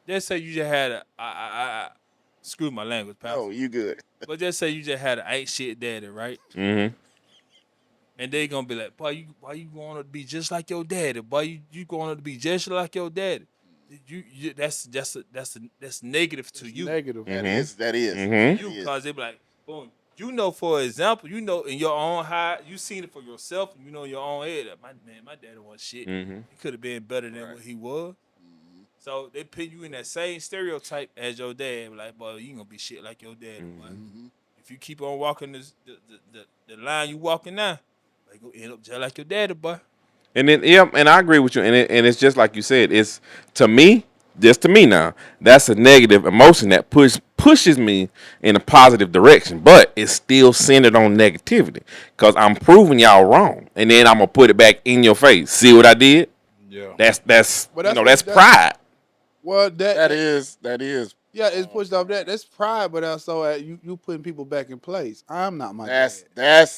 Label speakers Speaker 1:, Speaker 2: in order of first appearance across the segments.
Speaker 1: just say you just had screw my language,
Speaker 2: Oh,
Speaker 1: Pastor.
Speaker 2: you good?
Speaker 1: But just say you just had an ain't shit daddy, right?
Speaker 3: Mm-hmm.
Speaker 1: And they gonna be like, boy, why you going to be just like your daddy? Boy, you going to be just like your daddy? That's negative to
Speaker 4: It's
Speaker 1: you,
Speaker 4: negative.
Speaker 2: That
Speaker 3: Mm-hmm.
Speaker 2: is. That is.
Speaker 1: to
Speaker 3: Mm-hmm.
Speaker 2: That
Speaker 1: you,
Speaker 2: is.
Speaker 1: cause they be like, boom. You know, for example, you know in your own high, you seen it for yourself, and you know in your own head that my daddy was shit.
Speaker 3: Mm-hmm.
Speaker 1: He could have been better than
Speaker 2: Right.
Speaker 1: what he was.
Speaker 2: Mhm.
Speaker 1: So they put you in that same stereotype as your dad. Like, boy, you gonna be shit like your daddy, boy.
Speaker 3: Mm-hmm.
Speaker 2: Mhm.
Speaker 1: If you keep on walking the line you walking now, you gonna end up just like your daddy, boy.
Speaker 3: And then yeah, and I agree with you. And it's just like you said. It's to me, just to me now. That's a negative emotion that pushes me in a positive direction, but it's still centered on negativity because I'm proving y'all wrong, and then I'm gonna put it back in your face. See what I did?
Speaker 4: Yeah.
Speaker 3: That's
Speaker 4: But
Speaker 3: you
Speaker 4: that's
Speaker 3: know
Speaker 4: what
Speaker 3: that's pride.
Speaker 4: well
Speaker 2: That is. That is.
Speaker 4: yeah, it's pushed off that. That's pride, but also you putting people back in place. I'm not my dad.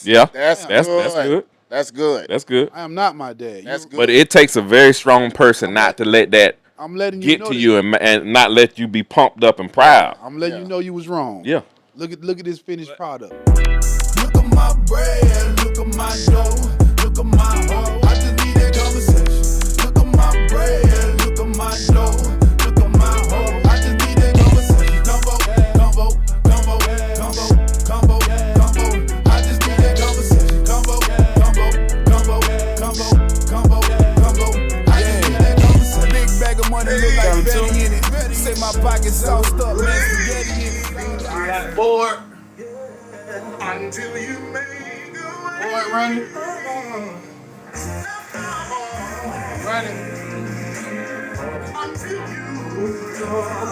Speaker 3: Yeah,
Speaker 2: That's
Speaker 3: that's
Speaker 2: good.
Speaker 3: good.
Speaker 2: That's good.
Speaker 3: That's good.
Speaker 4: I am not my dad.
Speaker 2: That's
Speaker 3: But
Speaker 2: good.
Speaker 3: it takes a very strong person
Speaker 4: I'm
Speaker 3: not
Speaker 4: let
Speaker 3: to let that
Speaker 4: I'm letting you
Speaker 3: get
Speaker 4: know
Speaker 3: to
Speaker 4: that.
Speaker 3: you and not let you be pumped up and
Speaker 4: Yeah,
Speaker 3: proud.
Speaker 4: I'm letting you
Speaker 2: Yeah.
Speaker 4: know you was wrong.
Speaker 3: Yeah.
Speaker 4: Look at this finished
Speaker 1: But
Speaker 4: product.
Speaker 5: Look at my bread, look at my dough, look at my hoe. I just need that conversation. Look at my bread, look at my dough, look at my hoe. I just need that conversation. Combo, combo, combo, combo, combo, combo. I just need that conversation. Combo, combo, combo, combo, combo, combo. I just need that conversation. Big bag of money look like Betty in it. Say my pockets sauced up, man, spaghetti in it.
Speaker 1: all right,
Speaker 4: Board,
Speaker 5: Until you make a
Speaker 4: board running, running.
Speaker 5: until you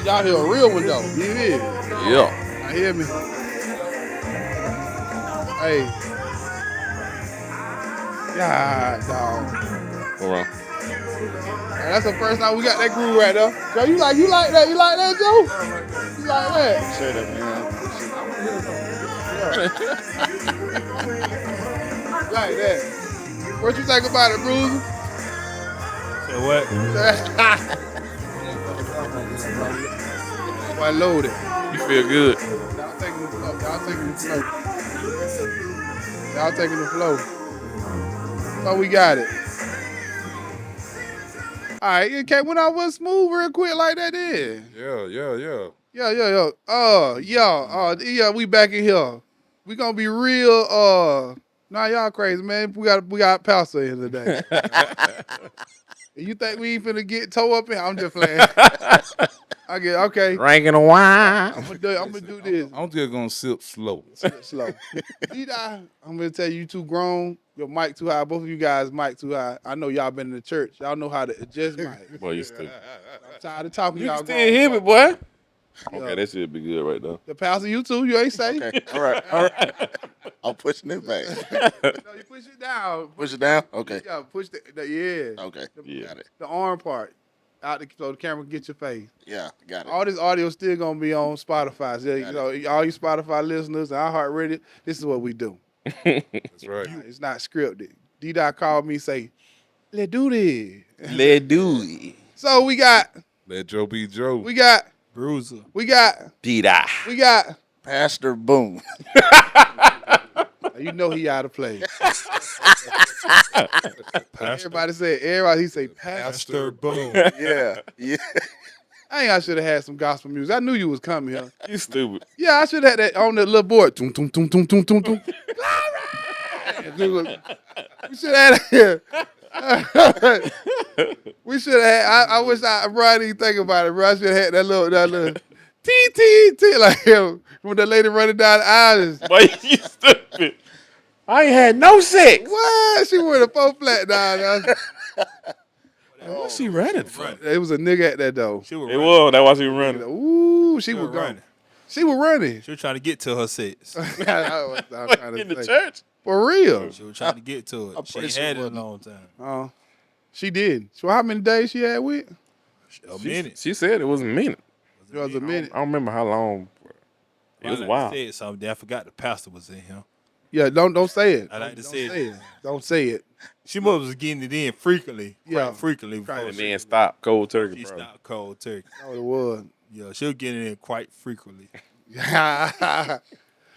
Speaker 4: Y'all hear a real one though. You hear?
Speaker 3: Yeah.
Speaker 4: I hear me. Hey, yeah, dog.
Speaker 3: All right.
Speaker 4: That's the first time we got that groove right there. Joe, you like that? You like that, Joe? You like that?
Speaker 2: Shut up, man.
Speaker 4: You like that? What you think about it, Bruiser?
Speaker 1: say what?
Speaker 4: Boy, loaded.
Speaker 3: You feel good.
Speaker 4: Y'all taking the flow. Y'all taking the flow. Y'all taking the flow. So we got it. All right, okay. When I was smooth real quick like that, then.
Speaker 6: Yeah.
Speaker 4: Yeah. We back in here. We gonna be real. Nah, y'all crazy, man. We got Pastor in today. You think we ain't finna get toe up in? I'm just playing. I get okay.
Speaker 3: Drinking a wine.
Speaker 4: I'm gonna do this.
Speaker 6: I'm just gonna sip slow.
Speaker 4: Slow. I'm gonna tell you too grown. Your mic too high. Both of you guys mic too high. I know y'all been in the church. Y'all know how to adjust mic.
Speaker 3: Boy, you stupid.
Speaker 4: I'm tired of talking.
Speaker 3: You
Speaker 4: Y'all
Speaker 3: can still
Speaker 4: grown
Speaker 3: hear me,
Speaker 4: folk.
Speaker 3: boy.
Speaker 4: Yeah.
Speaker 3: Okay, that should be good right now.
Speaker 4: The pastor, you too. You ain't safe.
Speaker 2: Okay. All right. All right. I'm pushing it back.
Speaker 4: No, you push it down.
Speaker 2: Push it down. Okay.
Speaker 4: Yeah, push yeah.
Speaker 2: Okay.
Speaker 3: Yeah.
Speaker 2: Got it.
Speaker 4: The arm part. So the camera can get your face.
Speaker 2: Yeah. Got it.
Speaker 4: All this audio still gonna be on Spotify. So,
Speaker 2: Got
Speaker 4: all you Spotify listeners and iHeartRadio, this is what we do.
Speaker 6: That's right.
Speaker 4: It's not scripted. D-Dot called me say, let's do this.
Speaker 3: Let do it.
Speaker 4: So we got
Speaker 6: Let Joe be Joe.
Speaker 1: Bruiser.
Speaker 4: we got
Speaker 3: Dida.
Speaker 2: Pastor Boone.
Speaker 4: you know he out of place. Everybody he say Pastor.
Speaker 1: Pastor Boone.
Speaker 2: Yeah. Yeah.
Speaker 4: I think I should have had some gospel music. I knew you was coming here.
Speaker 3: You stupid.
Speaker 4: Yeah, I should have had that on that little board. Tum, tum, tum, tum, tum, tum, tum. Glory! We should have had that. We should have had. I wish Brian didn't think about it, bro. I should have had that little T like when the lady running down the aisle.
Speaker 3: Boy, you stupid. I ain't had no sex.
Speaker 4: What? She wore the 4 flat down there.
Speaker 3: What's she running for?
Speaker 4: It was a nigga at that though.
Speaker 1: She was
Speaker 3: It
Speaker 1: running.
Speaker 3: was. That's why she was running.
Speaker 4: Ooh, she
Speaker 1: She
Speaker 4: was
Speaker 1: was
Speaker 4: going.
Speaker 1: running.
Speaker 4: She was running.
Speaker 1: She was trying to get to her sets.
Speaker 4: That's what I was trying
Speaker 3: In
Speaker 4: to
Speaker 3: the
Speaker 4: say.
Speaker 3: church?
Speaker 4: For real.
Speaker 1: She was trying to get to it.
Speaker 2: I'm
Speaker 1: She
Speaker 2: pretty
Speaker 1: ain't
Speaker 2: sure
Speaker 1: had
Speaker 2: it
Speaker 1: it a
Speaker 2: wasn't.
Speaker 1: long time.
Speaker 4: She did. So how many days she had with?
Speaker 1: A minute.
Speaker 3: She said it was a minute.
Speaker 4: It was a minute.
Speaker 3: I don't remember how long. It was
Speaker 1: Probably
Speaker 3: wild.
Speaker 1: said something. I forgot the pastor was in here.
Speaker 4: Yeah, don't say it.
Speaker 1: I like to
Speaker 4: Don't
Speaker 1: say
Speaker 4: say
Speaker 1: it.
Speaker 4: it. Don't say it.
Speaker 1: She was getting it in frequently.
Speaker 4: Yeah.
Speaker 1: Quite frequently.
Speaker 4: Right.
Speaker 1: Before
Speaker 3: And then stop cold turkey,
Speaker 1: she
Speaker 3: bro.
Speaker 1: stopped cold turkey.
Speaker 4: That's what it was.
Speaker 1: Yeah, she'll get it in quite frequently.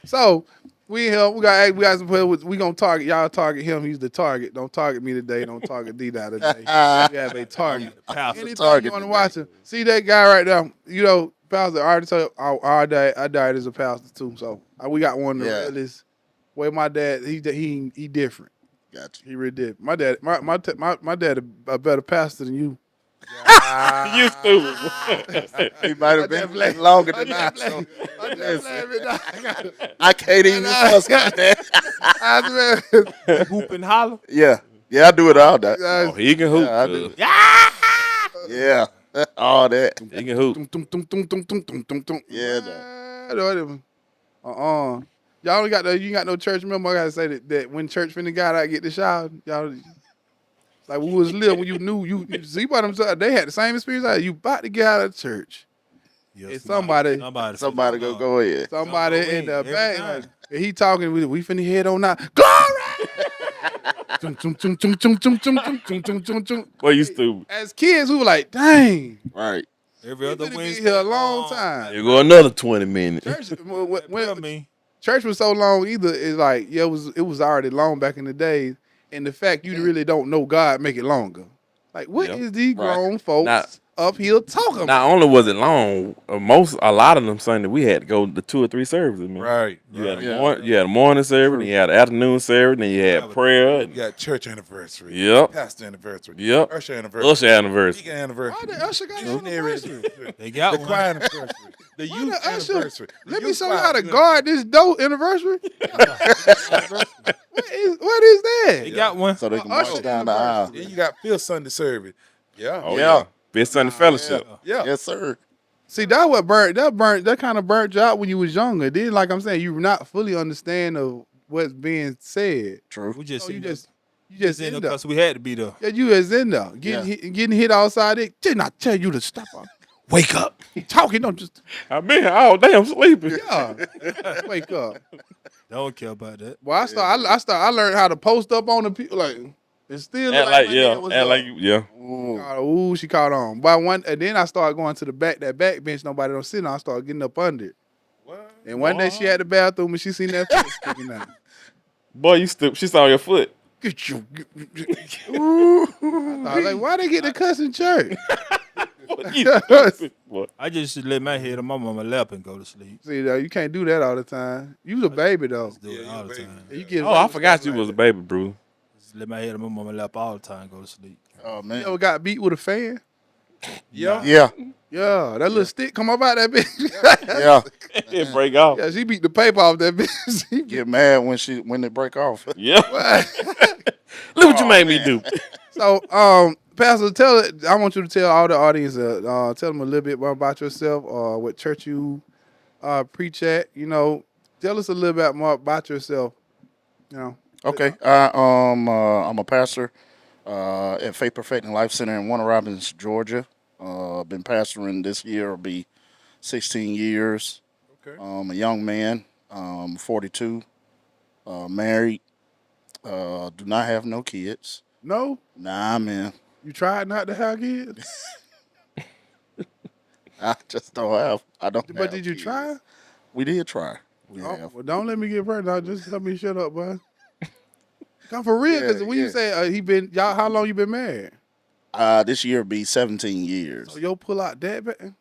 Speaker 4: So we here. We got some players. We gonna target y'all. Target him. He's the target. Don't target me today. Don't target D today. We have a target.
Speaker 1: Pastor.
Speaker 4: Anything
Speaker 2: target
Speaker 4: you want to
Speaker 2: today.
Speaker 4: watch him? See that guy right there? You know, pastor. I already told you, our dad is a pastor too. So we got one of the
Speaker 2: Yeah.
Speaker 4: realest. Well, my dad, he different.
Speaker 2: Got you.
Speaker 4: He really did. My dad, my dad a better pastor than you.
Speaker 3: You stupid.
Speaker 2: He might have been longer than I. So I can't even fuss with that.
Speaker 1: Hoop and holler.
Speaker 2: Yeah. Yeah, I do it all day.
Speaker 3: Oh, he can hoop.
Speaker 2: Yeah, I do.
Speaker 3: cuz.
Speaker 2: Yeah. All that.
Speaker 3: He can hoop.
Speaker 4: Yeah. Y'all ain't got you ain't got no church member. I gotta say that when church finna got out get the shower, y'all like when we was little, when you knew you see what I'm saying, they had the same experience. Like, you about to get out of church.
Speaker 1: Yeah,
Speaker 4: It's somebody
Speaker 2: Somebody go ahead.
Speaker 4: somebody
Speaker 1: Come on,
Speaker 4: in the
Speaker 1: every
Speaker 4: back.
Speaker 1: time.
Speaker 4: Like, and he talking, we finna head on out. Glory!
Speaker 3: Boy, you stupid.
Speaker 4: As kids, we were like, dang,
Speaker 2: Right.
Speaker 1: Every
Speaker 4: we
Speaker 1: other
Speaker 4: finna be
Speaker 1: Wednesday.
Speaker 4: here a long time.
Speaker 3: You go another 20 minutes.
Speaker 4: Church,
Speaker 1: Well, I mean,
Speaker 4: church was so long either. It's like, yeah, it was already long back in the days. And the fact you really don't know God make it longer. Like, what
Speaker 3: Yep.
Speaker 4: is these
Speaker 2: Right.
Speaker 4: grown folks
Speaker 3: Not-
Speaker 4: up here talking about?
Speaker 3: Not only was it long, a lot of them Sunday we had to go to 2 or 3 services, man.
Speaker 6: Right.
Speaker 3: You had,
Speaker 2: Yeah.
Speaker 3: you had a morning service, then you had an afternoon service, then you had prayer,
Speaker 6: You got church anniversary.
Speaker 3: Yep.
Speaker 6: Pastor anniversary.
Speaker 3: Yep.
Speaker 6: Usher anniversary.
Speaker 3: Usher anniversary.
Speaker 6: Deacon anniversary.
Speaker 4: Why the usher got an
Speaker 6: Missionary
Speaker 4: anniversary?
Speaker 1: they got
Speaker 6: The
Speaker 1: one.
Speaker 6: choir anniversary. The
Speaker 4: Why
Speaker 6: youth
Speaker 4: the usher?
Speaker 6: anniversary. The
Speaker 4: Let me
Speaker 6: youth
Speaker 4: show you
Speaker 6: choir
Speaker 4: how to
Speaker 6: good.
Speaker 4: guard this dope anniversary. What is that?
Speaker 1: They got one.
Speaker 2: So they can
Speaker 4: Usher
Speaker 2: march down the aisle.
Speaker 6: Then you got Fifth Sunday service. Yeah.
Speaker 3: Oh,
Speaker 2: Yeah.
Speaker 3: yeah. Fifth Sunday Fellowship.
Speaker 6: Yeah.
Speaker 2: Yes, sir.
Speaker 4: See, that kind of burnt you out when you was younger. Then, like I'm saying, you not fully understand of what's being said.
Speaker 2: True.
Speaker 1: We just
Speaker 4: So you
Speaker 1: sitting
Speaker 4: just
Speaker 1: in
Speaker 4: in there.
Speaker 1: because we had to be there.
Speaker 4: Yeah, you is in there getting hit outside it. Didn't I tell you to stop?
Speaker 1: Wake up.
Speaker 4: Talking, don't just
Speaker 3: I've been here all day. I'm sleeping.
Speaker 4: wake up.
Speaker 1: Don't care about that.
Speaker 4: Well, I learned how to post up on the people like and still look
Speaker 3: Act like,
Speaker 4: my
Speaker 3: yeah.
Speaker 4: head was
Speaker 3: Act
Speaker 4: up.
Speaker 3: like, yeah.
Speaker 4: Ooh, she caught on. But and then I started going to the back, that back bench nobody don't sit on. I started getting up under it.
Speaker 6: What?
Speaker 4: And one day she had the bathroom and she seen that foot sticking out.
Speaker 3: Boy, you stupid. She saw your foot.
Speaker 4: Get you. I was like, why they get the cuss in church?
Speaker 3: Boy, you stupid. Boy.
Speaker 1: I just should let my head on my mama lap and go to sleep.
Speaker 4: See, you can't do that all the time. You was a baby though.
Speaker 1: Just do it
Speaker 6: Yeah,
Speaker 1: all
Speaker 6: you
Speaker 1: the
Speaker 6: a baby.
Speaker 1: time.
Speaker 4: You get
Speaker 3: Oh, I forgot you was a baby, bro.
Speaker 1: Just let my head on my mama lap all the time and go to sleep.
Speaker 2: Oh,
Speaker 4: You
Speaker 2: man.
Speaker 4: ever got beat with a fan?
Speaker 6: Yeah.
Speaker 2: Yeah.
Speaker 4: Yeah, that little stick come up out that bitch.
Speaker 2: Yeah.
Speaker 3: It break off.
Speaker 4: Yeah, she beat the paper off that bitch. She
Speaker 2: Get mad when they break off.
Speaker 3: Yeah. Look what you made me do.
Speaker 4: So, Pastor, I want you to tell all the audience, tell them a little bit more about yourself, what church you preach at. You know, tell us a little bit more about yourself. You know,
Speaker 2: Okay. I'm a pastor at Faith Perfecting Life Center in Warner Robins, Georgia. Been pastoring this year will be 16 years.
Speaker 6: Okay.
Speaker 2: A young man, 42, married, do not have no kids.
Speaker 4: no,
Speaker 2: Nah, man.
Speaker 4: you tried not to have kids,
Speaker 2: I just don't have. I don't.
Speaker 4: but
Speaker 2: have
Speaker 4: did you
Speaker 2: kids.
Speaker 4: try?
Speaker 2: We did try. We
Speaker 4: Oh,
Speaker 2: have.
Speaker 4: well, don't let me get pregnant. Just let me shut up, boy. Come for real, because when you say y'all, how long you been married?
Speaker 2: This year be 17 years.
Speaker 4: So yo pull out that back.
Speaker 6: They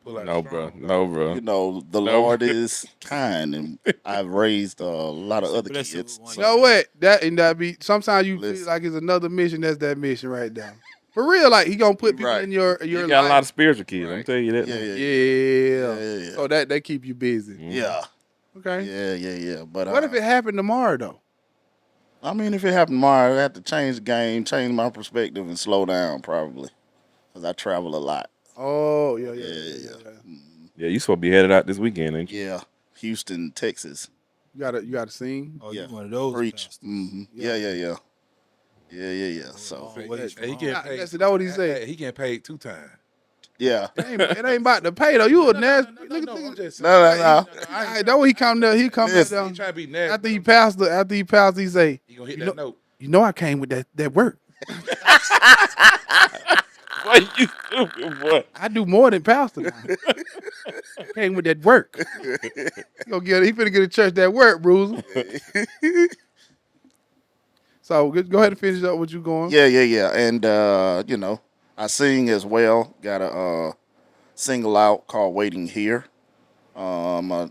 Speaker 6: pull out
Speaker 3: No,
Speaker 6: strong.
Speaker 3: bro. No, bro.
Speaker 2: You know, the
Speaker 3: No.
Speaker 2: Lord is kind, and I've raised a lot of other
Speaker 1: Bless
Speaker 2: kids.
Speaker 1: everyone.
Speaker 4: You know what? That be sometimes you
Speaker 2: Listen.
Speaker 4: feel like it's another mission. That's that mission right there. For real, like he gonna put people
Speaker 2: Right.
Speaker 4: in your
Speaker 3: You got a lot of
Speaker 4: life.
Speaker 3: spiritual kids. I'm
Speaker 2: Right.
Speaker 3: telling you that.
Speaker 2: Yeah,
Speaker 3: man.
Speaker 2: yeah,
Speaker 4: Yeah. So that keep you busy.
Speaker 2: yeah,
Speaker 4: Okay.
Speaker 2: yeah. But
Speaker 4: What if it happened tomorrow though?
Speaker 2: I mean, if it happened tomorrow, I have to change the game, change my perspective, and slow down probably, because I travel a lot.
Speaker 4: Oh yeah.
Speaker 3: Yeah, you supposed to be headed out this weekend, ain't you?
Speaker 2: Yeah, Houston, Texas.
Speaker 4: You gotta sing.
Speaker 1: Oh,
Speaker 2: Yeah.
Speaker 1: you one of those.
Speaker 2: Preach.
Speaker 1: pastors.
Speaker 2: Yeah. So
Speaker 1: Always
Speaker 6: He
Speaker 1: from
Speaker 6: getting
Speaker 1: home.
Speaker 6: paid.
Speaker 4: That's what he said.
Speaker 6: He getting paid 2 times.
Speaker 2: Yeah.
Speaker 4: It ain't about the pay though. You a nasty. Look
Speaker 6: No, I'm
Speaker 4: at
Speaker 6: just
Speaker 2: No,
Speaker 6: saying.
Speaker 2: no, no.
Speaker 4: I know he come there. He come back
Speaker 2: Listen,
Speaker 4: down.
Speaker 6: He trying to be nasty.
Speaker 4: After he passed, he say,
Speaker 6: He gonna hit
Speaker 4: you
Speaker 6: that
Speaker 4: know,
Speaker 6: note.
Speaker 4: you know, I came with that work.
Speaker 3: Boy, you stupid boy.
Speaker 4: I do more than pastor now. Came with that work. He finna get a church that work, Bruiser. So go ahead and finish up what you going.
Speaker 2: yeah. And I sing as well. Got a single out called Waiting Here. I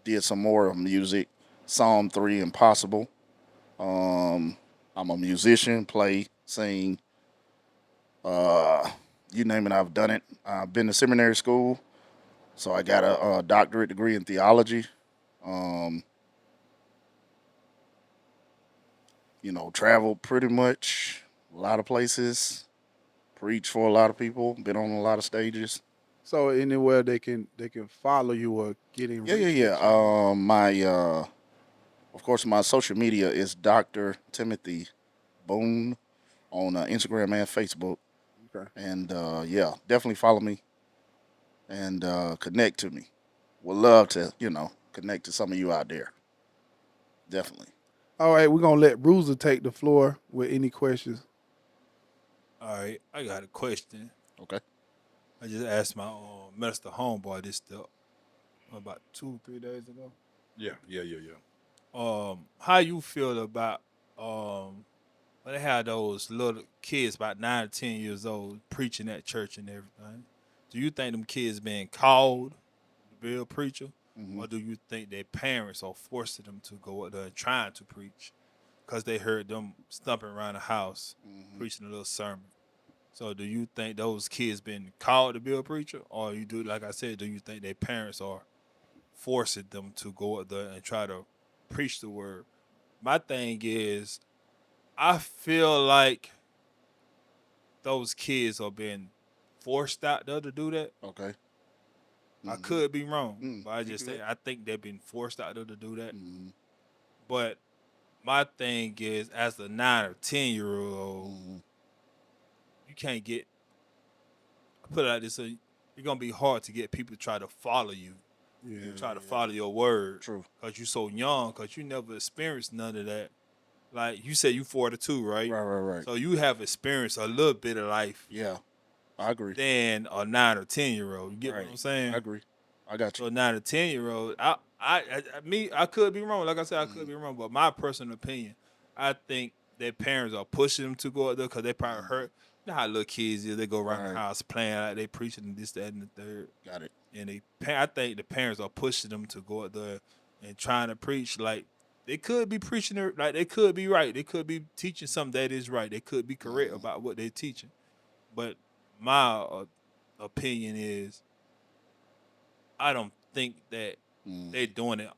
Speaker 2: did some more music. Psalm 3 Impossible. I'm a musician, play, sing. You name it, I've done it. I've been to seminary school, so I got a doctorate degree in theology. Um, traveled pretty much a lot of places, preached for a lot of people, been on a lot of stages.
Speaker 4: So anywhere they can follow you or get in
Speaker 2: Yeah, yeah,
Speaker 4: reach
Speaker 2: yeah.
Speaker 4: with you.
Speaker 2: Of course, my social media is Dr. Timothy Boone on Instagram and Facebook.
Speaker 4: Okay.
Speaker 2: And yeah, definitely follow me and connect to me. Would love to, connect to some of you out there. Definitely.
Speaker 4: All right, we're gonna let Bruiser take the floor with any questions.
Speaker 1: All right, I got a question.
Speaker 2: Okay.
Speaker 1: I just asked my minister homeboy this stuff about 2-3 days ago.
Speaker 6: Yeah.
Speaker 1: How you feel about when they had those little kids about 9 or 10 years old preaching at church and everything? Do you think them kids being called to be a preacher,
Speaker 2: Hmm.
Speaker 1: or do you think their parents are forcing them to go out there and trying to preach because they heard them stumping around the house preaching a little sermon? So do you think those kids been called to be a preacher, or you do, like I said, do you think their parents are forcing them to go out there and try to preach the word? My thing is, I feel like those kids are being forced out there to do that.
Speaker 2: Okay.
Speaker 1: I
Speaker 2: Mhm.
Speaker 1: could be wrong,
Speaker 2: Mm.
Speaker 1: but I
Speaker 2: You
Speaker 1: just
Speaker 2: good.
Speaker 1: say I think they've been forced out there to do that.
Speaker 2: Mhm.
Speaker 1: But my thing is, as a 9 or 10 year old,
Speaker 2: Mhm.
Speaker 1: you can't get put it like this. So it's gonna be hard to get people to try to follow you,
Speaker 4: Yeah.
Speaker 1: try to follow your word,
Speaker 2: True.
Speaker 1: cause you so young, cause you never experienced none of that. Like you said, you 42, right?
Speaker 2: Right.
Speaker 1: So you have experienced a little bit of life
Speaker 2: Yeah, I agree.
Speaker 1: than a 9 or 10 year old. You get what
Speaker 2: Right.
Speaker 1: I'm
Speaker 2: I
Speaker 1: saying?
Speaker 2: agree. I got you.
Speaker 1: So 9 or 10 year old, I could be wrong. Like I said, I could
Speaker 2: Mhm.
Speaker 1: be wrong, but my personal opinion, I think their parents are pushing them to go out there because they probably hurt. You know how little kids is, they go around the
Speaker 2: Right.
Speaker 1: house playing like they preaching and this, that, and the third.
Speaker 2: Got it.
Speaker 1: And I think the parents are pushing them to go out there and trying to preach. Like they could be preaching, like they could be right. They could be teaching something that is right. They could be correct
Speaker 2: Mhm.
Speaker 1: about what they're teaching. But my opinion is, I don't think that they're
Speaker 2: Mhm.
Speaker 1: doing it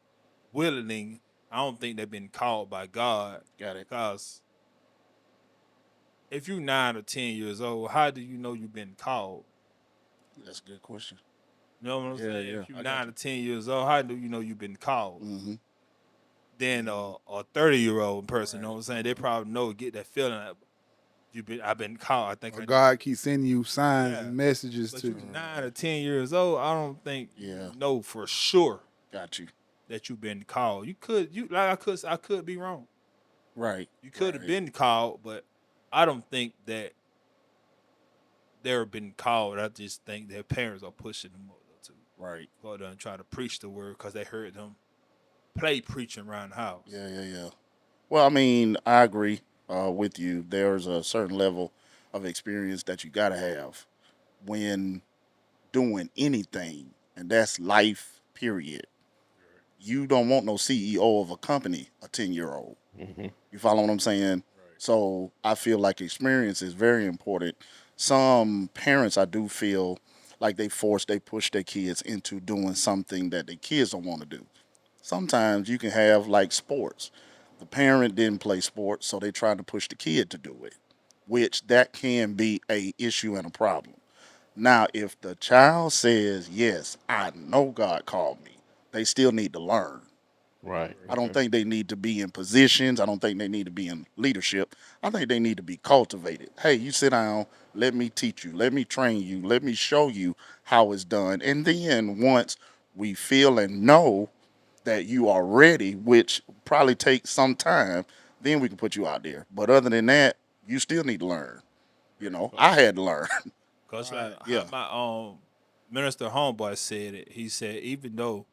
Speaker 1: willingly. I don't think they've been called by God.
Speaker 2: Got it.
Speaker 1: Because if you're 9 or 10 years old, how do you know you've been called?
Speaker 2: That's a good question.
Speaker 1: You know what I'm saying?
Speaker 2: Yeah.
Speaker 1: If you're
Speaker 2: I got
Speaker 1: 9 or 10 years old, how do you know you've been called?
Speaker 2: you. Mhm.
Speaker 1: Then a 30-year-old person, you know
Speaker 2: Right.
Speaker 1: what I'm saying? They probably get that feeling that I've been called. I think
Speaker 4: Or
Speaker 1: I
Speaker 4: God keeps sending you signs
Speaker 1: yeah.
Speaker 4: and messages
Speaker 1: But
Speaker 4: to
Speaker 1: you
Speaker 4: you.
Speaker 1: 9 or 10 years old, I don't think
Speaker 2: Yeah.
Speaker 1: you know for sure
Speaker 2: Got you.
Speaker 1: that you've been called. I could be wrong.
Speaker 2: Right.
Speaker 1: You could have
Speaker 2: Right.
Speaker 1: been called, but I don't think that they've been called. I just think their parents are pushing them to
Speaker 2: Right.
Speaker 1: go out there and try to preach the word because they heard them play preaching around the house.
Speaker 2: Yeah. Well, I mean, I agree with you. There's a certain level of experience that you got to have when doing anything, and that's life, period. You don't want no CEO of a company, a 10-year-old. You follow what I'm saying? So I feel like experience is very important. Some parents, I do feel like they push their kids into doing something that their kids don't want to do. Sometimes you can have like sports. The parent didn't play sports, so they trying to push the kid to do it, which that can be a issue and a problem. Now, if the child says, yes, I know God called me, they still need to learn.
Speaker 3: Right.
Speaker 2: I don't think they need to be in positions. I don't think they need to be in leadership. I think they need to be cultivated. Hey, you sit down. Let me teach you. Let me train you. Let me show you how it's done. And then once we feel and know that you are ready, which probably takes some time, then we can put you out there. But other than that, you still need to learn. I had to learn.
Speaker 1: Cause like how
Speaker 2: Yeah.
Speaker 1: my minister homeboy said it. He said even though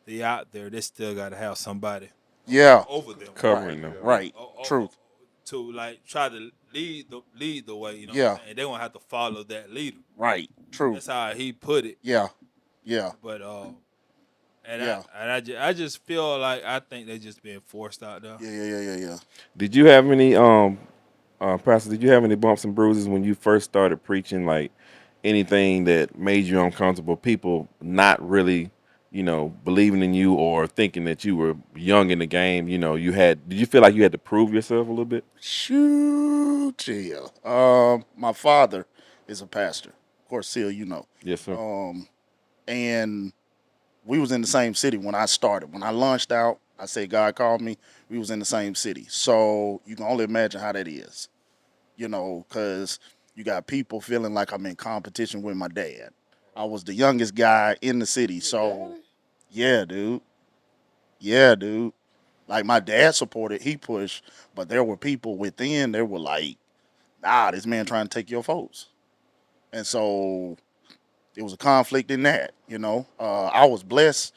Speaker 1: they out there, they still gotta have somebody
Speaker 2: Yeah.
Speaker 1: over them.
Speaker 3: Covering them.
Speaker 2: Right.
Speaker 1: Oh, oh, oh,
Speaker 2: Truth.
Speaker 1: to like try to lead the way, you know what I'm
Speaker 2: Yeah.
Speaker 1: saying? They gonna have to follow that leader.
Speaker 2: Right. True.
Speaker 1: That's how he put it.
Speaker 2: Yeah. Yeah.
Speaker 1: But
Speaker 2: Yeah.
Speaker 1: I just feel like I think they just being forced out there.
Speaker 2: Yeah.
Speaker 3: Did you have any Pastor, did you have any bumps and bruises when you first started preaching, like anything that made you uncomfortable, people not really, believing in you or thinking that you were young in the game, did you feel like you had to prove yourself a little bit?
Speaker 2: Shoot, yeah. My father is a pastor. Of course, Seal, you know.
Speaker 3: Yes, sir.
Speaker 2: And we was in the same city when I started. When I launched out, I said God called me. We was in the same city. So you can only imagine how that is, because you got people feeling like I'm in competition with my dad. I was the youngest guy in the city. So, yeah, dude. Yeah, dude. Like my dad supported, he pushed, but there were people within that were like, nah, this man trying to take your folks. And so it was a conflict in that. I was blessed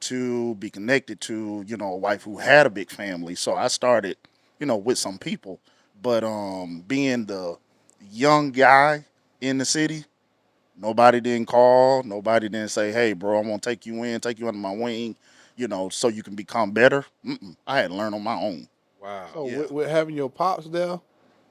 Speaker 2: to be connected to, a wife who had a big family. So I started, with some people. But being the young guy in the city, nobody didn't call. Nobody didn't say, hey, bro, I'm going to take you under my wing, so you can become better. I had to learn on my own.
Speaker 6: Wow.
Speaker 4: So
Speaker 2: Yeah.
Speaker 4: with having your pops there,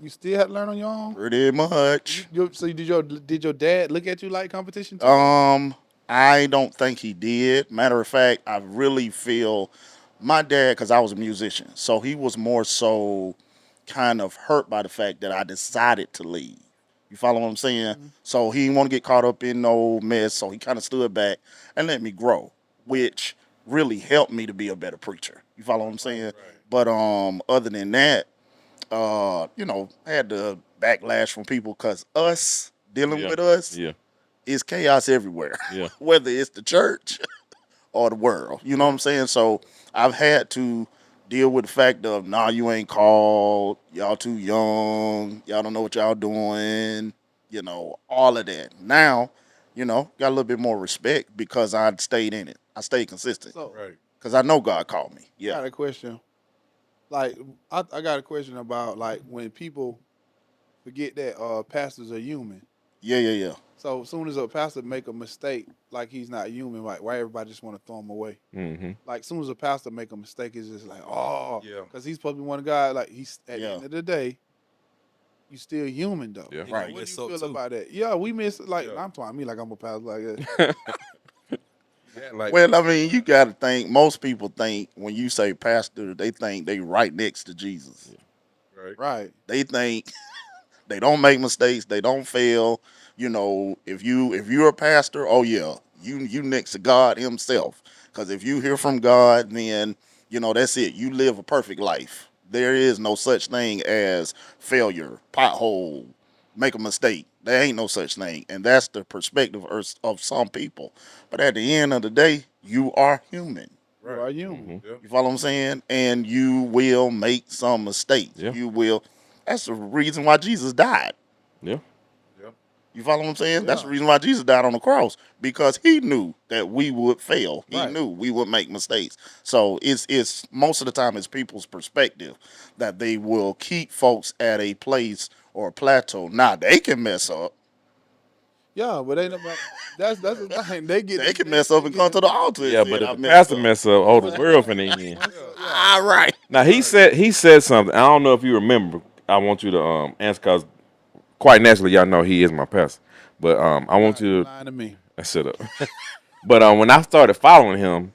Speaker 4: you still had to learn on your own.
Speaker 2: Pretty much.
Speaker 4: So did your dad look at you like competition too?
Speaker 2: Um, I don't think he did. Matter of fact, I really feel my dad, because I was a musician, so he was more so kind of hurt by the fact that I decided to leave. You follow what I'm saying? So he didn't want to get caught up in no mess, so he kind of stood back and let me grow, which really helped me to be a better preacher. You follow what I'm saying? But other than that, I had the backlash from people because us dealing
Speaker 3: Yeah.
Speaker 2: with us
Speaker 3: Yeah.
Speaker 2: is chaos everywhere,
Speaker 3: Yeah.
Speaker 2: whether it's the church or the world. You know what I'm saying? So I've had to deal with the fact of, nah, you ain't called, y'all too young, y'all don't know what y'all doing, all of that. Now, got a little bit more respect because I stayed in it. I stayed consistent
Speaker 4: So
Speaker 6: Right.
Speaker 2: because I know God called me.
Speaker 4: I
Speaker 2: Yeah.
Speaker 4: got a question. Like I got a question about like when people forget that pastors are human.
Speaker 2: Yeah.
Speaker 4: So as soon as a pastor make a mistake, like he's not human, like why everybody just want to throw him away?
Speaker 3: Mm-hmm.
Speaker 4: Like as soon as a pastor make a mistake, it's just like oh,
Speaker 6: Yeah.
Speaker 4: because he's supposed to be one guy. Like he's at the
Speaker 2: Yeah.
Speaker 4: end of the day, you still human though.
Speaker 3: Yeah.
Speaker 1: He gonna
Speaker 2: Right.
Speaker 4: What do
Speaker 1: mess
Speaker 4: you
Speaker 1: up
Speaker 4: feel
Speaker 1: too.
Speaker 4: about that? Yeah, we miss like
Speaker 6: Yeah.
Speaker 4: I'm talking me like I'm a pastor like that.
Speaker 6: Yeah, like
Speaker 2: Well, I mean, you got to think, most people think when you say pastor, they think they right next to Jesus.
Speaker 6: right.
Speaker 4: Right.
Speaker 2: They think they don't make mistakes, they don't fail. If you're a pastor, oh yeah, you next to God Himself. Because if you hear from God, then that's it. You live a perfect life. There is no such thing as failure, pothole, make a mistake. There ain't no such thing, and that's the perspective of some people. But at the end of the day, you are human.
Speaker 4: You
Speaker 6: Right.
Speaker 4: are human.
Speaker 6: Yeah.
Speaker 2: You follow what I'm saying? And you will make some mistakes.
Speaker 3: Yeah.
Speaker 2: You will. That's the reason why Jesus died.
Speaker 3: Yeah.
Speaker 6: Yeah.
Speaker 2: You follow what I'm saying? That's the
Speaker 4: Yeah.
Speaker 2: reason why Jesus died on the cross, because he knew that we would fail. He
Speaker 4: Right.
Speaker 2: knew we would make mistakes. So it's most of the time it's people's perspective that they will keep folks at a place or a plateau. Now they can mess up.
Speaker 4: Yeah, but ain't nobody. That's the thing. They get
Speaker 2: They can
Speaker 4: they,
Speaker 2: mess
Speaker 4: they
Speaker 2: up and
Speaker 4: get
Speaker 2: come to the altar and
Speaker 3: Yeah,
Speaker 2: say,
Speaker 3: but if
Speaker 2: I
Speaker 3: the
Speaker 2: messed
Speaker 3: pastor
Speaker 2: up.
Speaker 3: mess up, oh, the world finna end.
Speaker 4: yeah.
Speaker 2: All right.
Speaker 3: Now he said something. I don't know if you remember. I want you to answer because quite naturally y'all know he is my pastor. But I want
Speaker 4: You
Speaker 3: you to
Speaker 4: lying to me.
Speaker 3: sit up. But when I started following him,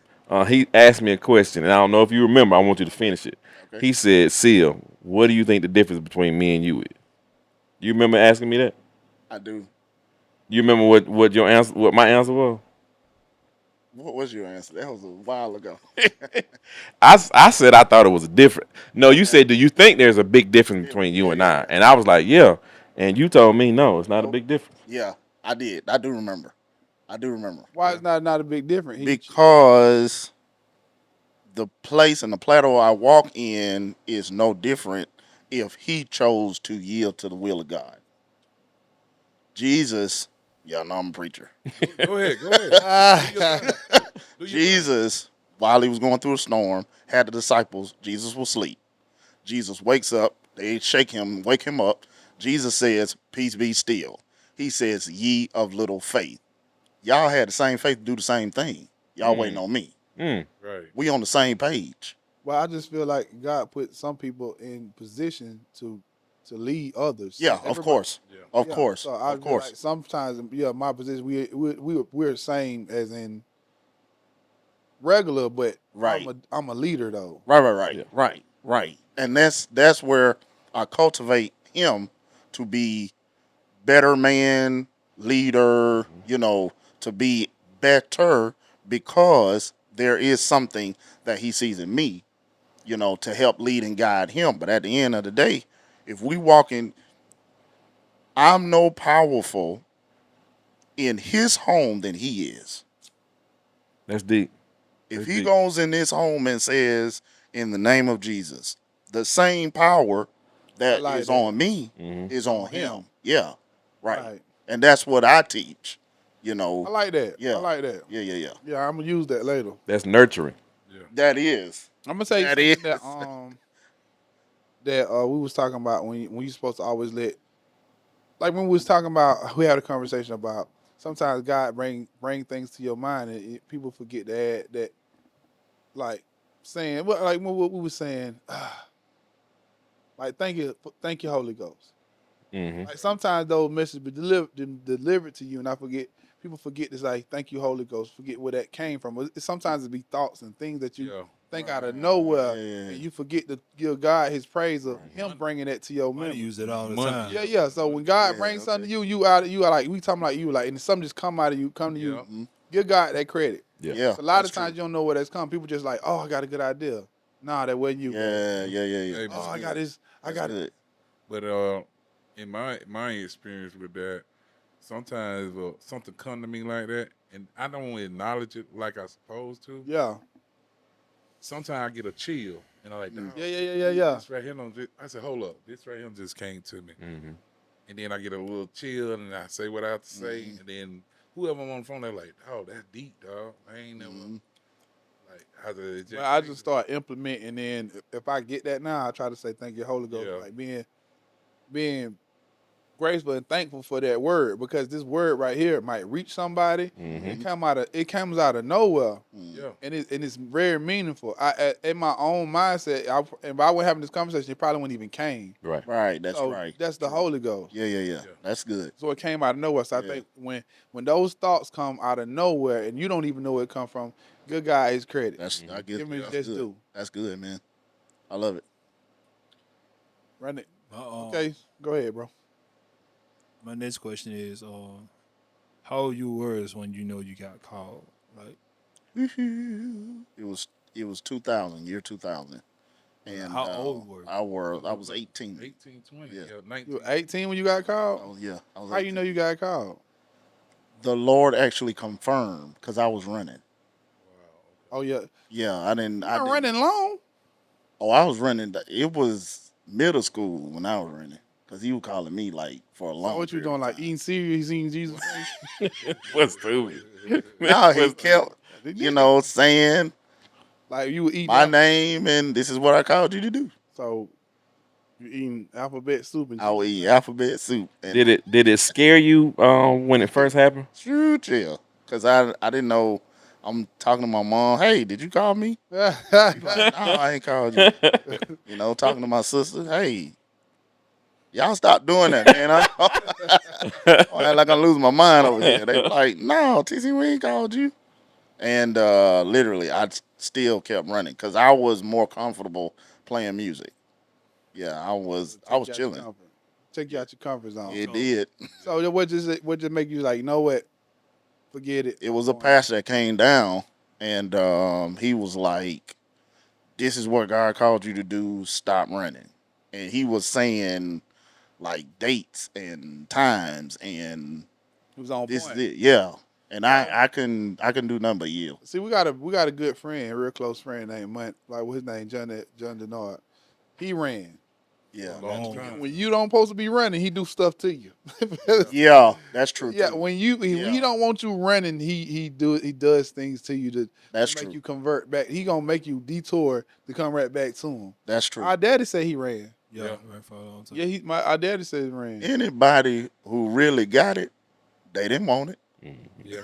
Speaker 3: he asked me a question, and I don't know if you remember. I want you to finish it.
Speaker 2: Okay.
Speaker 3: He said, "Seal, what do you think the difference between me and you is?" You remember asking me that?
Speaker 2: I do.
Speaker 3: You remember what your answer, what my answer was?
Speaker 2: What was your answer? That was a while ago.
Speaker 3: I said I thought it was different. No, you said, do you think there's a big difference between you and I? And I was like, yeah. And you told me no, it's not a
Speaker 2: Nope.
Speaker 3: big difference.
Speaker 2: Yeah, I did. I do remember. I do remember.
Speaker 4: Why is not a big difference?
Speaker 2: Because the place and the plateau I walk in is no different if he chose to yield to the will of God. Jesus, yeah, no, I'm a preacher.
Speaker 6: Go ahead. Go ahead. Do your thing. Do your thing.
Speaker 2: Jesus, while he was going through a storm, had the disciples. Jesus was asleep. Jesus wakes up. They shake him, wake him up. Jesus says, "Peace be still." He says, "Ye of little faith." Y'all had the same faith to do the same thing. Y'all waiting on me.
Speaker 3: Mm.
Speaker 6: Right.
Speaker 2: We on the same page.
Speaker 4: Well, I just feel like God put some people in position to lead others.
Speaker 2: Yeah, of
Speaker 4: Everybody-
Speaker 2: course.
Speaker 6: Yeah.
Speaker 2: Of
Speaker 4: Yeah,
Speaker 2: course.
Speaker 4: So I
Speaker 2: Of
Speaker 4: feel
Speaker 2: course.
Speaker 4: like sometimes, my position we're the same as in regular, but
Speaker 2: Right.
Speaker 4: I'm a leader though.
Speaker 2: Right.
Speaker 3: Yeah.
Speaker 2: Right. And that's where I cultivate him to be better man, leader, to be better because there is something that he sees in me, to help lead and guide him. But at the end of the day, if we walk in, I'm no powerful in his home than he is.
Speaker 3: That's deep.
Speaker 2: If
Speaker 3: That's
Speaker 2: he
Speaker 3: deep.
Speaker 2: goes in this home and says, "In the name of Jesus," the same power that
Speaker 4: like
Speaker 2: is
Speaker 4: that.
Speaker 2: on me
Speaker 3: Mhm.
Speaker 2: is on him. Yeah, right.
Speaker 4: Right.
Speaker 2: And that's what I teach.
Speaker 4: I like that.
Speaker 2: Yeah.
Speaker 4: I like that.
Speaker 2: Yeah.
Speaker 4: Yeah, I'm gonna use that later.
Speaker 3: That's nurturing.
Speaker 6: Yeah.
Speaker 2: That is.
Speaker 4: I'm gonna say
Speaker 2: That
Speaker 4: something
Speaker 2: is.
Speaker 4: that we was talking about when you supposed to always like when we was talking about we had a conversation about sometimes God bring things to your mind and people forget to add that like saying what we were saying like thank you Holy Ghost.
Speaker 3: Hmm.
Speaker 4: Like sometimes those messages be delivered to you, and people forget to say thank you, Holy Ghost. Forget where that came from. Sometimes it be thoughts and things that you
Speaker 6: Yeah.
Speaker 4: think out of nowhere,
Speaker 2: Yeah.
Speaker 4: and you forget to give God His praise of Him bringing that to your
Speaker 1: Money
Speaker 4: memory.
Speaker 1: use it all the
Speaker 6: Money,
Speaker 1: time.
Speaker 4: Yeah. So when God
Speaker 2: Yeah,
Speaker 4: brings something
Speaker 2: okay.
Speaker 4: to you are like we talking like you like, and something just come out of you, come to you.
Speaker 6: Yeah.
Speaker 2: Mhm.
Speaker 4: Give God that credit.
Speaker 3: Yeah.
Speaker 2: Yeah.
Speaker 4: So a lot of
Speaker 2: that's
Speaker 4: times
Speaker 2: true.
Speaker 4: you don't know where that's come. People just like, oh, I got a good idea. Nah, that wasn't you, bro.
Speaker 2: Yeah.
Speaker 6: Hey,
Speaker 4: Oh, I
Speaker 2: That's
Speaker 4: got
Speaker 2: good.
Speaker 4: this. I
Speaker 2: That's
Speaker 4: got it.
Speaker 2: good.
Speaker 6: But in my experience with that, sometimes something come to me like that, and I don't acknowledge it like I supposed to.
Speaker 4: Yeah.
Speaker 6: Sometimes I get a chill, and I'm like,
Speaker 2: Mm.
Speaker 6: "Dawg,
Speaker 4: Yeah.
Speaker 6: this right here, I said, hold up, this right here just came to me,
Speaker 3: Hmm.
Speaker 6: and then I get a little chill, and I say what I have to say, and then whoever I'm on the phone, they're like, oh, that's deep, dog. I ain't never like how to it
Speaker 4: Well, I
Speaker 6: came
Speaker 4: just
Speaker 6: to me.
Speaker 4: start implementing. And then if I get that now, I try to say thank you, Holy Ghost,
Speaker 6: Yeah.
Speaker 4: like being grateful and thankful for that word because this word right here might reach somebody.
Speaker 3: Hmm.
Speaker 4: It comes out of nowhere,
Speaker 6: Yeah.
Speaker 4: and it's very meaningful. In my own mindset, if I were having this conversation, it probably wouldn't even came.
Speaker 3: Right.
Speaker 2: Right. That's
Speaker 4: So
Speaker 2: right.
Speaker 4: that's the Holy Ghost.
Speaker 2: Yeah.
Speaker 6: Yeah.
Speaker 2: That's good.
Speaker 4: So it came out of nowhere. So I
Speaker 2: Yeah.
Speaker 4: think when those thoughts come out of nowhere and you don't even know where it come from, good God is credit.
Speaker 2: I get.
Speaker 4: Give me
Speaker 2: That's
Speaker 4: just
Speaker 2: good.
Speaker 4: do.
Speaker 2: That's good, man. I love it.
Speaker 4: Run it.
Speaker 1: Uh-oh.
Speaker 4: Okay, go ahead, bro.
Speaker 1: My next question is, how you words when you know you got called? Like,
Speaker 2: It was 2000, year 2000, and
Speaker 1: how old were you?
Speaker 2: I was 18.
Speaker 6: 18, 20,
Speaker 2: Yeah.
Speaker 6: 19.
Speaker 4: You were 18 when you got called?
Speaker 2: I was
Speaker 4: How you know
Speaker 2: 18.
Speaker 4: you got called?
Speaker 2: The Lord actually confirmed because I was running.
Speaker 4: Oh yeah,
Speaker 2: Yeah, I didn't.
Speaker 4: you
Speaker 2: I
Speaker 4: weren't
Speaker 2: didn't.
Speaker 4: running long.
Speaker 2: Oh, I was running. It was middle school when I was running because he was calling me like for a
Speaker 4: So
Speaker 2: long
Speaker 4: what you
Speaker 2: period
Speaker 4: doing?
Speaker 2: of
Speaker 4: Like
Speaker 2: time.
Speaker 4: eating cereal, eating Jesus?
Speaker 3: What's stupid?
Speaker 2: No, he kept,
Speaker 4: They did.
Speaker 2: saying
Speaker 4: Like you were eating
Speaker 2: my name and this is what I called you to do.
Speaker 4: So you eating alphabet soup and
Speaker 2: I would
Speaker 4: Jesus?
Speaker 2: eat alphabet soup and
Speaker 3: Did it scare you when it first happened?
Speaker 2: true chill because I didn't know. I'm talking to my mom. Hey, did you call me? She's like, no, I ain't called you. Talking to my sister. Hey, y'all stop doing that, man. I act like I'm losing my mind over here. They like, no, TC, we ain't called you. And literally, still kept running because I was more comfortable playing music. Yeah, I was chilling.
Speaker 4: Take you
Speaker 2: Yeah,
Speaker 4: out your comfort zone.
Speaker 2: it did.
Speaker 4: So what just make you like, you know what? Forget it.
Speaker 2: It was a pastor that came down, and he was like, "This is what God called you to do. Stop running." And he was saying like dates and times, and
Speaker 4: It was on
Speaker 2: this is
Speaker 4: point.
Speaker 2: it. Yeah. And I can do nothing but yield.
Speaker 4: See, we got a good friend, a real close friend named Munt. Like what's his name, John Denard. He ran.
Speaker 2: Yeah.
Speaker 1: Long.
Speaker 4: When you don't supposed to be running, he do stuff to you.
Speaker 2: Yeah, that's true
Speaker 4: Yeah,
Speaker 2: too.
Speaker 4: when he
Speaker 2: Yeah.
Speaker 4: don't want you running, he does things to you to
Speaker 2: That's
Speaker 4: make
Speaker 2: true.
Speaker 4: you convert back. He gonna make you detour to come right back to him.
Speaker 2: That's true.
Speaker 4: Our daddy said he ran.
Speaker 1: Yeah,
Speaker 6: Yeah.
Speaker 1: right for a long time.
Speaker 4: Yeah, our daddy said he ran.
Speaker 2: Anybody who really got it, they didn't want it.
Speaker 6: Yeah.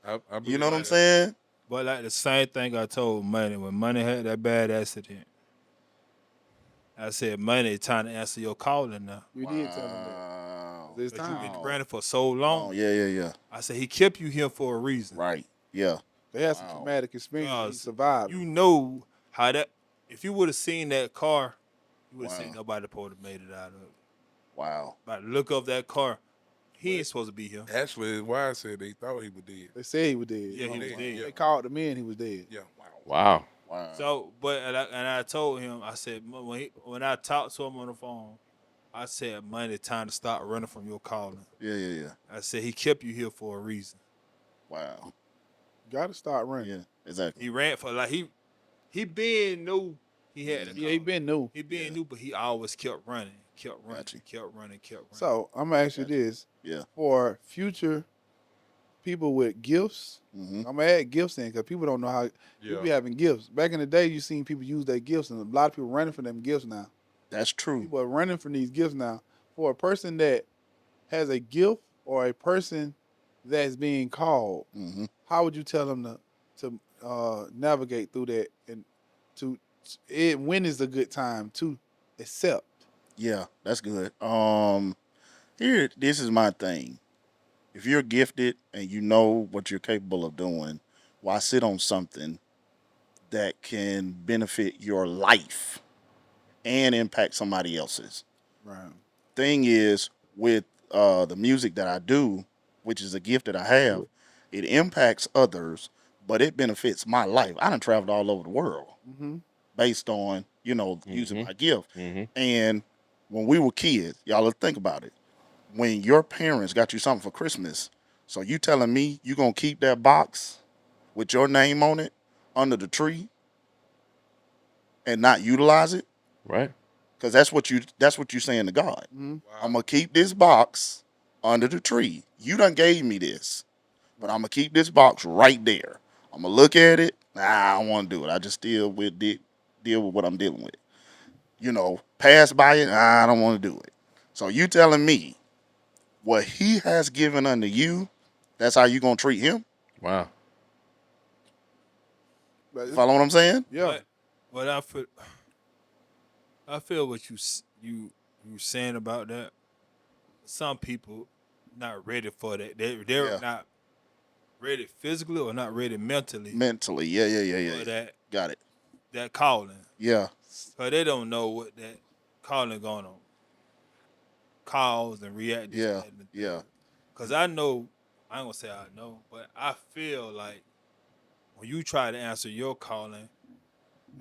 Speaker 6: I
Speaker 2: You
Speaker 6: believe
Speaker 2: know what I'm
Speaker 6: that.
Speaker 2: saying?
Speaker 1: But like the same thing I told Money when Money had that bad accident. I said, Money, it's time to answer your calling now.
Speaker 4: You did tell him that.
Speaker 2: Wow.
Speaker 4: It's
Speaker 1: But you've
Speaker 4: time.
Speaker 1: been running for so long.
Speaker 2: Oh, yeah.
Speaker 1: I said, he kept you here for a reason.
Speaker 2: Right. Yeah.
Speaker 4: They had some
Speaker 2: Wow.
Speaker 4: traumatic experiences. He
Speaker 1: Cause
Speaker 4: survived.
Speaker 1: you know how that, if you would have seen that car, you would have
Speaker 2: Wow.
Speaker 1: seen nobody supposed to made it out of it.
Speaker 2: Wow.
Speaker 1: By the look of that car, he ain't supposed to be here.
Speaker 6: Actually, his wife said they thought he was dead.
Speaker 4: They said he was dead.
Speaker 1: Yeah, he was
Speaker 6: dead.
Speaker 1: dead.
Speaker 6: Yeah.
Speaker 4: They called him in. He was dead.
Speaker 6: Yeah. Wow.
Speaker 3: Wow.
Speaker 2: Wow.
Speaker 1: So, but and I told him, I said when I talked to him on the phone, I said, Money, time to stop running from your calling.
Speaker 2: Yeah.
Speaker 1: I said he kept you here for a reason.
Speaker 2: Wow.
Speaker 4: Got to start running.
Speaker 2: Yeah. Exactly.
Speaker 1: He ran for like he been new. He had the
Speaker 4: Yeah, he been new.
Speaker 1: He been new, but he always kept running, kept running,
Speaker 2: Gotcha.
Speaker 1: kept running.
Speaker 4: So I'm gonna ask you this:
Speaker 2: Yeah.
Speaker 4: for future people with gifts,
Speaker 2: Mm-hmm.
Speaker 4: I'm gonna add gifts in because people don't know how people be
Speaker 6: Yeah.
Speaker 4: having gifts. Back in the day, you seen people use their gifts, and a lot of people running for them gifts now.
Speaker 2: That's true.
Speaker 4: People are running from these gifts now. For a person that has a gift or a person that's being called,
Speaker 2: Mm-hmm.
Speaker 4: how would you tell them to navigate through that and when is a good time to accept?
Speaker 2: Yeah, that's good. Here, this is my thing. If you're gifted and you know what you're capable of doing, why sit on something that can benefit your life and impact somebody else's?
Speaker 4: Right.
Speaker 2: Thing is, with the music that I do, which is a gift that I have, it impacts others, but it benefits my life. I done traveled all over the world
Speaker 4: Mm-hmm.
Speaker 2: based on, using my gift.
Speaker 3: Mm-hmm.
Speaker 2: And when we were kids, y'all let's think about it. When your parents got you something for Christmas, so you telling me you gonna keep that box with your name on it under the tree and not utilize it?
Speaker 3: Right.
Speaker 2: Because that's what you saying to God.
Speaker 4: Mm-hmm.
Speaker 2: I'm gonna keep this box under the tree. You done gave me this, but I'm gonna keep this box right there. I'm gonna look at it. Nah, I don't want to do it. I just deal with what I'm dealing with. Pass by it. Nah, I don't want to do it. So you telling me what he has given unto you, that's how you gonna treat him?
Speaker 3: Wow.
Speaker 2: Follow what I'm saying?
Speaker 4: Yeah.
Speaker 1: But I feel what you saying about that. Some people not ready for that. They're
Speaker 2: Yeah.
Speaker 1: not ready physically or not ready mentally
Speaker 2: Mentally, yeah.
Speaker 1: for
Speaker 2: Got it.
Speaker 1: that calling.
Speaker 2: Yeah,
Speaker 1: So they don't know what that calling gonna cause and react.
Speaker 2: yeah, yeah.
Speaker 1: Cause I know, I ain't gonna say I know, but I feel like when you try to answer your calling,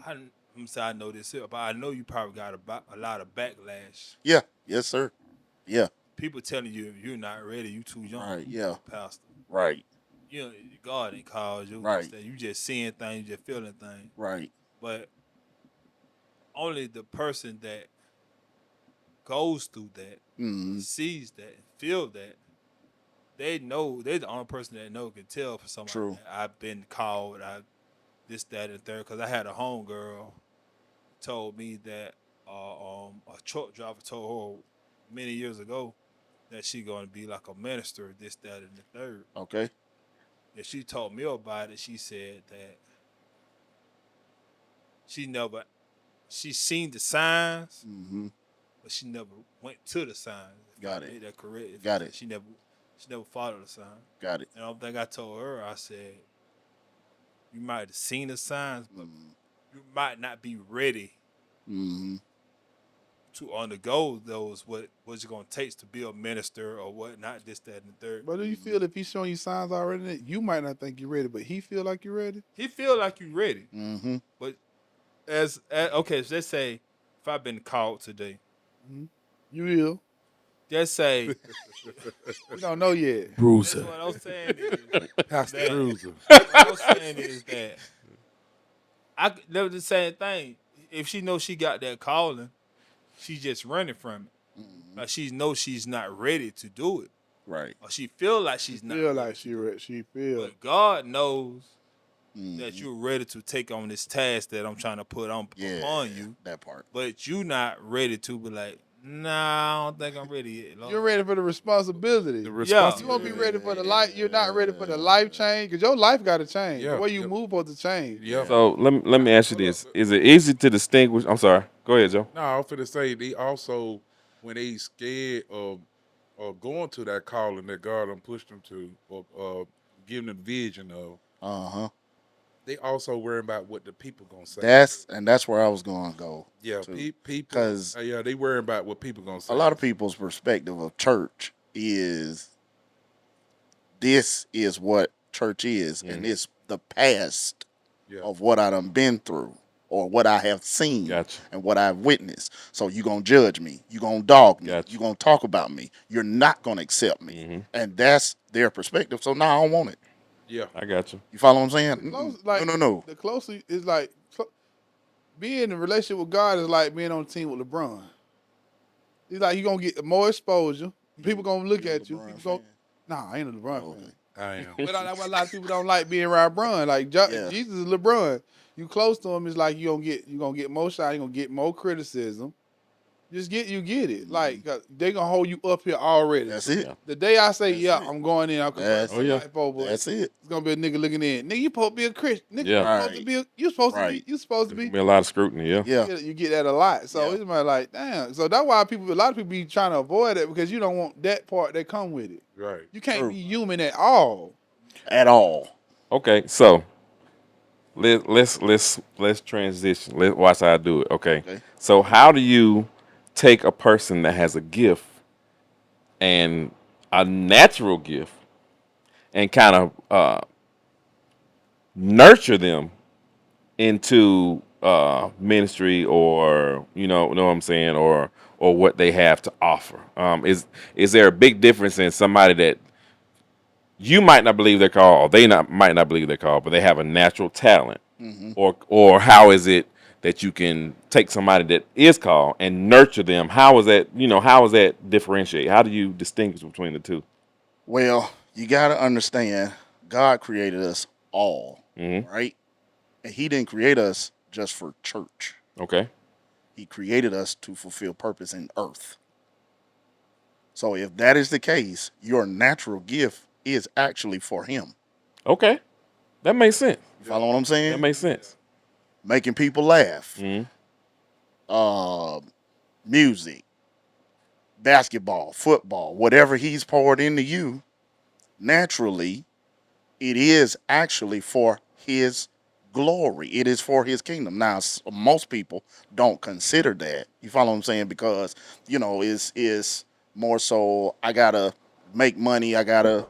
Speaker 1: I'm say I know this here, but I know you probably got a lot of backlash.
Speaker 2: Yeah, yes, sir. Yeah,
Speaker 1: People telling you you're not ready, you too young,
Speaker 2: right. Yeah,
Speaker 1: pastor.
Speaker 2: right,
Speaker 1: You know, God ain't called you.
Speaker 2: Right.
Speaker 1: You just seeing things, you just feeling things.
Speaker 2: right.
Speaker 1: But only the person that goes through that,
Speaker 2: Mm-hmm.
Speaker 1: sees that, and feel that, they know they're the only person that know can tell for somebody.
Speaker 2: True.
Speaker 1: That I've been called, this, that, and third. Because I had a homegirl told me that a truck driver told her many years ago that she going to be like a minister, this, that, and the third.
Speaker 2: Okay.
Speaker 1: And she told me about it. She said that she seen the signs,
Speaker 2: Mm-hmm.
Speaker 1: but she never went to the signs. If
Speaker 2: Got
Speaker 1: I
Speaker 2: it.
Speaker 1: made that correct.
Speaker 2: Got it.
Speaker 1: She never followed the sign.
Speaker 2: Got it.
Speaker 1: And I think I told her, I said, you might have seen the signs, but you might not be ready
Speaker 2: Mm-hmm.
Speaker 1: to undergo those what's it gonna take to be a minister or what not, this, that, and the third.
Speaker 4: But do you feel if he's showing you signs already, that you might not think you're ready, but he feel like you're ready?
Speaker 1: He feel like you ready.
Speaker 2: Mm-hmm.
Speaker 1: But okay, so let's say if I've been called today,
Speaker 4: You will.
Speaker 1: just say
Speaker 4: We don't know yet.
Speaker 1: that's
Speaker 3: Bruiser.
Speaker 1: what I'm saying is
Speaker 6: Pastor
Speaker 1: that
Speaker 6: Bruiser.
Speaker 1: what I'm saying is that that was the same thing. If she knows she got that calling, she just running from it. Like she knows she's not ready to do it,
Speaker 2: Right.
Speaker 1: or she feel like she's not.
Speaker 4: Feel
Speaker 1: Ready
Speaker 4: like
Speaker 1: to
Speaker 4: she
Speaker 1: do it.
Speaker 4: ready. She feel.
Speaker 1: But God knows
Speaker 2: Mm-hmm.
Speaker 1: that you're ready to take on this task that I'm trying to put on upon you.
Speaker 2: That part.
Speaker 1: But you not ready to be like, nah, I don't think I'm ready yet. Lord.
Speaker 4: You're ready for the responsibility.
Speaker 6: The
Speaker 4: You
Speaker 6: responsibility.
Speaker 4: won't be ready for the life. You're not ready for the life change because your life got to change.
Speaker 6: Yeah,
Speaker 4: The way you
Speaker 6: yep.
Speaker 4: move supposed to change.
Speaker 6: Yeah.
Speaker 3: So let me ask you this: is it easy to distinguish? I'm sorry. Go ahead, Joe.
Speaker 6: No, I was finna say they also when they scared of going to that calling that God done pushed them to, or giving them vision of,
Speaker 2: Uh-huh.
Speaker 6: they also worry about what the people gonna say.
Speaker 2: That's where I was going to go.
Speaker 6: Yeah,
Speaker 2: to.
Speaker 6: people.
Speaker 2: 'Cause
Speaker 6: Yeah, they worry about what people gonna say.
Speaker 2: A lot of people's perspective of church is this is what church is, and it's the past
Speaker 6: Yeah.
Speaker 2: of what I done been through or what I have seen
Speaker 3: Gotcha.
Speaker 2: and what I've witnessed. So you gonna judge me, you gonna dog me,
Speaker 3: Gotcha.
Speaker 2: you gonna talk about me, you're not gonna accept me. And that's their perspective. So now I don't want it.
Speaker 6: Yeah.
Speaker 3: I got you.
Speaker 2: You follow what I'm saying?
Speaker 4: Close, like,
Speaker 2: No.
Speaker 4: The closer is like being in a relationship with God is like being on a team with LeBron. He's like you gonna get more exposure. People gonna look at you. People gonna, nah, I ain't a LeBron fan.
Speaker 6: I am.
Speaker 4: But that's why a lot of people don't like being around LeBron. Like Jesus is LeBron. You close to him, it's like you gonna get more shot. You gonna get more criticism. You get it. Like they gonna hold you up here already.
Speaker 2: That's it.
Speaker 4: The day I say,
Speaker 2: That's it.
Speaker 4: I'm going in, I'm
Speaker 2: That's
Speaker 4: confessing
Speaker 3: it.
Speaker 4: life over.
Speaker 2: That's it.
Speaker 4: It's gonna be a nigga looking in. Nigga, you supposed to be a Christian. Nigga,
Speaker 3: Yeah.
Speaker 4: you supposed to be.
Speaker 2: Right.
Speaker 4: You supposed to
Speaker 3: There's
Speaker 4: be.
Speaker 3: gonna be a lot of scrutiny. Yeah.
Speaker 2: Yeah.
Speaker 4: You get that a lot. So
Speaker 2: Yeah.
Speaker 4: it's like, damn. So that's why a lot of people be trying to avoid it because you don't want that part that come with it.
Speaker 6: Right.
Speaker 4: You can't
Speaker 2: True.
Speaker 4: be human at all.
Speaker 2: At all.
Speaker 3: Okay, so let's transition. Let's watch how I do it. Okay. So how do you take a person that has a gift and a natural gift and kind of nurture them into ministry, or know what I'm saying, or what they have to offer? Is there a big difference in somebody that you might not believe they're called, or might not believe they're called, but they have a natural talent, or how is it that you can take somebody that is called and nurture them? How is that? How is that differentiate? How do you distinguish between the two?
Speaker 2: Well, you got to understand, God created us all, right? And He didn't create us just for church.
Speaker 3: Okay.
Speaker 2: He created us to fulfill purpose in earth. So if that is the case, your natural gift is actually for Him.
Speaker 3: Okay. That makes sense.
Speaker 2: You follow what I'm saying?
Speaker 3: That makes sense.
Speaker 2: Making people laugh. Music, basketball, football, whatever He's poured into you, naturally, it is actually for His glory. It is for His kingdom. Now, most people don't consider that. You follow what I'm saying? Because, it's more so, I got to make money. I got to,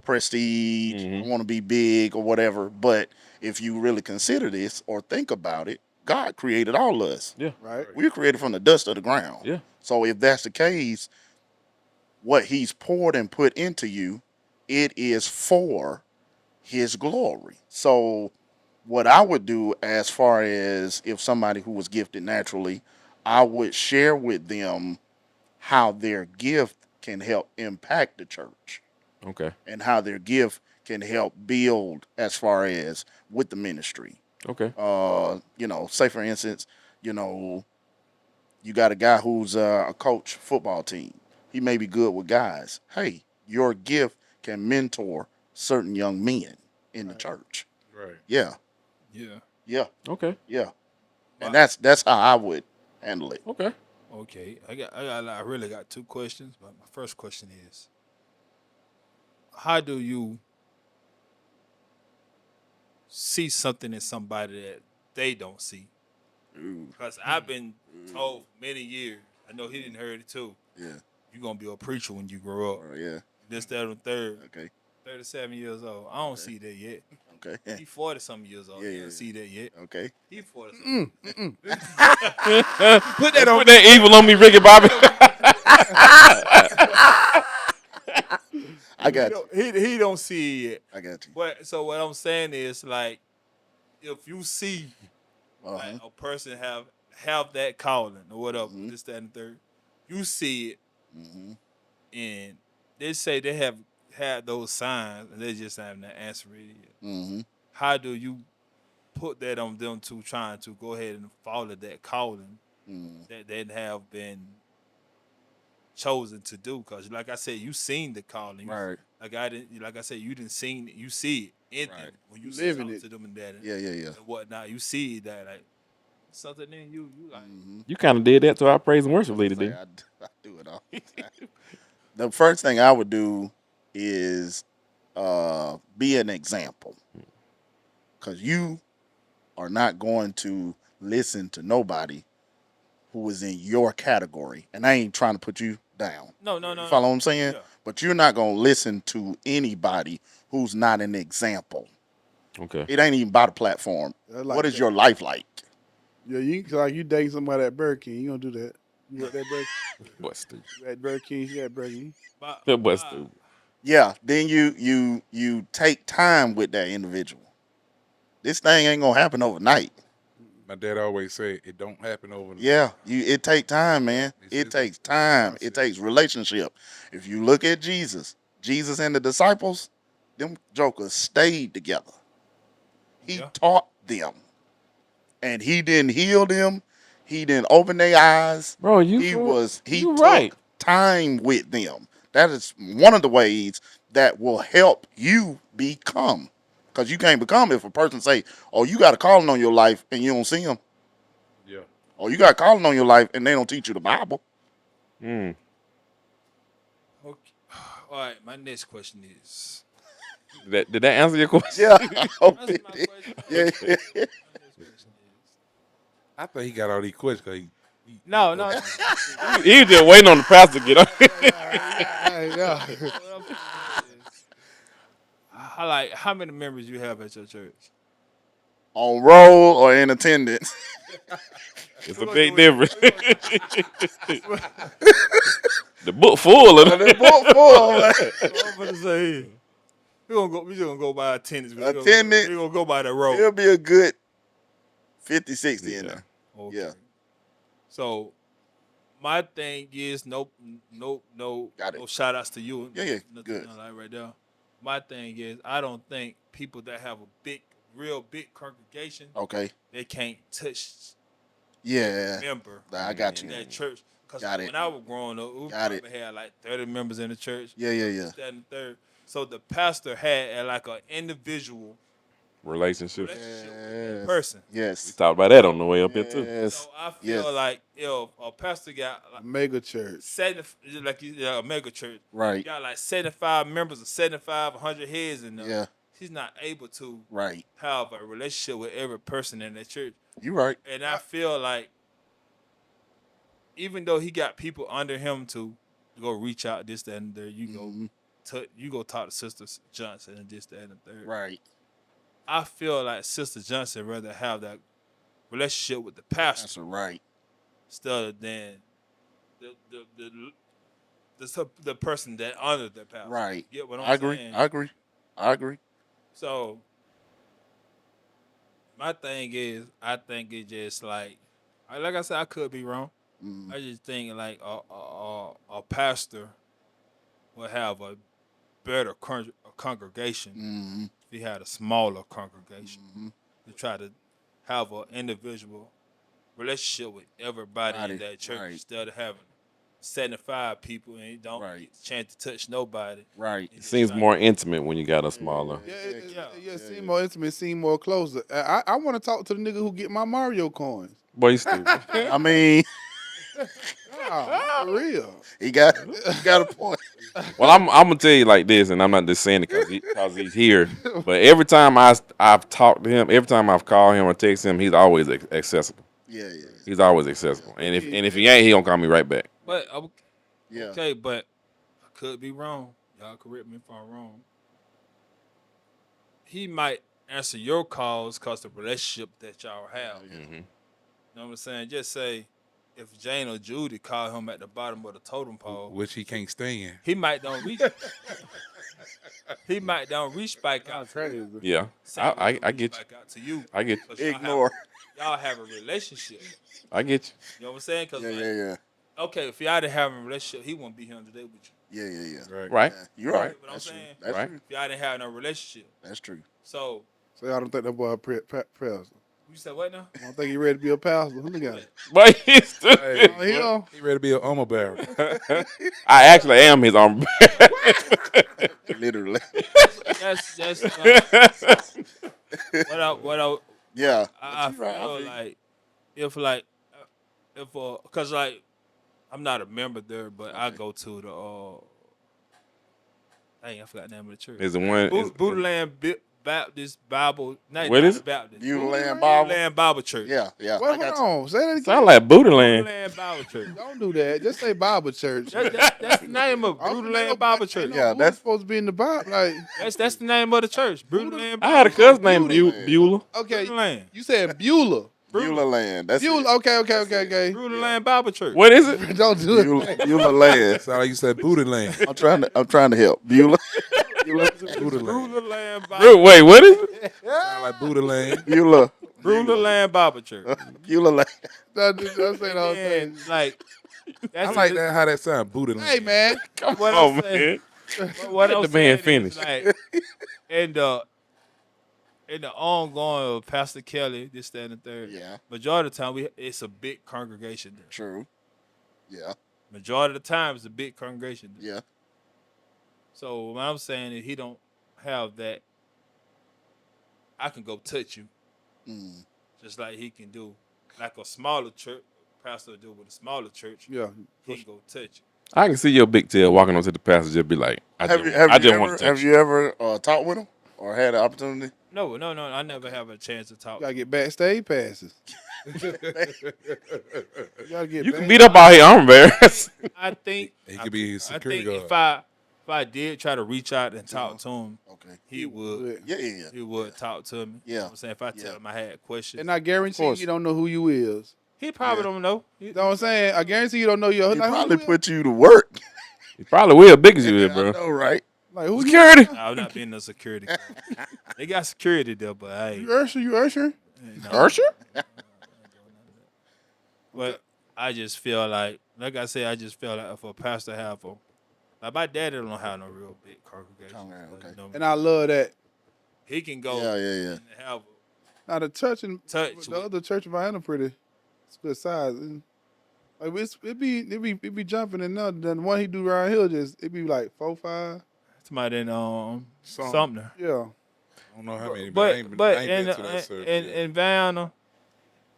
Speaker 2: prestige. I want to be big or whatever. But if you really consider this or think about it, God created all of us.
Speaker 3: Yeah.
Speaker 4: Right?
Speaker 2: We were created from the dust of the ground.
Speaker 3: Yeah.
Speaker 2: So if that's the case, what He's poured and put into you, it is for His glory. So what I would do, as far as if somebody who was gifted naturally, I would share with them how their gift can help impact the church
Speaker 3: Okay.
Speaker 2: and how their gift can help build as far as with the ministry.
Speaker 3: Okay.
Speaker 2: Say for instance, you got a guy who's a coach football team. He may be good with guys. Hey, your gift can mentor certain young men in the church.
Speaker 6: Right.
Speaker 2: Yeah.
Speaker 1: Yeah.
Speaker 2: Yeah.
Speaker 3: Okay.
Speaker 2: Yeah. And that's how I would handle it.
Speaker 3: Okay.
Speaker 1: Okay. I really got two questions, but my first question is, how do you see something in somebody that they don't see? Because I've been told for many years I know he didn't heard it too.
Speaker 2: Yeah.
Speaker 1: You gonna be a preacher when you grow up.
Speaker 2: Yeah.
Speaker 1: This, that, and third.
Speaker 2: Okay.
Speaker 1: 37 years old. I don't see that yet.
Speaker 2: Okay.
Speaker 1: He 40 something years old.
Speaker 2: Yeah,
Speaker 1: You
Speaker 2: yeah.
Speaker 1: don't see that yet.
Speaker 2: Okay.
Speaker 1: He 40 something.
Speaker 3: Put that evil on me, Ricky Bobby.
Speaker 2: I got you.
Speaker 1: He don't see it yet.
Speaker 2: I got you.
Speaker 1: But so what I'm saying is like, if you see like
Speaker 2: Uh-huh.
Speaker 1: a person have that calling or whatever,
Speaker 2: Mhm.
Speaker 1: this, that, and third, you see it,
Speaker 2: Mm-hmm.
Speaker 1: and they say they have had those signs, and they just haven't answered it yet.
Speaker 2: Mm-hmm.
Speaker 1: How do you put that on them to trying to go ahead and follow that calling
Speaker 2: Mm-hmm.
Speaker 1: that they have been chosen to do? Because like I said, you seen the calling.
Speaker 2: Right.
Speaker 1: Like I said, you didn't seen it. You see it in them
Speaker 2: Right.
Speaker 1: when you
Speaker 4: Living
Speaker 1: talk
Speaker 4: it.
Speaker 1: to them and that
Speaker 2: Yeah.
Speaker 1: and whatnot. You see that like something in you. You like
Speaker 2: Mm-hmm.
Speaker 3: You kind of did that to our praise and worship leader,
Speaker 2: Say,
Speaker 3: did
Speaker 2: I do it all the time. The first thing I would do is be an example, because you are not going to listen to nobody who is in your category. And I ain't trying to put you down.
Speaker 1: no.
Speaker 2: You follow what I'm saying?
Speaker 1: Yeah.
Speaker 2: But you're not going to listen to anybody who's not an example.
Speaker 3: Okay.
Speaker 2: It ain't even about a platform.
Speaker 4: I like
Speaker 2: What is
Speaker 4: that.
Speaker 2: your life like?
Speaker 4: Yeah, you dating somebody at Burger King. You gonna do that? You at that Burger?
Speaker 3: What stupid.
Speaker 4: You at Burger King? You at Burger King?
Speaker 3: That was stupid.
Speaker 2: Yeah, then you take time with that individual. This thing ain't gonna happen overnight.
Speaker 6: My dad always say it don't happen overnight.
Speaker 2: Yeah, it take time, man. It takes time. It takes relationship. If you look at Jesus and the disciples, them jokers stayed together. He
Speaker 1: Yeah.
Speaker 2: taught them, and he didn't heal them. He didn't open their eyes.
Speaker 3: Bro,
Speaker 2: He
Speaker 3: you
Speaker 2: took
Speaker 3: right.
Speaker 2: time with them. That is one of the ways that will help you become. Because you can't become if a person say, "Oh, you got a calling on your life and you don't see them."
Speaker 6: Yeah.
Speaker 2: "Oh, you got a calling on your life and they don't teach you the Bible."
Speaker 3: Mm.
Speaker 1: Okay. All right. My next question is.
Speaker 3: Did that answer your question?
Speaker 2: Yeah, I hope
Speaker 1: That's
Speaker 2: it
Speaker 1: my
Speaker 2: did.
Speaker 1: question.
Speaker 2: Yeah.
Speaker 1: My next question is.
Speaker 6: I thought he got all these questions because
Speaker 1: No.
Speaker 3: He was just waiting on the pastor to get up.
Speaker 4: Hey, yeah.
Speaker 1: How many members you have at your church?
Speaker 2: On roll or in attendance.
Speaker 3: It's a big difference. The book full of
Speaker 2: The book full, man.
Speaker 1: I'm gonna say we just gonna go by attendance.
Speaker 2: Attendance.
Speaker 1: We gonna go by the road.
Speaker 2: It'll be a good 50, 60 in
Speaker 3: Yeah.
Speaker 2: there.
Speaker 1: Okay.
Speaker 2: Yeah.
Speaker 1: So my thing is no
Speaker 2: Got it.
Speaker 1: no shout outs to you.
Speaker 2: Yeah,
Speaker 1: Nothing
Speaker 2: good.
Speaker 1: like right there. My thing is I don't think people that have a real big congregation,
Speaker 2: Okay.
Speaker 1: they can't touch
Speaker 2: Yeah.
Speaker 1: member
Speaker 2: I got
Speaker 1: in
Speaker 2: you.
Speaker 1: that church. Because
Speaker 2: Got it.
Speaker 1: when I was growing up, we
Speaker 2: Got
Speaker 1: probably had like 30 members in the church.
Speaker 2: Yeah.
Speaker 1: That and the third. So the pastor had like an individual
Speaker 3: Relationship.
Speaker 1: relationship with that
Speaker 2: Yes.
Speaker 1: person.
Speaker 2: Yes.
Speaker 3: Talked about that on the way up here too.
Speaker 2: Yes.
Speaker 1: So I feel
Speaker 2: Yes.
Speaker 1: like if a pastor got like
Speaker 4: Mega church.
Speaker 1: 70, like a mega church,
Speaker 2: Right.
Speaker 1: got like 75 members or 75, 100 heads in there.
Speaker 2: Yeah.
Speaker 1: He's not able to
Speaker 2: Right.
Speaker 1: have a relationship with every person in that church.
Speaker 2: You right.
Speaker 1: And I feel like even though he got people under him to go reach out this, that, and there,
Speaker 2: Mhm.
Speaker 1: you go talk to Sister Johnson and this, that, and the third.
Speaker 2: Right.
Speaker 1: I feel like Sister Johnson rather have that relationship with the pastor
Speaker 2: That's right.
Speaker 1: instead than the person that honored the pastor.
Speaker 2: Right.
Speaker 1: Get what I'm
Speaker 2: I agree.
Speaker 1: saying?
Speaker 2: I agree.
Speaker 1: So my thing is, I think it's just like I said, I could be wrong.
Speaker 2: Mm.
Speaker 1: I just think like a pastor would have a better congregation
Speaker 2: Mm-hmm.
Speaker 1: if he had a smaller congregation
Speaker 2: Mm-hmm.
Speaker 1: to try to have an individual relationship with everybody in
Speaker 2: Right,
Speaker 1: that church
Speaker 2: right.
Speaker 1: instead of having 75 people and you don't
Speaker 2: Right.
Speaker 1: get a chance to touch nobody.
Speaker 2: Right.
Speaker 3: It seems more intimate when you got a smaller.
Speaker 4: Yeah, seem more intimate, seem more closer. I want to talk to the nigga who get my Mario coins.
Speaker 3: Boy, you stupid.
Speaker 2: I mean,
Speaker 4: For real.
Speaker 2: he got a point.
Speaker 3: Well, I'm gonna tell you like this, and I'm not just saying it because he's here. But every time I've talked to him, every time I've called him or text him, he's always accessible.
Speaker 2: Yeah, yeah,
Speaker 3: He's always accessible. And if he ain't, he gonna call me right back.
Speaker 1: But
Speaker 2: yeah.
Speaker 1: okay, but I could be wrong. Y'all correct me if I'm wrong. He might answer your calls because the relationship that y'all have.
Speaker 3: Mm-hmm.
Speaker 1: You know what I'm saying? Just say if Jane or Judy call him at the bottom of the totem pole,
Speaker 6: Which he can't stand.
Speaker 1: he might don't reach. He might don't reach back out to you.
Speaker 4: Crazy.
Speaker 3: Yeah,
Speaker 1: Same way
Speaker 3: I
Speaker 1: he'll
Speaker 3: I
Speaker 1: reach
Speaker 3: get you.
Speaker 1: back out to you.
Speaker 3: I get you.
Speaker 1: 'Cause
Speaker 2: Ignore.
Speaker 1: Y'all have a relationship.
Speaker 3: I get you.
Speaker 1: You know what I'm saying? Because
Speaker 2: Yeah, yeah, yeah.
Speaker 1: okay, if y'all didn't have a relationship, he wouldn't be here today with you.
Speaker 2: Yeah, yeah, yeah.
Speaker 6: Right.
Speaker 3: Right.
Speaker 2: Yeah, you're
Speaker 3: Right.
Speaker 2: right.
Speaker 1: What I'm
Speaker 2: That's true.
Speaker 1: saying?
Speaker 2: That's
Speaker 3: Right.
Speaker 2: true.
Speaker 1: If y'all didn't have no relationship,
Speaker 2: That's true.
Speaker 1: so
Speaker 4: So y'all don't think that boy a pastor?
Speaker 1: you said what now?
Speaker 4: I don't think he ready to be a pastor. Look at him.
Speaker 3: But he's stupid.
Speaker 6: Hey,
Speaker 4: Oh, he on.
Speaker 6: he ready to be an armor bearer.
Speaker 3: I actually am his arm.
Speaker 2: Literally.
Speaker 1: That's what
Speaker 2: Yeah.
Speaker 1: I
Speaker 2: But you're right. I
Speaker 1: feel
Speaker 2: feel you.
Speaker 1: like if like if cause like I'm not a member there, but I
Speaker 2: Okay.
Speaker 1: go to the dang, I forgot the name of the church.
Speaker 3: Is the one.
Speaker 1: Buddha Land Baptist Bible. Not
Speaker 3: What is
Speaker 1: a
Speaker 3: it?
Speaker 1: Baptist.
Speaker 2: Beulah Land
Speaker 1: Buddha
Speaker 2: Bible.
Speaker 1: Land Bible Church.
Speaker 2: Yeah, yeah.
Speaker 4: Well,
Speaker 2: I got
Speaker 4: hold on. Say that again.
Speaker 3: Sound like Buddha
Speaker 1: Buddha
Speaker 3: Land.
Speaker 1: Land Bible Church.
Speaker 4: Don't do that. Just say Bible church.
Speaker 1: That's the name of
Speaker 4: I'm
Speaker 1: Buddha
Speaker 4: ain't
Speaker 1: Land
Speaker 4: no-
Speaker 1: Bible
Speaker 4: ain't
Speaker 1: Church.
Speaker 4: no
Speaker 2: Yeah,
Speaker 4: Buddha
Speaker 2: that's-
Speaker 4: supposed to be in the Bible. Like,
Speaker 1: That's the name of the church. Buddha Land
Speaker 3: I had a
Speaker 1: Bible
Speaker 3: cousin named
Speaker 2: Beauty.
Speaker 3: Beulah.
Speaker 4: okay,
Speaker 1: Buddha Land.
Speaker 4: you said Beulah.
Speaker 2: Beulah Land. That's
Speaker 4: Beulah.
Speaker 2: it.
Speaker 4: Okay.
Speaker 1: Buddha Land Bible Church.
Speaker 3: What is it?
Speaker 4: Don't do it.
Speaker 2: Beulah Land.
Speaker 6: Sound like you said booty land.
Speaker 2: I'm trying to help. Beulah.
Speaker 6: Booty land.
Speaker 1: Buddha Land
Speaker 3: Bro,
Speaker 1: Bible.
Speaker 3: wait, what is it?
Speaker 6: Sound like booty land.
Speaker 2: Beulah.
Speaker 1: Buddha Land Bible Church.
Speaker 2: Beulah Land.
Speaker 4: That's the whole thing.
Speaker 1: And like that's
Speaker 6: I like that how that sound. Booty land.
Speaker 4: Hey, man.
Speaker 3: Come
Speaker 1: What
Speaker 3: on,
Speaker 1: I'm saying.
Speaker 3: man.
Speaker 1: What
Speaker 3: Let
Speaker 1: I'm
Speaker 3: the man
Speaker 1: saying is,
Speaker 3: finish.
Speaker 1: like, in the ongoing of Pastor Kelly, this, that, and the third.
Speaker 2: Yeah.
Speaker 1: Majority of the time, it's a big congregation there.
Speaker 2: True. Yeah.
Speaker 1: Majority of the time, it's a big congregation there.
Speaker 2: Yeah.
Speaker 1: So what I'm saying is, he don't have that. I can go touch you,
Speaker 2: Mm.
Speaker 1: just like he can do, like a smaller church. Pastor do with a smaller church.
Speaker 4: Yeah.
Speaker 1: He can go touch you.
Speaker 3: I can see your big tail walking onto the pastor, just be like, I
Speaker 2: Have
Speaker 3: just
Speaker 2: you
Speaker 3: want to touch
Speaker 2: have
Speaker 3: you.
Speaker 2: you ever talked with him or had an opportunity?
Speaker 1: No. I never have a chance to talk.
Speaker 4: You gotta get backstage passes. You gotta get.
Speaker 3: You can beat up all his arm bearers.
Speaker 1: I think
Speaker 6: He could be his
Speaker 1: I
Speaker 6: security
Speaker 1: think
Speaker 6: guard.
Speaker 1: if I did try to reach out and talk to him,
Speaker 2: Okay.
Speaker 1: he would.
Speaker 2: Yeah, yeah, yeah.
Speaker 1: He would talk to me. You know
Speaker 2: Yeah.
Speaker 1: what I'm saying? If I tell
Speaker 2: Yeah.
Speaker 1: him I had questions,
Speaker 4: And I guarantee
Speaker 2: course.
Speaker 4: you don't know who you is.
Speaker 1: he probably
Speaker 2: Yeah.
Speaker 1: don't know.
Speaker 4: You know what I'm saying? I guarantee you don't know your.
Speaker 2: He
Speaker 4: Like,
Speaker 2: probably
Speaker 4: who you
Speaker 2: put you to work.
Speaker 3: He probably will, big as you is,
Speaker 2: I
Speaker 3: bro.
Speaker 2: know, right?
Speaker 4: is? Like who
Speaker 3: Security.
Speaker 1: Nah, I'm not being no security. guard. They got security there, but I
Speaker 4: You?
Speaker 1: ain't.
Speaker 4: You Ursher? You Ursher?
Speaker 1: No.
Speaker 3: Ursher?
Speaker 1: But I just feel like I said, I just feel like if a pastor have a, like my daddy don't have no real big congregation.
Speaker 2: Okay,
Speaker 1: but,
Speaker 2: okay.
Speaker 1: you know,
Speaker 4: And I love that.
Speaker 1: he can go
Speaker 2: Yeah, yeah, yeah.
Speaker 1: and have
Speaker 4: Now the church and
Speaker 1: Touch
Speaker 4: the
Speaker 1: with-
Speaker 4: other church in Vienna pretty. It's good size. And, like it be jumping and nothing. Then the one he do around here it be like 4, 5.
Speaker 1: somebody in
Speaker 6: Sumner.
Speaker 1: Sumner.
Speaker 4: Yeah.
Speaker 6: I don't know how many,
Speaker 1: But
Speaker 6: I ain't
Speaker 1: in
Speaker 6: been to that service
Speaker 1: in,
Speaker 6: yet.
Speaker 1: in Vienna,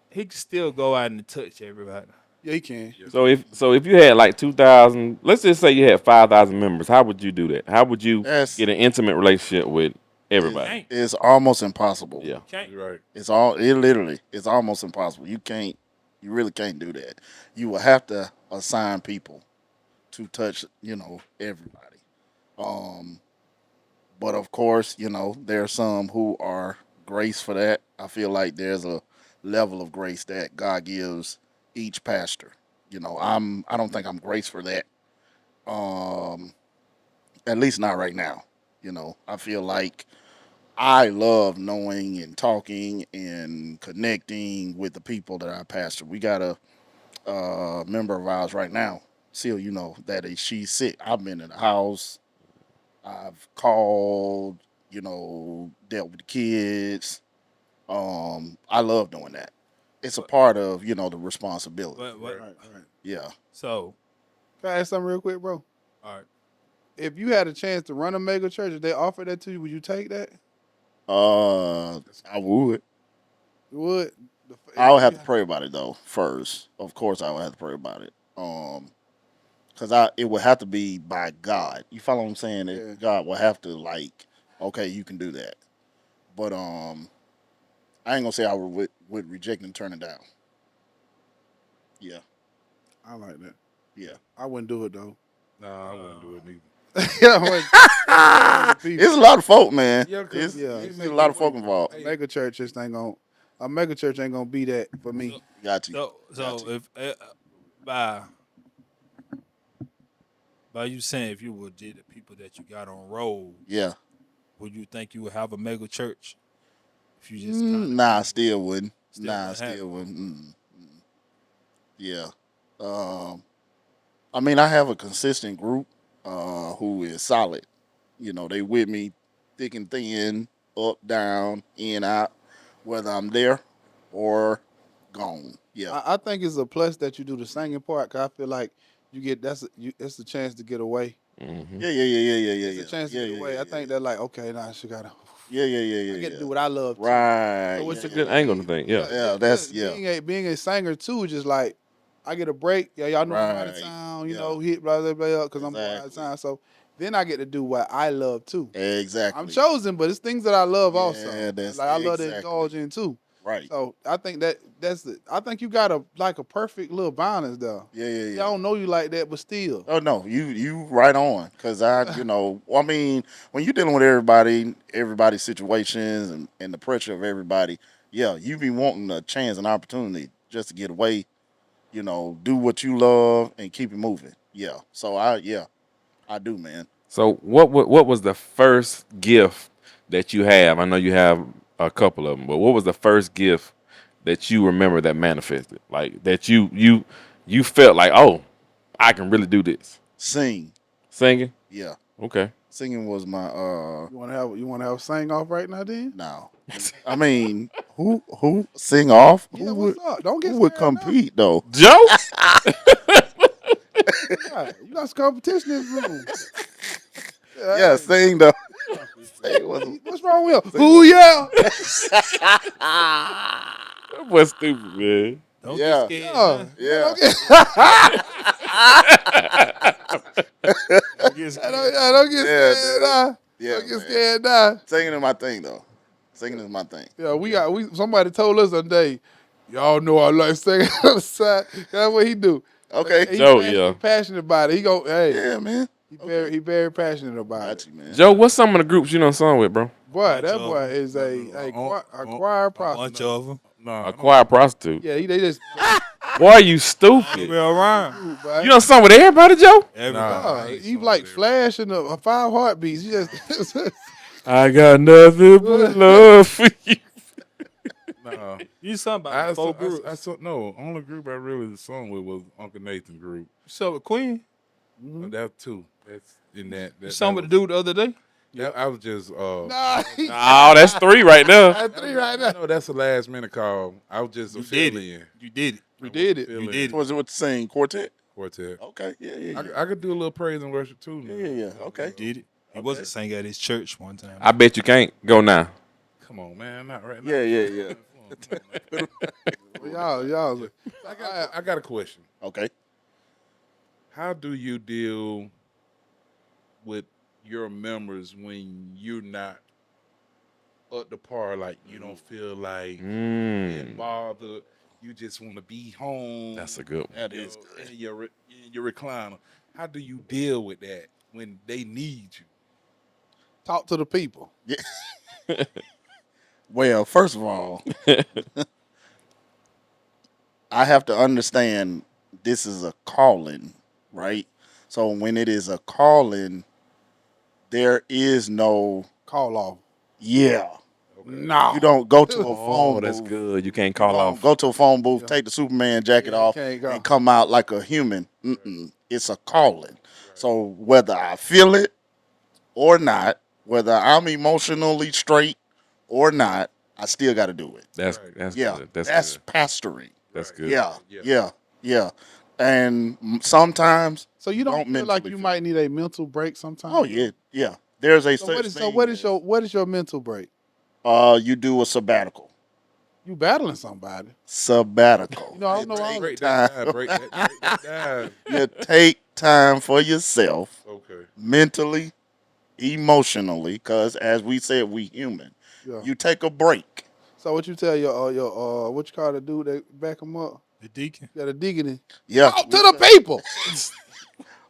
Speaker 1: he can still go out and touch everybody.
Speaker 4: Yeah, he can.
Speaker 3: So if you had like 2,000, let's just say you had 5,000 members, how would you do that? How would you
Speaker 2: That's-
Speaker 3: get an intimate relationship with everybody?
Speaker 1: Can't.
Speaker 2: It's almost impossible.
Speaker 3: Yeah.
Speaker 1: Can't.
Speaker 6: You're right.
Speaker 2: It's almost impossible. You really can't do that. You will have to assign people to touch, everybody. But of course, there are some who are grace for that. I feel like there's a level of grace that God gives each pastor. I don't think I'm grace for that. At least not right now. I feel like I love knowing and talking and connecting with the people that I pastor. We got a member of ours right now. Seal, that she's sick. I've been in the house. I've called. Dealt with the kids. I love doing that. It's a part of the responsibility.
Speaker 1: But
Speaker 4: Right.
Speaker 2: Yeah.
Speaker 1: so
Speaker 4: Can I ask something real quick, bro?
Speaker 1: all right.
Speaker 4: If you had a chance to run a mega church, if they offered that to you, would you take that?
Speaker 2: I would.
Speaker 4: You would.
Speaker 2: I would have to pray about it though first. Of course, I would have to pray about it. Because it would have to be by God. You follow what I'm saying?
Speaker 4: Yeah.
Speaker 2: God will have to okay, you can do that. But I ain't gonna say I would reject and turn it down. Yeah,
Speaker 4: I like that.
Speaker 2: yeah.
Speaker 4: I wouldn't do it though.
Speaker 6: Nah, I wouldn't do it neither.
Speaker 4: Yeah, I wouldn't. Other people.
Speaker 2: It's a lot of folk, man.
Speaker 6: Yeah, because
Speaker 4: Yeah.
Speaker 6: they
Speaker 2: It's a
Speaker 6: make
Speaker 2: lot
Speaker 6: it
Speaker 2: of folk
Speaker 6: way.
Speaker 2: involved.
Speaker 4: A
Speaker 6: Hey,
Speaker 4: mega church just ain't gonna. A mega church ain't gonna be that for me.
Speaker 2: Got you.
Speaker 1: So
Speaker 2: Got
Speaker 1: so
Speaker 2: you.
Speaker 1: if by by you saying if you were did the people that you got on roll,
Speaker 2: Yeah.
Speaker 1: would you think you would have a mega church? If you just kind of
Speaker 2: Nah, I still wouldn't.
Speaker 1: still
Speaker 2: Nah, I
Speaker 1: wouldn't have
Speaker 2: still
Speaker 1: it.
Speaker 2: wouldn't. Yeah. Um, I mean, I have a consistent group who is solid. You know, they with me thick and thin, up, down, in, out, whether I'm there or gone. Yeah.
Speaker 4: I think it's a plus that you do the singing part. Cause I feel like you get it's a chance to get away.
Speaker 3: Mm-hmm.
Speaker 2: Yeah, yeah, yeah, yeah, yeah, yeah,
Speaker 4: It's a
Speaker 2: yeah.
Speaker 4: chance to
Speaker 2: Yeah,
Speaker 4: get
Speaker 2: yeah,
Speaker 4: away.
Speaker 2: yeah,
Speaker 4: I
Speaker 2: yeah,
Speaker 4: think they're like, okay, now she gotta.
Speaker 2: yeah, yeah, yeah,
Speaker 4: I
Speaker 2: yeah,
Speaker 4: get to
Speaker 2: yeah.
Speaker 4: do what I love too.
Speaker 2: Right.
Speaker 4: So
Speaker 2: Yeah,
Speaker 4: it's a
Speaker 2: yeah,
Speaker 3: Good
Speaker 2: yeah.
Speaker 3: angle to think. Yeah.
Speaker 2: Yeah, that's yeah.
Speaker 4: Being a singer too is just like I get a break. Yeah, y'all know I'm out of
Speaker 2: Right.
Speaker 4: town. You
Speaker 2: Yeah.
Speaker 4: know, hit blah blah blah because I'm going out of
Speaker 2: Exactly.
Speaker 4: town. So then I get to do what I love too. I'm
Speaker 2: Exactly.
Speaker 4: chosen, but it's things that I love also.
Speaker 2: Yeah, that's
Speaker 4: Like I love to
Speaker 2: exactly
Speaker 4: indulge in too.
Speaker 2: right.
Speaker 4: So I think that's the. I think you got a perfect little balance though.
Speaker 2: Yeah, yeah,
Speaker 4: Yeah,
Speaker 2: yeah.
Speaker 4: I don't know you like that, but still.
Speaker 2: Oh no, you right on. Cause I mean, when you're dealing with everybody's situations and the pressure of everybody, yeah, you be wanting a chance, an opportunity just to get away, do what you love and keep it moving. Yeah. So I do, man.
Speaker 3: So what was the first gift that you have? I know you have a couple of them, but what was the first gift that you remember that manifested? Like that you felt like, oh, I can really do this.
Speaker 2: Sing.
Speaker 3: Singing?
Speaker 2: Yeah.
Speaker 3: Okay.
Speaker 2: Singing was my
Speaker 4: You wanna have sing off right now then?
Speaker 2: no. I mean, who sing off?
Speaker 4: Yeah, what's up? Don't get
Speaker 2: Who would
Speaker 4: scared now.
Speaker 2: compete though?
Speaker 3: Joe?
Speaker 4: Yeah, you got some competition in this room.
Speaker 2: Yeah,
Speaker 4: Hey,
Speaker 2: sing though. Sing was
Speaker 4: what's wrong with him? Ooh yeah.
Speaker 3: That was stupid, man.
Speaker 1: Don't get
Speaker 2: yeah.
Speaker 1: scared
Speaker 4: Yeah.
Speaker 1: now.
Speaker 2: Yeah.
Speaker 4: Don't get,
Speaker 1: Don't get scared.
Speaker 4: don't get
Speaker 2: Yeah,
Speaker 4: scared
Speaker 2: dude.
Speaker 4: now.
Speaker 2: Yeah,
Speaker 4: Don't get
Speaker 2: man.
Speaker 4: scared now.
Speaker 2: Singing is my thing though. Singing is my thing.
Speaker 4: Yeah, somebody told us one day, y'all know I like singing on the side. That's what he do.
Speaker 2: Okay.
Speaker 4: He
Speaker 3: Joe,
Speaker 4: passionate,
Speaker 3: yeah.
Speaker 4: he passionate about it. He go, hey,
Speaker 2: Yeah, man.
Speaker 4: he very passionate about
Speaker 2: Got
Speaker 4: it.
Speaker 2: you, man.
Speaker 3: Joe, what's some of the groups you done sung with, bro?
Speaker 4: Boy,
Speaker 1: Bunch
Speaker 4: that
Speaker 1: of
Speaker 4: boy
Speaker 1: 'em.
Speaker 4: is a
Speaker 6: no,
Speaker 4: choir
Speaker 1: A bunch
Speaker 4: prostitute.
Speaker 1: of them.
Speaker 6: nah,
Speaker 3: A choir prostitute.
Speaker 4: Yeah, they just
Speaker 3: Boy, you
Speaker 1: I ain't
Speaker 3: stupid.
Speaker 1: been around.
Speaker 4: dude, boy.
Speaker 3: You done sung with everybody, Joe?
Speaker 1: Everybody.
Speaker 6: I
Speaker 4: Yeah,
Speaker 6: ain't
Speaker 4: he
Speaker 6: sung
Speaker 4: like
Speaker 6: with
Speaker 4: flashing a 5 heartbeats. He just
Speaker 3: I got nothing but love for you.
Speaker 6: nah.
Speaker 1: You something
Speaker 6: I,
Speaker 1: about
Speaker 6: saw,
Speaker 1: four groups.
Speaker 6: I saw no. Only group I really sung with was Uncle Nathan group.
Speaker 1: You saw with Queen.
Speaker 6: But that too. That's in that.
Speaker 1: You
Speaker 6: that,
Speaker 1: saw
Speaker 6: that
Speaker 1: with the
Speaker 6: was,
Speaker 1: dude the other day.
Speaker 6: that, I was just
Speaker 4: nah.
Speaker 3: Oh, that's 3 right there.
Speaker 4: That's 3 right now.
Speaker 6: No, that's the last minute call. I was just a
Speaker 1: You did
Speaker 6: fill
Speaker 1: it.
Speaker 6: in.
Speaker 1: You did it.
Speaker 4: We did it.
Speaker 1: You did it.
Speaker 2: Was it what you saying? Quartet?
Speaker 6: Quartet.
Speaker 2: Okay. Yeah, yeah, yeah.
Speaker 6: I could do a little praise and worship too.
Speaker 2: Yeah,
Speaker 6: Now.
Speaker 2: yeah, yeah. Okay.
Speaker 1: You did it. He was a singer at his church one time.
Speaker 3: I bet you can't go now.
Speaker 6: Come on, man, not right now.
Speaker 2: Yeah, yeah, yeah.
Speaker 6: Come on,
Speaker 4: Y'all.
Speaker 6: I got a question.
Speaker 2: Okay.
Speaker 6: How do you deal with your members when you're not up to par? Like you don't feel like being bothered. You just want to be home.
Speaker 3: That's a good one.
Speaker 2: That is good.
Speaker 6: in your recliner. How do you deal with that when they need you?
Speaker 4: Talk to the people.
Speaker 2: Well, first of all, I have to understand this is a calling, right? So when it is a calling, there is no
Speaker 4: Call off.
Speaker 2: yeah.
Speaker 4: No.
Speaker 2: You don't go to a
Speaker 3: Oh,
Speaker 2: phone
Speaker 3: that's
Speaker 2: booth.
Speaker 3: good. You can't
Speaker 2: You
Speaker 3: call
Speaker 2: don't
Speaker 3: off.
Speaker 2: go to a phone booth, take the Superman jacket
Speaker 4: Yeah, you
Speaker 2: off,
Speaker 4: can't go.
Speaker 2: and come out like a human. It's a calling. So whether I feel it or not, whether I'm emotionally straight or not, I still got to do it.
Speaker 3: That's
Speaker 6: Right.
Speaker 3: that's
Speaker 2: Yeah,
Speaker 3: good. That's good.
Speaker 2: pastoring.
Speaker 3: That's good.
Speaker 2: Yeah. And sometimes
Speaker 4: So you don't feel like
Speaker 2: mentally
Speaker 4: you
Speaker 2: feel-
Speaker 4: might need a mental break sometimes?
Speaker 2: Oh yeah. There's a
Speaker 4: So
Speaker 2: such
Speaker 4: what is
Speaker 2: thing
Speaker 4: what is your mental break?
Speaker 2: you do a sabbatical.
Speaker 4: You battling somebody.
Speaker 2: Sabbatical.
Speaker 4: You know, I don't know all
Speaker 6: Break
Speaker 2: time.
Speaker 6: that down. Break that down.
Speaker 2: You take time for yourself,
Speaker 6: Okay.
Speaker 2: mentally, emotionally, because as we said, we human.
Speaker 4: Yeah.
Speaker 2: You take a break.
Speaker 4: So what you tell your what you call the dude that back him up?
Speaker 1: The deacon.
Speaker 4: Got a deacon.
Speaker 2: Yeah.
Speaker 4: Talk to the people.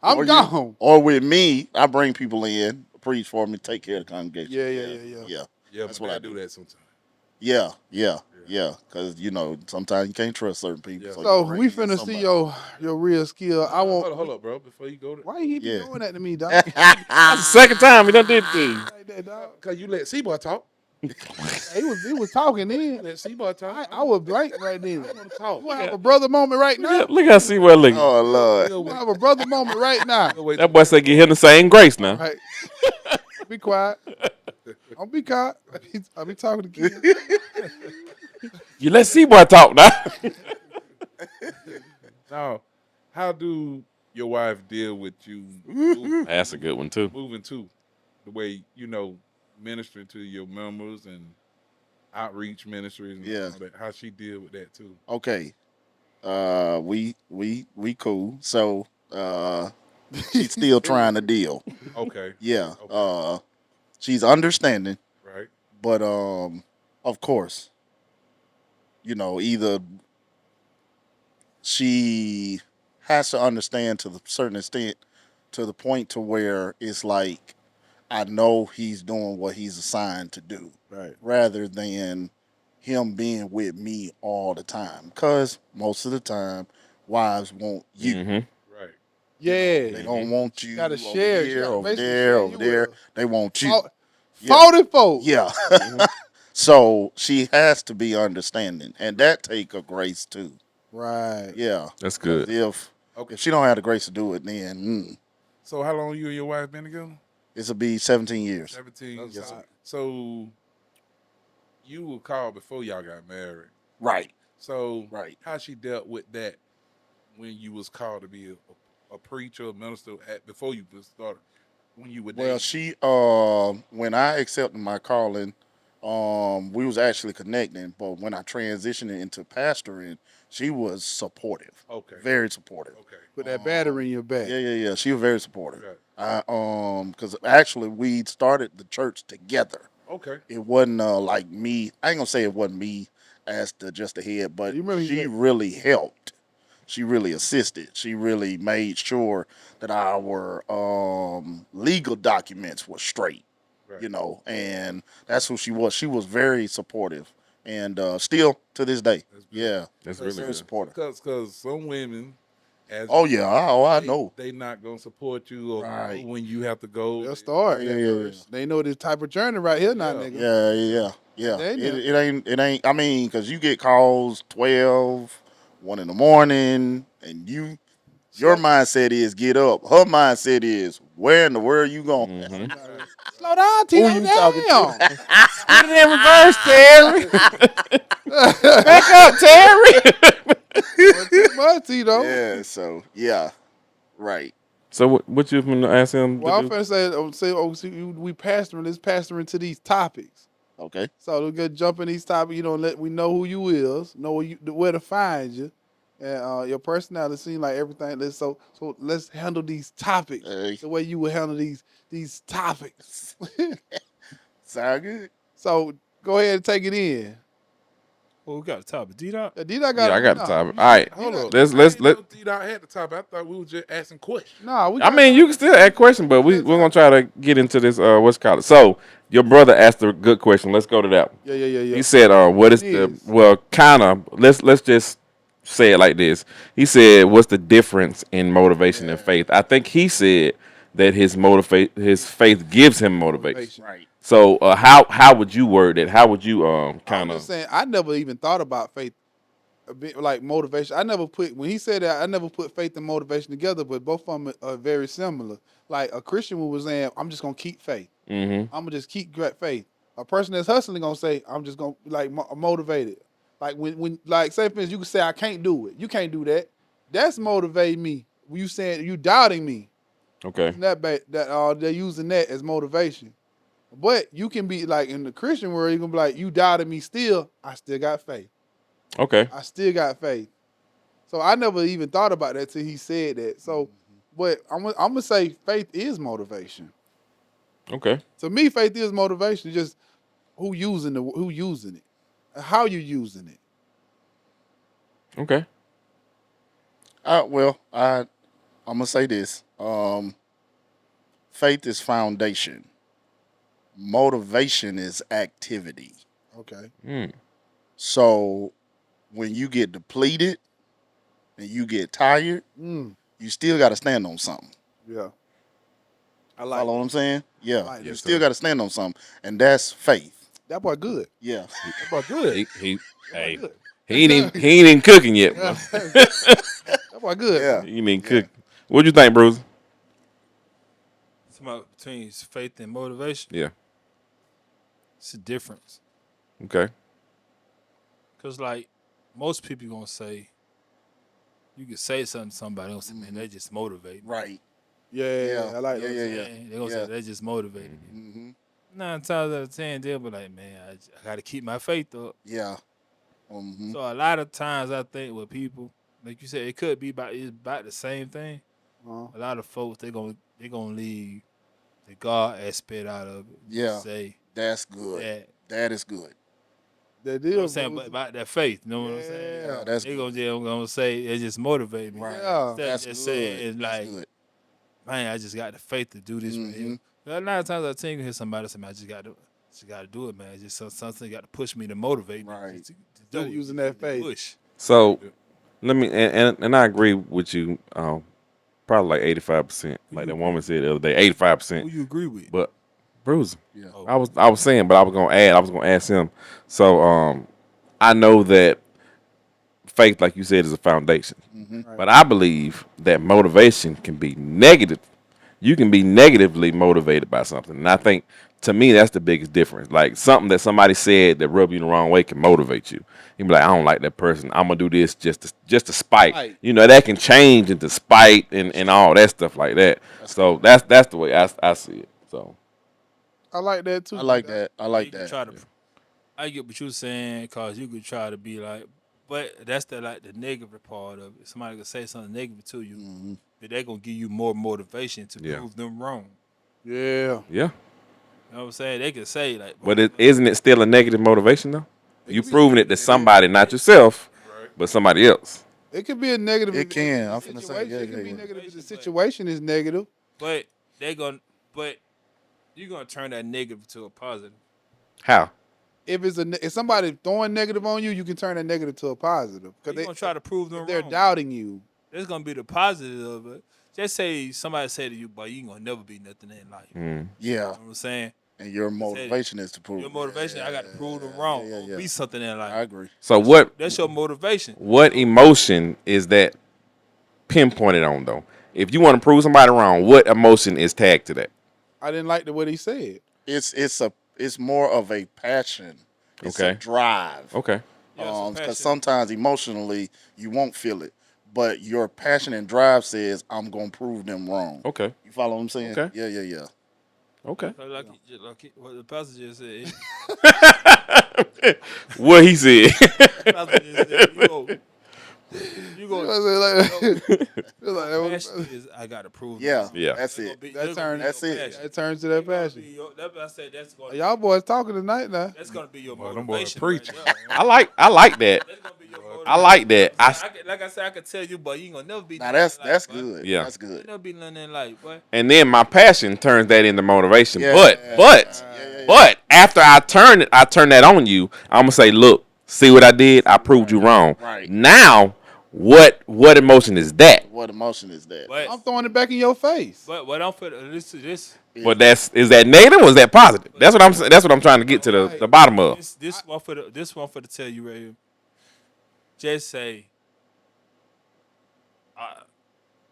Speaker 4: I'm
Speaker 2: Or you,
Speaker 4: gone.
Speaker 2: or with me, I bring people in, preach for me, take care of the congregation.
Speaker 4: Yeah.
Speaker 2: Yeah.
Speaker 6: Yeah,
Speaker 2: That's
Speaker 6: but
Speaker 2: what
Speaker 6: I
Speaker 2: I
Speaker 6: do
Speaker 2: do.
Speaker 6: that sometimes.
Speaker 2: Yeah. Because sometimes you can't trust certain people,
Speaker 6: Yeah.
Speaker 2: so you
Speaker 4: So
Speaker 2: bring
Speaker 4: we
Speaker 2: in
Speaker 4: finna see
Speaker 2: somebody.
Speaker 4: your real skill. I want.
Speaker 6: Hold up, bro. Before you go there,
Speaker 4: Why you keep
Speaker 2: Yeah.
Speaker 4: doing that to me, dog?
Speaker 3: That's the second time he done did it to you.
Speaker 4: Like that, dog.
Speaker 6: cause you let C-Boy talk.
Speaker 4: He was talking
Speaker 6: You
Speaker 4: then.
Speaker 6: let C-Boy talk.
Speaker 4: I was blank right then.
Speaker 6: I want to talk.
Speaker 4: You wanna have a brother moment right now?
Speaker 3: Look how see what looking.
Speaker 2: Oh Lord.
Speaker 6: We'll
Speaker 4: You
Speaker 6: wait.
Speaker 4: wanna have a brother moment right now?
Speaker 6: We'll wait
Speaker 3: That
Speaker 6: till
Speaker 3: boy
Speaker 6: we
Speaker 3: said
Speaker 6: get
Speaker 3: get him the same grace
Speaker 4: All
Speaker 3: now.
Speaker 4: right. Be quiet. Don't be caught. I be talking to kids.
Speaker 3: You let C-Boy talk now.
Speaker 6: Now, how do your wife deal with you moving,
Speaker 3: That's a good one too.
Speaker 6: moving to the way ministering to your members and outreach ministries and
Speaker 2: Yeah.
Speaker 6: all that? How she deal with that too?
Speaker 2: Okay. We cool. So she's still trying to deal.
Speaker 6: Okay,
Speaker 2: Yeah.
Speaker 6: okay,
Speaker 2: She's understanding,
Speaker 6: right,
Speaker 2: but of course, either she has to understand to the certain extent, to the point to where it's like I know he's doing what he's assigned to do,
Speaker 4: Right.
Speaker 2: rather than him being with me all the time. Because most of the time, wives want you.
Speaker 3: Mm-hmm.
Speaker 6: right.
Speaker 4: Yeah.
Speaker 2: They don't want you
Speaker 4: Gotta
Speaker 2: over
Speaker 4: share. She
Speaker 2: here,
Speaker 4: gotta
Speaker 2: over
Speaker 4: basically
Speaker 2: there,
Speaker 4: share
Speaker 2: over
Speaker 4: you with
Speaker 2: there.
Speaker 4: her.
Speaker 2: They want you. Yeah.
Speaker 4: 44.
Speaker 2: Yeah.
Speaker 3: Mm-hmm.
Speaker 2: So she has to be understanding, and that take a grace too.
Speaker 4: Right.
Speaker 2: Yeah.
Speaker 3: That's
Speaker 2: Because
Speaker 3: good.
Speaker 6: Okay.
Speaker 2: if she don't have the grace to do it, then
Speaker 6: So how long you and your wife been together?
Speaker 2: this'll be 17 years.
Speaker 6: 17.
Speaker 2: Yes,
Speaker 6: So,
Speaker 2: sir.
Speaker 6: so you were called before y'all got married.
Speaker 2: Right.
Speaker 6: So
Speaker 2: Right.
Speaker 6: how she dealt with that when you was called to be a preacher, a minister before you started when you were
Speaker 2: Well,
Speaker 6: dating?
Speaker 2: she when I accepted my calling, we was actually connecting, but when I transitioned into pastoring, she was supportive.
Speaker 6: Okay.
Speaker 2: Very supportive.
Speaker 6: Okay.
Speaker 4: Put that battery in your back.
Speaker 2: Yeah. She was very supportive.
Speaker 6: Right.
Speaker 2: Because actually we started the church together.
Speaker 6: Okay.
Speaker 2: It wasn't like me. I ain't gonna say it wasn't me as just the head, but
Speaker 4: You remember he
Speaker 2: she
Speaker 4: said,
Speaker 2: really helped. She really assisted. She really made sure that our legal documents were straight.
Speaker 6: Right.
Speaker 2: And that's who she was. She was very supportive, and still to this day,
Speaker 6: That's good.
Speaker 2: yeah,
Speaker 3: That's
Speaker 6: Cause,
Speaker 3: really
Speaker 2: very
Speaker 3: good.
Speaker 2: supportive.
Speaker 6: Cause some women, as
Speaker 2: Oh yeah, I
Speaker 6: they,
Speaker 2: know.
Speaker 6: they not gonna support you or
Speaker 2: Right.
Speaker 6: when you have to go.
Speaker 4: they'll
Speaker 6: They-
Speaker 4: start.
Speaker 2: Yeah.
Speaker 4: They know this type of journey right here now,
Speaker 6: Yeah.
Speaker 4: nigga.
Speaker 2: Yeah.
Speaker 4: They know.
Speaker 2: It ain't. I mean, because you get calls 12, 1 in the morning, and your mindset is get up. Her mindset is where in the world you going?
Speaker 3: Mm-hmm.
Speaker 4: Slow down,
Speaker 2: Who
Speaker 4: Tito.
Speaker 2: you talking to?
Speaker 4: Damn.
Speaker 3: Put it in reverse, Terry. Back up, Terry.
Speaker 4: Doing too much, Tito.
Speaker 2: Yeah. So yeah. Right.
Speaker 3: So what you gonna ask him to
Speaker 4: Well, I'm
Speaker 3: do?
Speaker 4: finna say, we pastoring to these topics.
Speaker 2: Okay.
Speaker 4: So we gonna jump in these topics. We know who you is, know where to find you, and your personality seems like everything. So let's handle these topics
Speaker 2: Hey.
Speaker 4: the way you would handle these topics.
Speaker 2: Sound good.
Speaker 4: So go ahead and take it in.
Speaker 1: Well, we got the topic. D-Dot?
Speaker 4: D-Dot
Speaker 3: Yeah, I got the
Speaker 4: nah,
Speaker 3: topic.
Speaker 4: you
Speaker 3: All right,
Speaker 6: Hold up.
Speaker 3: let's
Speaker 6: I
Speaker 3: let's
Speaker 6: didn't
Speaker 3: let.
Speaker 6: know T-Dot had the topic. I thought we were just asking questions.
Speaker 4: Nah, we
Speaker 3: I
Speaker 4: got
Speaker 3: mean, you can still ask questions, but we're gonna try to get into this. What's it called? So your brother asked a good question. Let's go to that.
Speaker 4: Yeah.
Speaker 3: He said, what is
Speaker 4: It
Speaker 3: the
Speaker 4: is.
Speaker 3: well, kind of. Let's just say it like this. He said, what's the difference in motivation and faith? I think he said that his faith gives him motivation.
Speaker 2: Right.
Speaker 3: So how would you word it? How would you
Speaker 4: I'm
Speaker 3: kind
Speaker 4: just
Speaker 3: of?
Speaker 4: saying, I never even thought about faith a bit like motivation. When he said that, I never put faith and motivation together, but both of them are very similar. Like a Christian was saying, I'm just gonna keep faith.
Speaker 3: Mm-hmm.
Speaker 4: I'm gonna just keep great faith. A person that's hustling gonna say, I'm just gonna like motivated. Like when like say for instance, you can say I can't do it. You can't do that. That's motivating me. You saying you doubting me.
Speaker 3: Okay.
Speaker 4: Using they're using that as motivation. But you can be like in the Christian world, you can be like, you doubted me still, I still got faith.
Speaker 3: Okay.
Speaker 4: I still got faith. So I never even thought about that till he said that. So, but I'm gonna say faith is motivation.
Speaker 3: Okay.
Speaker 4: To me, faith is motivation. Just who using it, how you using it.
Speaker 3: Okay.
Speaker 2: I'm gonna say this. Faith is foundation. Motivation is activity.
Speaker 4: Okay.
Speaker 3: Mm.
Speaker 2: So when you get depleted and you get tired,
Speaker 4: Mm.
Speaker 2: you still got to stand on something.
Speaker 4: Yeah. I
Speaker 2: You
Speaker 4: like
Speaker 2: follow what I'm saying? Yeah,
Speaker 4: like
Speaker 2: you
Speaker 4: that.
Speaker 2: still got to stand on something, and that's faith.
Speaker 4: That boy good.
Speaker 2: Yeah,
Speaker 4: That boy good.
Speaker 3: He
Speaker 4: That boy
Speaker 3: hey,
Speaker 4: good.
Speaker 3: he ain't even cooking yet, bro.
Speaker 4: That boy good,
Speaker 2: yeah,
Speaker 4: man.
Speaker 3: He ain't even
Speaker 2: yeah.
Speaker 3: cooking. What you think, Bruce?
Speaker 1: It's about between faith and motivation.
Speaker 3: Yeah.
Speaker 1: It's a difference.
Speaker 3: Okay.
Speaker 1: Cause like most people gonna say, you can say something to somebody else, man, they just motivate me.
Speaker 2: Right.
Speaker 4: Yeah,
Speaker 2: Yeah,
Speaker 4: I like
Speaker 2: yeah,
Speaker 4: those.
Speaker 2: yeah, yeah,
Speaker 1: They gonna say
Speaker 2: yeah.
Speaker 1: they just motivated me.
Speaker 2: hmm
Speaker 1: 9 times out of 10, they'll be like, man, I gotta keep my faith up.
Speaker 2: Yeah. hmm
Speaker 1: So a lot of times I think with people, like you said, it could be about the same thing.
Speaker 4: Uh-huh.
Speaker 1: A lot of folks they gonna leave the God aspect out of it.
Speaker 2: Yeah.
Speaker 1: Say
Speaker 2: That's good.
Speaker 1: that.
Speaker 2: That is good.
Speaker 4: That
Speaker 1: You know what I'm
Speaker 4: deal,
Speaker 1: saying?
Speaker 4: bro.
Speaker 1: But about that faith, you know what I'm saying?
Speaker 2: Yeah,
Speaker 4: Yeah.
Speaker 2: that's
Speaker 1: They
Speaker 2: good.
Speaker 1: gonna say it just motivate me.
Speaker 2: Right.
Speaker 4: Yeah.
Speaker 1: Instead
Speaker 2: That's
Speaker 1: of just
Speaker 2: good.
Speaker 1: saying
Speaker 2: That's
Speaker 1: like,
Speaker 2: good.
Speaker 1: man, I just got the faith to do this right
Speaker 2: hmm
Speaker 1: here. A lot of times I think you hear somebody say, man, I just gotta do it, man. It's just something got to push me to motivate me
Speaker 2: Right.
Speaker 1: to do
Speaker 4: Start
Speaker 1: it.
Speaker 4: using that faith.
Speaker 1: Push.
Speaker 3: So let me and I agree with you. Probably like 85%.
Speaker 1: Who
Speaker 3: Like
Speaker 1: you
Speaker 3: that
Speaker 1: agree
Speaker 3: woman
Speaker 1: with?
Speaker 3: said the other day, 85%.
Speaker 1: Who you agree with?
Speaker 3: But Bruce,
Speaker 2: Yeah.
Speaker 1: Oh,
Speaker 3: I was saying, but I was gonna ask him. So I know that faith, like you said, is a foundation.
Speaker 2: hmm
Speaker 4: Right.
Speaker 3: But I believe that motivation can be negative. You can be negatively motivated by something. And I think to me that's the biggest difference. Like something that somebody said that rub you the wrong way can motivate you. You be like, I don't like that person. I'm gonna do this just to spite.
Speaker 4: Right.
Speaker 3: You know, that can change into spite and all that stuff like that.
Speaker 2: That's
Speaker 3: So
Speaker 2: good.
Speaker 3: that's the way I see it. So
Speaker 4: I like that too.
Speaker 2: I like that. I
Speaker 1: yeah, you
Speaker 2: like
Speaker 1: can
Speaker 2: that.
Speaker 1: try to. I get what you're saying, cause you could try to be like, but that's the like the negative part of it. Somebody could say something negative to you,
Speaker 2: hmm
Speaker 1: but they're gonna give you more motivation to
Speaker 3: yeah.
Speaker 1: prove them wrong.
Speaker 4: Yeah.
Speaker 3: Yeah.
Speaker 1: You know what I'm saying? They could say like,
Speaker 3: But isn't it still a negative motivation though?
Speaker 4: It
Speaker 3: You
Speaker 4: could be
Speaker 3: proving it to
Speaker 4: negative.
Speaker 3: somebody, not yourself,
Speaker 6: Right.
Speaker 3: but somebody else.
Speaker 4: It could be a negative.
Speaker 2: It can.
Speaker 4: The
Speaker 2: I'm finna say,
Speaker 4: situation.
Speaker 2: yeah,
Speaker 4: It can
Speaker 2: yeah,
Speaker 4: be
Speaker 2: yeah.
Speaker 4: negative if the
Speaker 1: Situation, but-
Speaker 4: situation is negative.
Speaker 1: but they gonna, but you're gonna turn that negative to a positive.
Speaker 3: How?
Speaker 4: If somebody throwing negative on you, you can turn that negative to a positive
Speaker 1: You're
Speaker 4: because
Speaker 1: gonna try to prove them
Speaker 4: they're
Speaker 1: wrong.
Speaker 4: doubting you.
Speaker 1: There's gonna be the positive of it. Just say somebody say to you, "Boy, you ain't gonna never be nothing in life." You know
Speaker 2: Yeah.
Speaker 1: what I'm saying?
Speaker 2: And your motivation is to prove.
Speaker 1: Your motivation, I got to prove them
Speaker 2: Yeah,
Speaker 1: wrong.
Speaker 2: yeah, yeah.
Speaker 1: Be something in life.
Speaker 2: I agree.
Speaker 3: So what
Speaker 1: That's your motivation.
Speaker 3: emotion is that pinpointed on though? If you want to prove somebody wrong, what emotion is tagged to that?
Speaker 4: I didn't like what he said.
Speaker 2: It's more of a passion. It's a
Speaker 3: Okay.
Speaker 2: drive.
Speaker 3: Okay.
Speaker 1: Yeah, it's a
Speaker 2: Because
Speaker 1: passion.
Speaker 2: sometimes emotionally you won't feel it, but your passion and drive says I'm gonna prove them wrong.
Speaker 3: Okay.
Speaker 2: You follow what I'm saying?
Speaker 3: Okay.
Speaker 2: Yeah, yeah, yeah.
Speaker 3: Okay.
Speaker 1: Like what the pastor just said.
Speaker 3: What he said.
Speaker 1: The pastor just said, you go. Passion is I got to prove them
Speaker 2: Yeah,
Speaker 1: wrong.
Speaker 3: Yeah.
Speaker 2: that's it. That's it.
Speaker 4: That turns to that passion.
Speaker 1: That's what I said.
Speaker 4: Y'all boys talking tonight now.
Speaker 1: That's gonna be your
Speaker 6: Boy, them boys
Speaker 1: motivation.
Speaker 6: preaching.
Speaker 1: Right there.
Speaker 3: I like that.
Speaker 1: That's gonna be your motivation.
Speaker 3: I like that.
Speaker 1: Like I said, I could tell you, but you ain't gonna never be.
Speaker 2: Now
Speaker 1: nothing in
Speaker 2: that's
Speaker 1: life, boy.
Speaker 2: good.
Speaker 3: Yeah.
Speaker 2: That's
Speaker 1: You
Speaker 2: good.
Speaker 1: never be nothing in life, boy.
Speaker 3: And then my passion turns that into motivation.
Speaker 2: Yeah.
Speaker 3: But
Speaker 2: Yeah.
Speaker 3: but after I turn that on you, I'm gonna say, look, see what I did? I proved you wrong.
Speaker 2: Right.
Speaker 3: Now, what emotion is that?
Speaker 2: What emotion is that?
Speaker 1: But
Speaker 4: I'm throwing it back in your face.
Speaker 1: but what I'm for this
Speaker 3: But is that negative or is that positive? That's what I'm saying. That's what I'm trying to get to the bottom of.
Speaker 1: this one for the tell you right here. Just say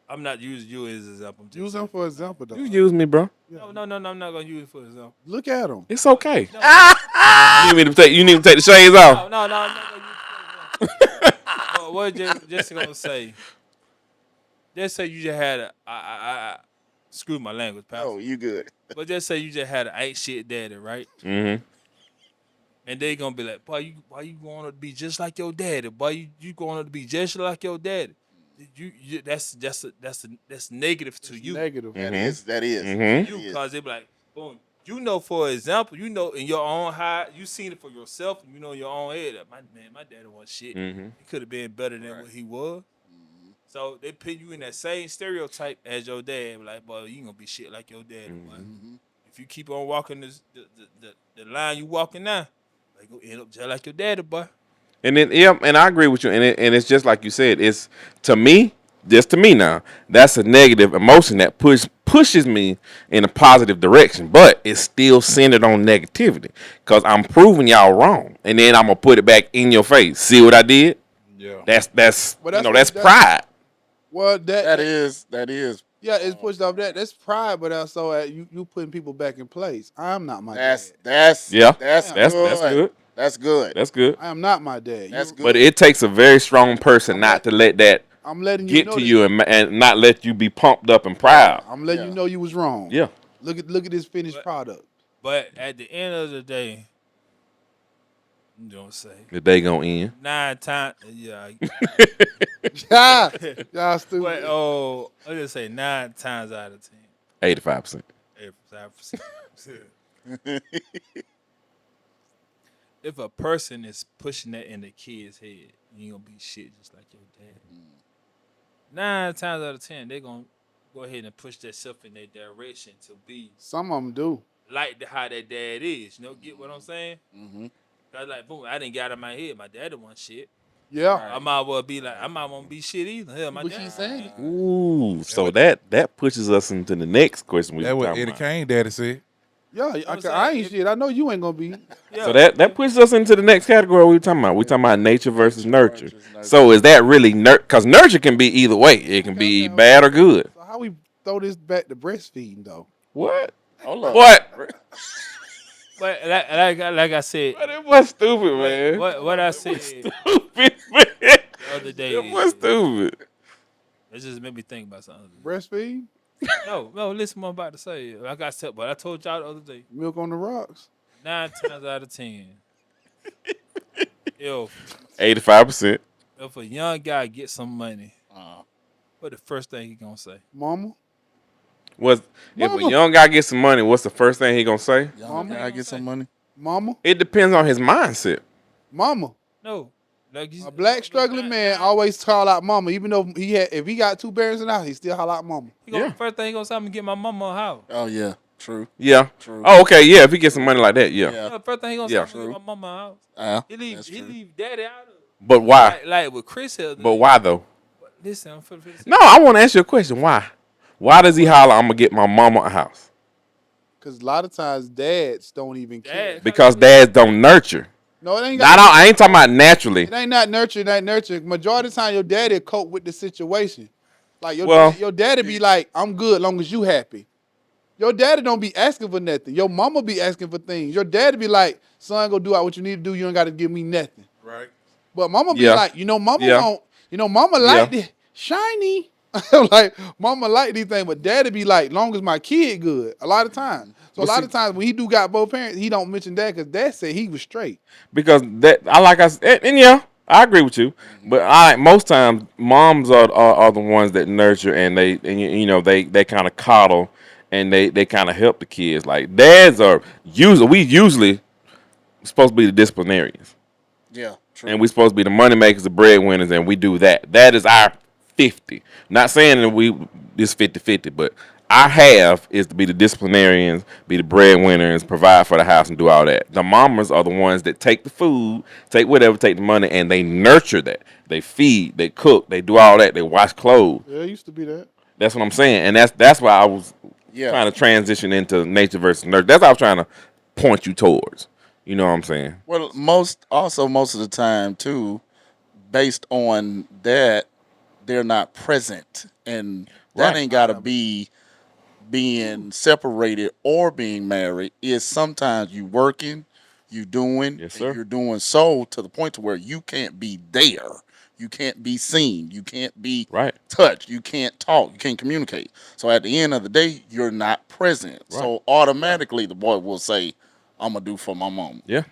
Speaker 1: I'm not using you as an example. I'm just
Speaker 4: Use them for example, though.
Speaker 3: You use me, bro.
Speaker 1: no, I'm not gonna use it for example.
Speaker 4: Look at them.
Speaker 3: It's okay. You need to take the shades off.
Speaker 1: No, I'm not gonna use it for example. What just gonna say? Just say you just had I screw my language, pal.
Speaker 2: Oh, you good?
Speaker 1: But just say you just had an ain't shit daddy, right?
Speaker 3: Mm-hmm.
Speaker 1: And they gonna be like, boy, why you going to be just like your daddy? Boy, you going to be just like your daddy? That's negative to you.
Speaker 4: Negative.
Speaker 2: That is. That is.
Speaker 3: Mhm.
Speaker 1: You, cause they be like, boom. You know, for example, you know in your own high, you seen it for yourself, and you know in your own head that my daddy was shit.
Speaker 3: Mhm.
Speaker 1: He could have been better than what he was. So they put you in that same stereotype as your dad. Like, boy, you gonna be shit like your daddy, boy. If you keep on walking the line you walking now, you gonna end up just like your daddy, boy.
Speaker 3: And then yeah, and I agree with you. And it's just like you said. It's to me, just to me now. That's a negative emotion that pushes me in a positive direction, but it's still centered on negativity because I'm proving y'all wrong, and then I'm gonna put it back in your face. See what I did?
Speaker 6: Yeah.
Speaker 3: That's
Speaker 4: Well,
Speaker 3: you
Speaker 4: that's
Speaker 3: know
Speaker 4: what
Speaker 3: that's
Speaker 4: that-
Speaker 3: pride.
Speaker 4: Well,
Speaker 2: That is.
Speaker 4: yeah, it's pushed off that. That's pride, but also you putting people back in place. I'm not my
Speaker 2: That's
Speaker 4: dad.
Speaker 2: that's
Speaker 3: Yeah,
Speaker 2: that's
Speaker 3: that's
Speaker 2: good.
Speaker 3: good.
Speaker 2: That's good.
Speaker 3: That's good.
Speaker 4: I am not my dad.
Speaker 2: That's
Speaker 4: You,
Speaker 2: good.
Speaker 3: But it takes a very strong person
Speaker 4: I'm
Speaker 3: not
Speaker 4: let-
Speaker 3: to let that
Speaker 4: I'm letting you
Speaker 3: get
Speaker 4: know
Speaker 3: to
Speaker 4: that.
Speaker 3: you and not let you be pumped up and proud.
Speaker 4: I'm letting you
Speaker 2: Yeah.
Speaker 4: know you was wrong.
Speaker 3: Yeah.
Speaker 4: Look at this finished
Speaker 1: But
Speaker 4: product.
Speaker 1: but at the end of the day, you know what I'm saying?
Speaker 3: The day gonna end.
Speaker 1: 9 times, yeah.
Speaker 4: Yeah, y'all stupid.
Speaker 1: But oh, I just say 9 times out of 10,
Speaker 3: 85%.
Speaker 1: 85%. If a person is pushing that in the kid's head, you gonna be shit just like your dad. 9 times out of 10, they gonna go ahead and push themselves in their direction to be
Speaker 4: Some of them do.
Speaker 1: like how their dad is. You know, get what I'm saying?
Speaker 2: Mhm.
Speaker 1: Cause like, boom, I didn't get out of my head. My daddy wasn't shit.
Speaker 4: Yeah.
Speaker 1: I might well be like, I might won't be shit either. Hell, my
Speaker 4: But
Speaker 1: dad.
Speaker 4: she's saying it.
Speaker 3: Ooh, so that pushes us into the next question we
Speaker 6: That's
Speaker 3: were
Speaker 6: what
Speaker 3: talking
Speaker 6: Eddie
Speaker 3: about.
Speaker 6: Kane daddy said.
Speaker 4: Yeah,
Speaker 1: I'm
Speaker 4: I
Speaker 1: saying,
Speaker 4: ain't
Speaker 1: if-
Speaker 4: shit. I know you ain't gonna be.
Speaker 1: Yeah.
Speaker 3: So that pushes us into the next category we were talking about. We're talking about nature versus nurture.
Speaker 2: versus nurture.
Speaker 3: So is that really because nurture can be either way. It can be
Speaker 4: Okay.
Speaker 3: bad or good.
Speaker 4: So how we throw this back to breastfeeding though?
Speaker 3: What?
Speaker 2: Hold up.
Speaker 3: What?
Speaker 1: But like I said,
Speaker 3: But it was stupid, man.
Speaker 1: what I said
Speaker 3: Stupid, man.
Speaker 1: the other day,
Speaker 3: It was stupid.
Speaker 1: it just made me think about something.
Speaker 4: Breastfeed,
Speaker 1: No, listen what I'm about to say. Like I said, but I told y'all the other day,
Speaker 4: milk on the rocks.
Speaker 1: 9 times out of 10, if
Speaker 3: 85%.
Speaker 1: if a young guy gets some money,
Speaker 2: Uh,
Speaker 1: what the first thing he gonna say?
Speaker 4: Mama,
Speaker 3: Was if a
Speaker 4: Mama.
Speaker 3: young guy gets some money, what's the first thing he gonna say?
Speaker 2: young
Speaker 4: Mama.
Speaker 2: guy get some money.
Speaker 4: mama,
Speaker 3: It depends on his mindset.
Speaker 4: mama.
Speaker 1: No, like
Speaker 4: A black struggling man always call out mama, even though if he got two parents in the house, he still holler out mama.
Speaker 3: Yeah.
Speaker 1: First thing he gonna say, I'm gonna get my mama a house.
Speaker 2: Oh yeah, true.
Speaker 3: Yeah.
Speaker 2: True.
Speaker 3: Oh, okay. Yeah. If he gets some money like that, yeah.
Speaker 2: Yeah.
Speaker 1: No, first thing he gonna say,
Speaker 3: Yeah.
Speaker 1: I'm gonna get my mama a house. He
Speaker 2: That's true.
Speaker 1: leave daddy out of it.
Speaker 3: But why?
Speaker 1: Like with Chris here.
Speaker 3: But why though?
Speaker 1: Listen, I'm finna say.
Speaker 3: No, I want to ask you a question. Why? Why does he holler? I'm gonna get my mama a house
Speaker 4: Because a lot of times dads don't even care.
Speaker 3: because dads don't nurture.
Speaker 4: No, it ain't
Speaker 3: Not all, I ain't talking about naturally.
Speaker 4: It ain't not nurture, it ain't nurture. Majority of the time, your daddy cope with the situation. Like
Speaker 3: Well-
Speaker 4: your daddy be like, "I'm good, long as you happy." Your daddy don't be asking for nothing. Your mama be asking for things. Your daddy be like, "Son, go do what you need to do. You don't got to give me nothing."
Speaker 6: Right.
Speaker 4: But mama be
Speaker 3: Yeah.
Speaker 4: like, mama
Speaker 3: Yeah.
Speaker 4: don't, mama like this shiny. Like mama like these things, but daddy be like, long as my kid good. A lot of times. So a lot of times when he do got both parents, he don't mention dad because dad said he was straight.
Speaker 3: Because I said, and yeah, I agree with you. But most times moms are the ones that nurture and they kind of coddle and they kind of help the kids. Like dads are usually supposed to be the disciplinarians.
Speaker 2: Yeah, true.
Speaker 3: And we supposed to be the money makers, the breadwinners, and we do that. That is our 50. Not saying that it's 50-50, but our half is to be the disciplinarians, be the breadwinners, provide for the house, and do all that. The mamas are the ones that take the food, take whatever, take the money, and they nurture that. They feed, they cook, they do all that. They wash clothes.
Speaker 4: Yeah, it used to be that.
Speaker 3: That's what I'm saying, and that's why I was
Speaker 2: Yeah.
Speaker 3: trying to transition into nature versus nurture. That's what I was trying to point you towards. You know what I'm saying?
Speaker 2: Well, most of the time too, based on that, they're not present, and that
Speaker 3: Right.
Speaker 2: ain't gotta be being separated or being married. Is sometimes you working, you doing,
Speaker 3: Yes,
Speaker 2: and
Speaker 3: sir.
Speaker 2: you're doing so to the point to where you can't be there, you can't be seen, you can't be
Speaker 3: Right.
Speaker 2: touched, you can't talk, you can't communicate. So at the end of the day, you're not present. So automatically, the boy will say, "I'm gonna do for my mom."
Speaker 3: Yeah.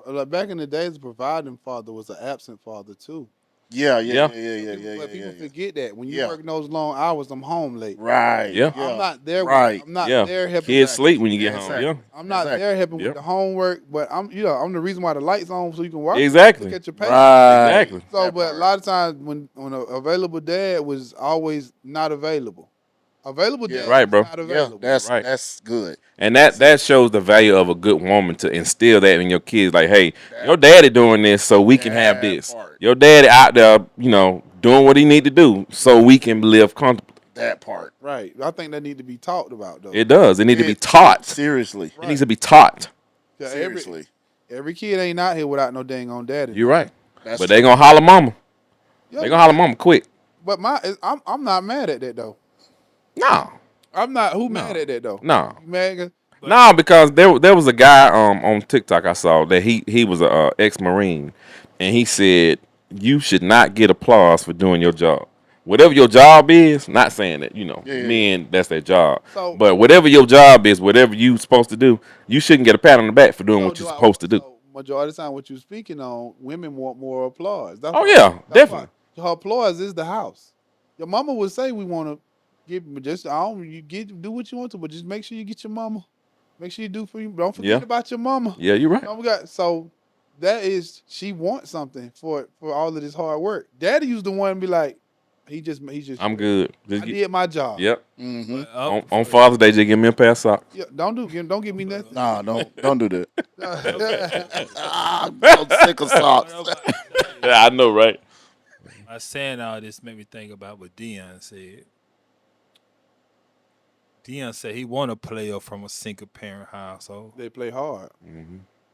Speaker 4: Like back in the days, a providing father was an absent father too.
Speaker 2: Yeah,
Speaker 3: Yeah.
Speaker 4: But people
Speaker 2: yeah.
Speaker 4: forget that when you
Speaker 2: Yeah.
Speaker 4: working those long hours, I'm home late.
Speaker 2: Right.
Speaker 3: Yeah.
Speaker 4: I'm
Speaker 2: Yeah.
Speaker 4: not there.
Speaker 2: Right.
Speaker 4: I'm not
Speaker 3: Yeah.
Speaker 4: there helping.
Speaker 3: Kids
Speaker 2: Exactly.
Speaker 3: sleep when you get home.
Speaker 2: Exactly.
Speaker 3: Yeah.
Speaker 4: I'm not
Speaker 2: Exactly.
Speaker 4: there helping
Speaker 3: Yep.
Speaker 4: with the homework, but I'm the reason why the lights on so you can work. Look
Speaker 3: Exactly.
Speaker 4: at your paper.
Speaker 2: Right.
Speaker 3: Exactly.
Speaker 4: So,
Speaker 2: That
Speaker 4: but a
Speaker 2: part.
Speaker 4: lot of times when a available dad was always not available. Available
Speaker 2: Yeah.
Speaker 4: dad
Speaker 3: Right,
Speaker 4: was
Speaker 3: bro.
Speaker 4: not
Speaker 2: Yeah.
Speaker 4: available.
Speaker 3: You're right.
Speaker 2: That's good.
Speaker 3: And
Speaker 2: That's
Speaker 3: that shows the value of a good woman to instill that in your kids. Like, hey, your
Speaker 2: that
Speaker 3: daddy doing this so we can have
Speaker 2: that
Speaker 3: this.
Speaker 2: part.
Speaker 3: Your daddy out there, doing what he need to do so we can live comfortably.
Speaker 2: That part.
Speaker 4: Right. I think that need to be talked about though.
Speaker 3: It does. It need to be
Speaker 2: It
Speaker 3: taught.
Speaker 2: seriously.
Speaker 3: It needs to be taught.
Speaker 4: 'Cause
Speaker 2: Seriously.
Speaker 4: every kid ain't out here without no dang on daddy.
Speaker 3: You're right.
Speaker 2: That's
Speaker 3: But they
Speaker 2: true.
Speaker 3: gonna holler mama.
Speaker 4: Yeah,
Speaker 3: They gonna holler mama quick.
Speaker 4: but I'm not mad at that though.
Speaker 3: No.
Speaker 4: I'm not mad at that though.
Speaker 3: No.
Speaker 4: You mad? 'Cause-
Speaker 3: No, because there was a guy on TikTok I saw that he was a ex-marine, and he said you should not get applause for doing your job. Whatever your job is, not saying that
Speaker 2: Yeah.
Speaker 3: men that's their job,
Speaker 4: So-
Speaker 3: but whatever your job is, whatever you supposed to do, you shouldn't get a pat on the back for doing what you're supposed to do.
Speaker 4: So majority of the time, what you're speaking on, women want more applause. That's
Speaker 3: Oh
Speaker 4: why-
Speaker 3: yeah,
Speaker 4: that's
Speaker 3: definitely.
Speaker 4: why her applause is the house. Your mama would say we want to give, but just do what you want to, but just make sure you get your mama. Make sure you do for you. Don't forget
Speaker 3: Yeah.
Speaker 4: about your mama.
Speaker 3: Yeah, you're right.
Speaker 4: So that is she wants something for all of this hard work. Daddy used the one to be like, he just
Speaker 3: I'm good.
Speaker 4: I did my job.
Speaker 3: Yep.
Speaker 2: Mm-hmm.
Speaker 1: But
Speaker 3: On Father's Day, just give me a pair of socks.
Speaker 4: Yeah, don't give me nothing.
Speaker 2: Nah, don't do that.
Speaker 4: Yeah,
Speaker 2: I'm sick of socks.
Speaker 3: Yeah, I know, right?
Speaker 1: by saying all this made me think about what Dion said. Dion said he want a player from a single parent household.
Speaker 4: they play hard.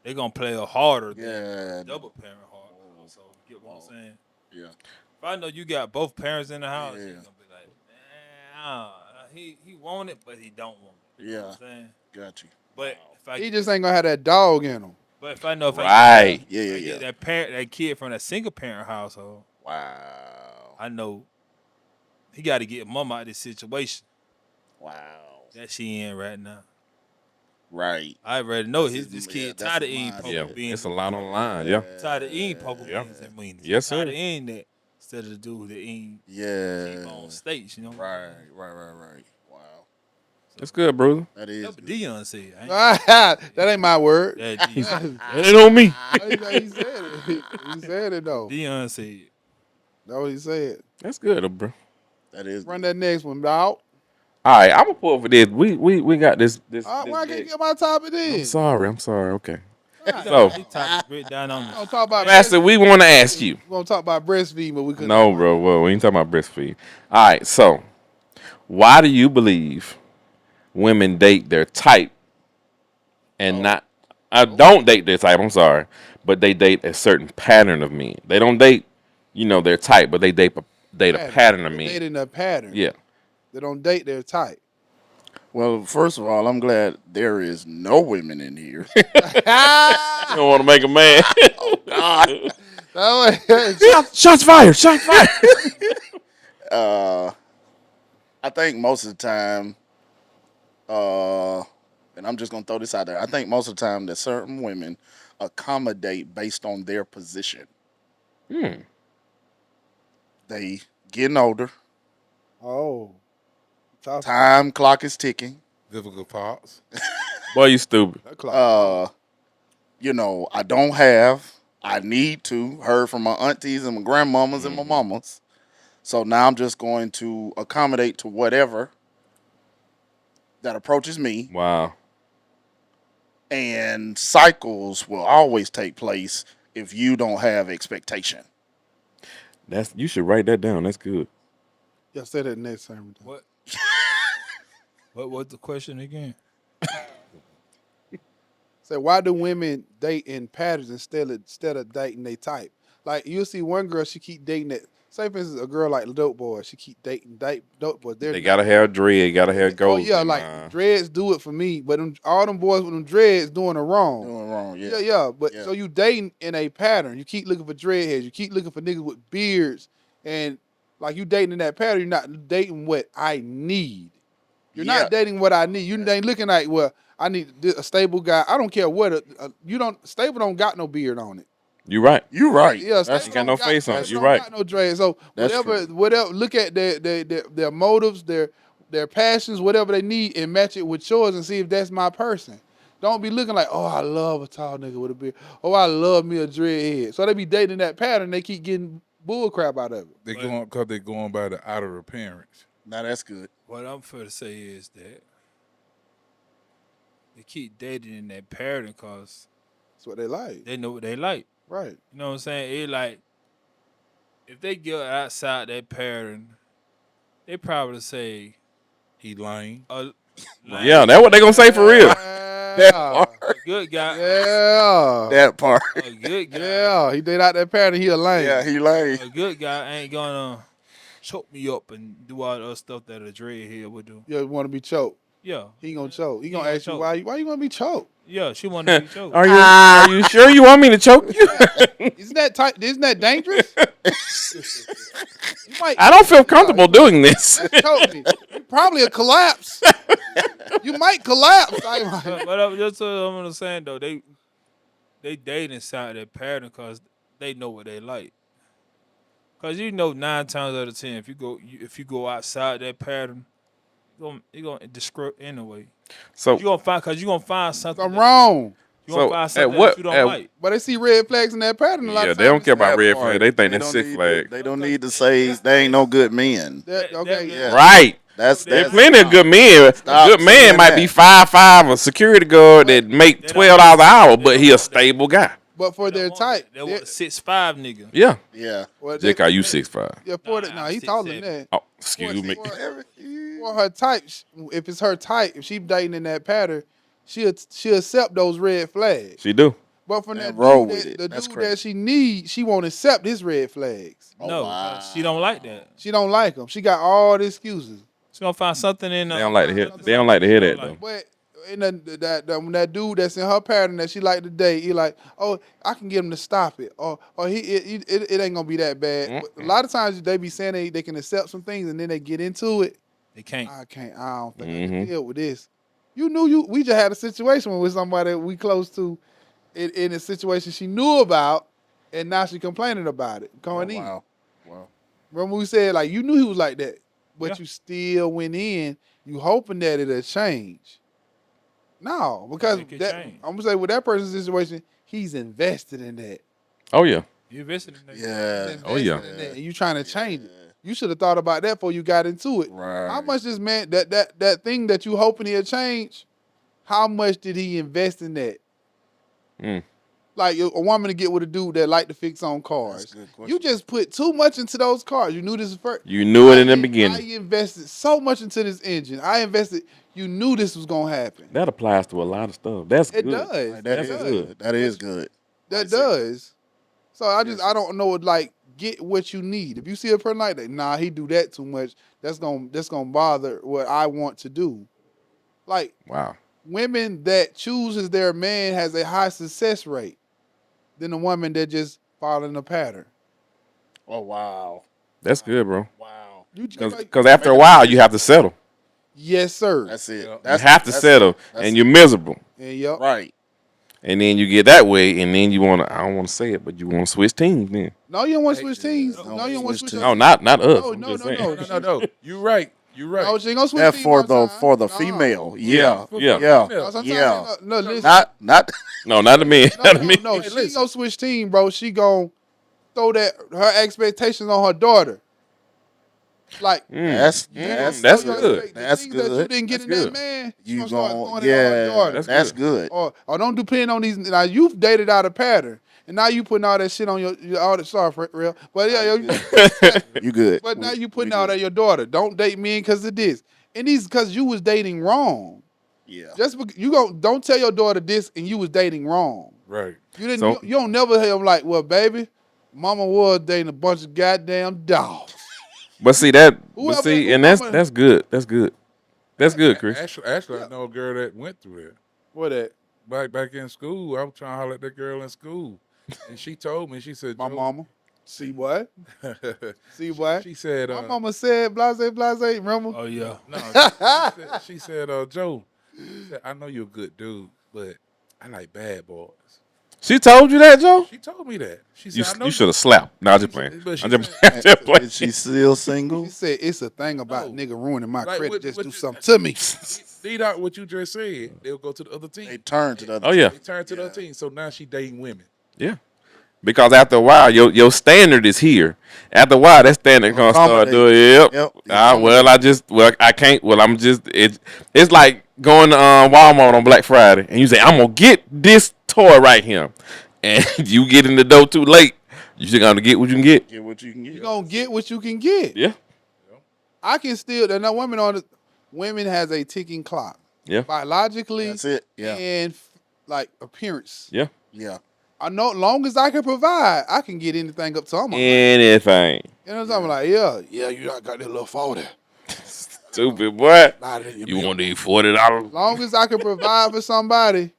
Speaker 1: They gonna play a harder than
Speaker 2: Yeah.
Speaker 1: a double parent household. Get what I'm saying?
Speaker 2: Yeah.
Speaker 1: If I know you got both parents in the house,
Speaker 2: Yeah.
Speaker 1: you're gonna be like, he want it, but he don't want it. You know what I'm saying?
Speaker 2: Got you.
Speaker 1: But if I
Speaker 4: He just ain't gonna have that dog in him.
Speaker 1: but if I know if
Speaker 3: Right.
Speaker 2: Yeah,
Speaker 1: I get that kid from that single parent household,
Speaker 2: Wow.
Speaker 1: I know he got to get mama out of this situation
Speaker 2: Wow.
Speaker 1: that she in right now.
Speaker 2: Right.
Speaker 1: I already know
Speaker 2: That's
Speaker 1: this
Speaker 2: his-
Speaker 1: kid
Speaker 2: yeah, that's
Speaker 1: tired of
Speaker 2: his
Speaker 1: eating
Speaker 2: mindset.
Speaker 1: poker
Speaker 3: Yeah,
Speaker 1: beans.
Speaker 3: it's a lot on the line. Yeah.
Speaker 1: Tired of eating poker
Speaker 3: Yeah.
Speaker 1: beans and weenies.
Speaker 3: Yes, sir.
Speaker 1: Tired of eating that instead of the dude that eating
Speaker 2: Yeah.
Speaker 1: T-bone steaks, you know?
Speaker 2: Right. Wow.
Speaker 3: It's good, brother.
Speaker 2: That is.
Speaker 1: That's what
Speaker 2: good.
Speaker 1: Dion said. I ain't-
Speaker 4: That ain't my word.
Speaker 1: that Dion,
Speaker 3: It ain't on me.
Speaker 4: He said it. He said it though.
Speaker 1: Dion said.
Speaker 4: That's what he said.
Speaker 3: That's good, bro.
Speaker 2: That is.
Speaker 4: Run that next one, dog.
Speaker 3: All right, I'm gonna pull for this. We got this.
Speaker 4: All right, why I
Speaker 3: this
Speaker 4: can't
Speaker 3: big-
Speaker 4: get my topic
Speaker 3: I'm
Speaker 4: then?
Speaker 3: sorry. Okay.
Speaker 4: Right.
Speaker 3: So,
Speaker 1: He talked written down on
Speaker 4: We
Speaker 1: the
Speaker 4: gonna talk about
Speaker 3: Pastor, we want to ask you.
Speaker 4: We gonna talk about breastfeeding, but we couldn't.
Speaker 3: No, bro. Well, we ain't talking about breastfeed. All right. So, why do you believe women date their type and not? Don't date their type. I'm sorry, but they date a certain pattern of men. They don't date, their type, but they date a pattern of
Speaker 4: They
Speaker 3: men.
Speaker 4: dating a pattern.
Speaker 3: Yeah.
Speaker 4: They don't date their type.
Speaker 2: Well, first of all, I'm glad there is no women in here.
Speaker 3: You don't want to make a man. Shots fired. Shots fired.
Speaker 2: I think most of the time, and I'm just gonna throw this out there. I think most of the time that certain women accommodate based on their position. They getting older.
Speaker 4: Oh. Tough.
Speaker 2: Time clock is ticking.
Speaker 6: Difficult parts.
Speaker 3: Boy, you stupid.
Speaker 4: That clock.
Speaker 2: I don't have. I need to. Heard from my aunties and my grandmamas and my mamas. So now I'm just going to accommodate to whatever that approaches me.
Speaker 3: Wow.
Speaker 2: And cycles will always take place if you don't have expectation.
Speaker 3: You should write that down. That's good.
Speaker 4: Yeah, say that next time.
Speaker 1: what? What's the question again?
Speaker 4: Say, why do women date in patterns instead of dating they type? Like you'll see one girl, she keep dating that. Say for instance, a girl like Dope Boy, she keep dating Dope Boy.
Speaker 3: They gotta have dread. Gotta have
Speaker 4: Oh
Speaker 3: gold.
Speaker 4: yeah, like dreads do it for me, but all them boys with them dreads doing it wrong.
Speaker 2: Doing wrong, yeah.
Speaker 4: Yeah. But
Speaker 2: Yeah.
Speaker 4: so you dating in a pattern. You keep looking for dreadheads. You keep looking for niggas with beards, and like you dating in that pattern. You're not dating what I need. You're
Speaker 2: Yeah.
Speaker 4: not dating what I need. You ain't looking like, well, I need a stable guy. I don't care what. Stable don't got no beard on it.
Speaker 3: You right.
Speaker 2: You right.
Speaker 4: Yeah,
Speaker 2: That's
Speaker 4: Staples
Speaker 3: got no face on it.
Speaker 4: Staples
Speaker 3: You
Speaker 4: don't
Speaker 3: right.
Speaker 4: got no dreads. So
Speaker 2: That's
Speaker 4: whatever,
Speaker 2: true.
Speaker 4: whatever. Look at their motives, their passions, whatever they need, and match it with yours, and see if that's my person. Don't be looking like, oh, I love a tall nigga with a beard. Oh, I love me a dreadhead. So they be dating that pattern. They keep getting bull crap out of it.
Speaker 6: They going because they going by the outer appearance.
Speaker 2: Now that's good.
Speaker 1: What I'm for to say is that they keep dating in that pattern because
Speaker 4: That's what they like,
Speaker 1: they know what they like.
Speaker 4: right?
Speaker 1: You know what I'm saying? It like if they get outside that pattern, they probably say
Speaker 6: He lying.
Speaker 3: Yeah, that's what they gonna say for real.
Speaker 2: That
Speaker 4: Yeah,
Speaker 2: part.
Speaker 1: a good guy.
Speaker 4: yeah,
Speaker 2: That part.
Speaker 1: A good guy.
Speaker 4: yeah. He date out that pattern. He a lame.
Speaker 2: Yeah, he lame.
Speaker 1: A good guy ain't gonna choke me up and do all the other stuff that a dreadhead would do.
Speaker 4: You want to be choked.
Speaker 1: Yeah.
Speaker 4: He gonna choke. He gonna
Speaker 1: gonna
Speaker 4: ask you
Speaker 1: choke.
Speaker 4: why you want to be choked.
Speaker 1: Yeah, she wanted to be choked.
Speaker 3: Are you sure you want me to choke you?
Speaker 4: Isn't that tight? Isn't that dangerous? You might
Speaker 3: I don't feel comfortable doing this.
Speaker 4: choke me. You probably a collapse. You might collapse.
Speaker 1: But that's what I'm saying though. They date inside that pattern because they know what they like. Cause you know 9 times out of 10, if you go outside that pattern, you gonna disrupt anyway.
Speaker 3: So
Speaker 1: You gonna find something.
Speaker 4: I'm wrong.
Speaker 1: You gonna
Speaker 3: So,
Speaker 1: find
Speaker 3: at
Speaker 1: something
Speaker 3: what-
Speaker 1: that you don't
Speaker 3: at-
Speaker 1: like.
Speaker 4: But they see red flags in that pattern a lot
Speaker 3: yeah,
Speaker 4: of
Speaker 3: they don't
Speaker 4: times.
Speaker 3: care about
Speaker 2: That
Speaker 3: red
Speaker 2: part.
Speaker 3: flag. They think
Speaker 2: They
Speaker 3: that's
Speaker 2: don't
Speaker 3: six
Speaker 2: need
Speaker 3: flag.
Speaker 2: They don't need to say they ain't no good men.
Speaker 4: Okay,
Speaker 2: Yeah.
Speaker 3: Right.
Speaker 2: That's
Speaker 3: There's
Speaker 2: that's
Speaker 3: plenty of good men.
Speaker 2: Stop
Speaker 3: A good man
Speaker 2: saying
Speaker 3: might
Speaker 2: that.
Speaker 3: be 5'5", a security guard that make
Speaker 1: They don't
Speaker 3: $12 an hour,
Speaker 1: they
Speaker 3: but
Speaker 1: don't
Speaker 3: he a
Speaker 1: want that.
Speaker 3: stable guy.
Speaker 4: But for their type,
Speaker 1: They want a 6'5" nigga.
Speaker 3: Yeah.
Speaker 2: Yeah.
Speaker 3: Jake, are you 6'5"?
Speaker 4: Yeah, for
Speaker 1: Nah,
Speaker 4: he
Speaker 1: 6'7".
Speaker 4: taller than that.
Speaker 3: Oh, excuse me.
Speaker 4: For her type, if it's her type, if she dating in that pattern, she'll accept those red flags.
Speaker 3: She do.
Speaker 4: But from that
Speaker 2: And roll
Speaker 4: dude,
Speaker 2: with it.
Speaker 4: the
Speaker 2: That's
Speaker 4: dude
Speaker 2: crazy.
Speaker 4: that she needs, she won't accept his red flags.
Speaker 2: Oh,
Speaker 1: No,
Speaker 2: wow.
Speaker 1: she don't like that.
Speaker 4: She don't like them. She got all the excuses.
Speaker 1: She gonna find something in.
Speaker 3: They don't like to hear. They don't like to hear that though.
Speaker 4: But in when that dude that's in her pattern that she like to date, he like, oh, I can get him to stop it, or it ain't gonna be that bad. But a lot of times they be saying they can accept some things and then they get into it.
Speaker 1: They can't.
Speaker 4: I don't think I can deal with this. We just had a situation with somebody we close to in a situation she knew about, and now she complaining about it. Going in.
Speaker 2: Wow. Wow.
Speaker 4: Remember we said like you knew he was like that, but
Speaker 1: Yeah.
Speaker 4: you still went in, you hoping that it'll change. No, because
Speaker 1: It could
Speaker 4: that
Speaker 1: change.
Speaker 4: I'm gonna say with that person's situation, he's invested in that.
Speaker 3: Oh yeah.
Speaker 1: You visiting? Nigga.
Speaker 2: Yeah.
Speaker 3: Oh, yeah.
Speaker 4: Invested in that, and you trying to change it. You should have thought about that before you got into it.
Speaker 2: Right.
Speaker 4: How much this man that thing that you hoping he'll change? How much did he invest in that?
Speaker 3: Mm.
Speaker 4: Like a woman to get with a dude that like to fix on cars.
Speaker 2: That's a good question.
Speaker 4: You just put too much into those cars. You knew this first.
Speaker 3: You knew it in the
Speaker 4: I
Speaker 3: beginning.
Speaker 4: invested so much into this engine. You knew this was gonna happen.
Speaker 3: That applies to a lot of stuff. That's
Speaker 4: It
Speaker 3: good.
Speaker 4: does.
Speaker 2: That
Speaker 3: That's
Speaker 2: is
Speaker 4: does.
Speaker 3: good.
Speaker 2: That is good.
Speaker 4: That does. So I don't know like get what you need. If you see a person like that, nah, he do that too much. That's gonna bother what I want to do. Like
Speaker 3: Wow.
Speaker 4: women that chooses their man has a high success rate than a woman that just following a pattern.
Speaker 2: Oh wow.
Speaker 3: That's good, bro.
Speaker 2: Wow.
Speaker 3: Because after a while you have to settle.
Speaker 4: yes, sir.
Speaker 2: That's it.
Speaker 6: Yeah.
Speaker 2: That's,
Speaker 3: You have to
Speaker 2: that's
Speaker 3: settle,
Speaker 2: it. That's
Speaker 3: and
Speaker 2: it.
Speaker 3: you're miserable.
Speaker 4: And yup.
Speaker 2: Right.
Speaker 3: And then you get that way, and then you want to. I don't want to say it, but you want to switch teams. Then
Speaker 4: No, you don't want to switch teams.
Speaker 2: no,
Speaker 4: No, you don't want to
Speaker 2: switch
Speaker 4: switch.
Speaker 2: teams.
Speaker 3: no, not us.
Speaker 4: No,
Speaker 3: I'm
Speaker 4: no,
Speaker 3: just
Speaker 4: no,
Speaker 3: saying.
Speaker 4: no.
Speaker 6: No. You right. You right.
Speaker 4: No, she ain't gonna switch
Speaker 2: That
Speaker 4: teams
Speaker 2: for
Speaker 4: all
Speaker 2: the
Speaker 4: time.
Speaker 2: for the
Speaker 4: Nuh-uh.
Speaker 2: female. Yeah.
Speaker 3: Yeah.
Speaker 2: Yeah.
Speaker 4: No, sometimes
Speaker 2: Yeah.
Speaker 4: no, listen.
Speaker 2: Not
Speaker 3: No, not the men.
Speaker 4: No,
Speaker 3: Not the
Speaker 4: no,
Speaker 3: men.
Speaker 4: no.
Speaker 6: Hey,
Speaker 4: She ain't
Speaker 6: listen.
Speaker 4: gonna switch team, bro. She gonna throw her expectations on her daughter. Like
Speaker 2: that's
Speaker 3: That's
Speaker 4: throw your
Speaker 3: good.
Speaker 4: expect- the
Speaker 2: That's
Speaker 4: things that you
Speaker 2: good.
Speaker 4: didn't get
Speaker 3: That's
Speaker 4: in that
Speaker 3: good.
Speaker 4: man. She
Speaker 2: you
Speaker 4: gonna start
Speaker 2: going
Speaker 4: throwing it on her daughter.
Speaker 3: That's
Speaker 2: that's good.
Speaker 4: Or don't depend on these. Now you've dated out a pattern, and now you putting all that shit on your all that. Sorry for real, but yeah,
Speaker 2: You good.
Speaker 4: but now you putting
Speaker 2: we
Speaker 4: all
Speaker 2: good.
Speaker 4: that your daughter. Don't date men because of this, and these because you was dating wrong.
Speaker 2: Yeah.
Speaker 4: Just because don't tell your daughter this, and you was dating wrong.
Speaker 6: Right.
Speaker 4: You didn't.
Speaker 3: So-
Speaker 4: you don't never hear them like, well, baby, mama was dating a bunch of goddamn dogs.
Speaker 3: But see that.
Speaker 4: Whoever-
Speaker 3: But see, and
Speaker 4: whoever-
Speaker 3: that's good. That's good. That's good, Chris.
Speaker 6: Actually, I know a girl that went through that.
Speaker 4: What that?
Speaker 6: Back in school, I was trying to holler at that girl in school, and she told me, she said,
Speaker 4: My
Speaker 6: "Joe,"
Speaker 4: mama. See what? See what?
Speaker 6: she said,
Speaker 4: My mama said, blase, blase. Remember?
Speaker 1: Oh yeah.
Speaker 6: no, she said, Joe, she said, I know you're a good dude, but I like bad boys.
Speaker 3: She told you that, Joe?
Speaker 6: She told me that. She
Speaker 3: You
Speaker 6: said, I know
Speaker 3: you should have slapped. No, I'm just playing.
Speaker 6: But she
Speaker 3: I'm just,
Speaker 6: said-
Speaker 3: I'm just playing.
Speaker 2: Is she still
Speaker 4: She
Speaker 2: single?
Speaker 4: said it's a thing about
Speaker 6: No.
Speaker 4: nigga ruining my
Speaker 6: Like,
Speaker 4: credit. Just
Speaker 6: what
Speaker 4: do
Speaker 6: you-
Speaker 4: something to me.
Speaker 6: Lead out what you just said. They'll go to the other team.
Speaker 2: They turn to the other
Speaker 3: Oh, yeah.
Speaker 6: They turn to the other team. So now she dating women.
Speaker 3: Yeah. Because after a while, your standard is here. After a while, that standard gonna start
Speaker 2: Accommodate.
Speaker 3: doing. Yep.
Speaker 2: Yep,
Speaker 3: I can't. Well, I'm just. It's like going to Walmart on Black Friday, and you say, "I'm gonna get this toy right here," and you get in the door too late. You still gonna get what you can get.
Speaker 2: Get what you can get.
Speaker 4: You gonna get what you can get.
Speaker 3: Yeah.
Speaker 4: I can still. There no women on the. Women has a ticking clock.
Speaker 3: Yeah.
Speaker 4: Biologically.
Speaker 2: That's it. Yeah.
Speaker 4: And like appearance.
Speaker 3: Yeah.
Speaker 2: Yeah.
Speaker 4: I know, long as I can provide, I can get anything up to I'm
Speaker 3: Anything.
Speaker 4: You know what I'm like? Yeah, you got that little 40.
Speaker 3: Stupid boy.
Speaker 4: Nah, that ain't
Speaker 3: You
Speaker 4: me.
Speaker 3: want these $40?
Speaker 4: Long as I can provide for somebody,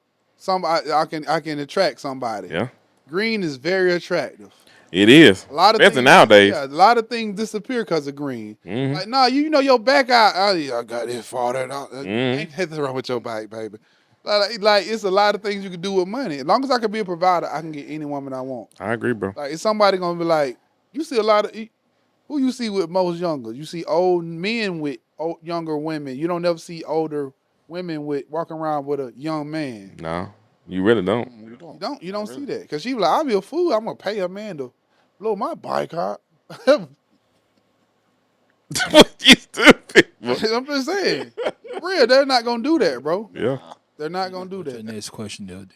Speaker 4: I can attract somebody.
Speaker 3: Yeah.
Speaker 4: Green is very attractive.
Speaker 3: It is.
Speaker 4: A lot of
Speaker 3: Especially
Speaker 4: things
Speaker 3: nowadays.
Speaker 4: Yeah, a lot of things disappear because of green.
Speaker 3: Mhm.
Speaker 4: Like, nah, you know your back out. Oh, yeah, I got this 40.
Speaker 3: Mhm.
Speaker 4: Ain't nothing wrong with your back, baby. Like it's a lot of things you can do with money. As long as I can be a provider, I can get any woman I want.
Speaker 3: I agree, bro.
Speaker 4: Like, is somebody gonna be like, you see a lot of who you see with most younger? You see old men with younger women. You don't never see older women with walking around with a young man.
Speaker 3: No, you really don't.
Speaker 4: You don't see that because she be like, I'll be a fool. I'm gonna pay a man to blow my bike out.
Speaker 3: You stupid.
Speaker 4: I'm just saying, real, they're not gonna do that, bro.
Speaker 3: Yeah.
Speaker 4: They're not gonna do
Speaker 1: The
Speaker 4: that.
Speaker 1: next question, though.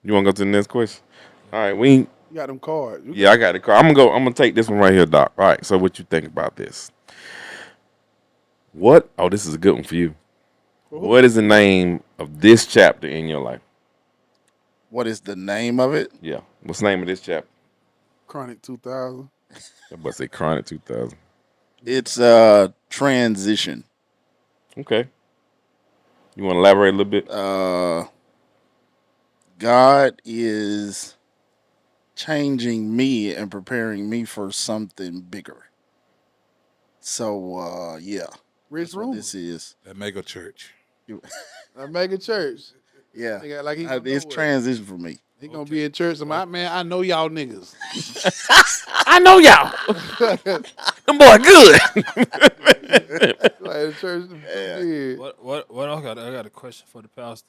Speaker 3: You want to go to the next question? All right, we.
Speaker 4: You got them cards.
Speaker 3: Yeah, I got the car. I'm gonna take this one right here, Doc. All right. So, what you think about this? What? Oh, this is a good one for you. What is the name of this chapter in your life?
Speaker 2: What is the name of it?
Speaker 3: Yeah. What's the name of this chapter?
Speaker 4: Chronic 2000.
Speaker 3: I must say Chronic 2000.
Speaker 2: It's transition.
Speaker 3: Okay. You want to elaborate a little bit?
Speaker 2: God is changing me and preparing me for something bigger. So yeah,
Speaker 4: Rich
Speaker 2: that's what
Speaker 4: room.
Speaker 2: this is.
Speaker 6: That mega church.
Speaker 4: A mega church.
Speaker 2: Yeah,
Speaker 4: Nigga, like he gonna
Speaker 2: it's
Speaker 4: know it.
Speaker 2: transition for me.
Speaker 4: He gonna be in church. I'm like, man, I know y'all niggas.
Speaker 3: I know y'all. Them boy good.
Speaker 4: Like the church. Yeah.
Speaker 1: What else? I got a question for the pastor.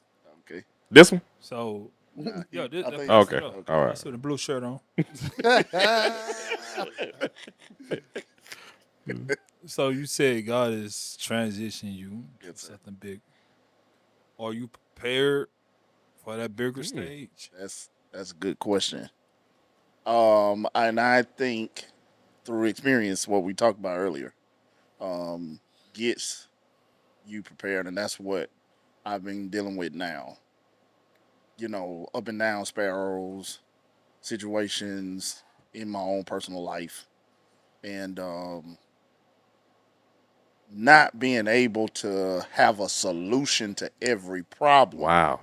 Speaker 2: Okay.
Speaker 3: This one?
Speaker 1: So,
Speaker 2: Nah,
Speaker 1: yo, this,
Speaker 2: I think-
Speaker 3: Okay.
Speaker 1: yo,
Speaker 3: All right.
Speaker 1: that's with the blue shirt on. So you said God is transitioning you to
Speaker 2: Yes, sir.
Speaker 1: something big. Are you prepared for that bigger stage?
Speaker 2: That's a good question. And I think through experience, what we talked about earlier, gets you prepared, and that's what I've been dealing with now. You know, up and down sparrows, situations in my own personal life, and not being able to have a solution to every problem
Speaker 3: Wow.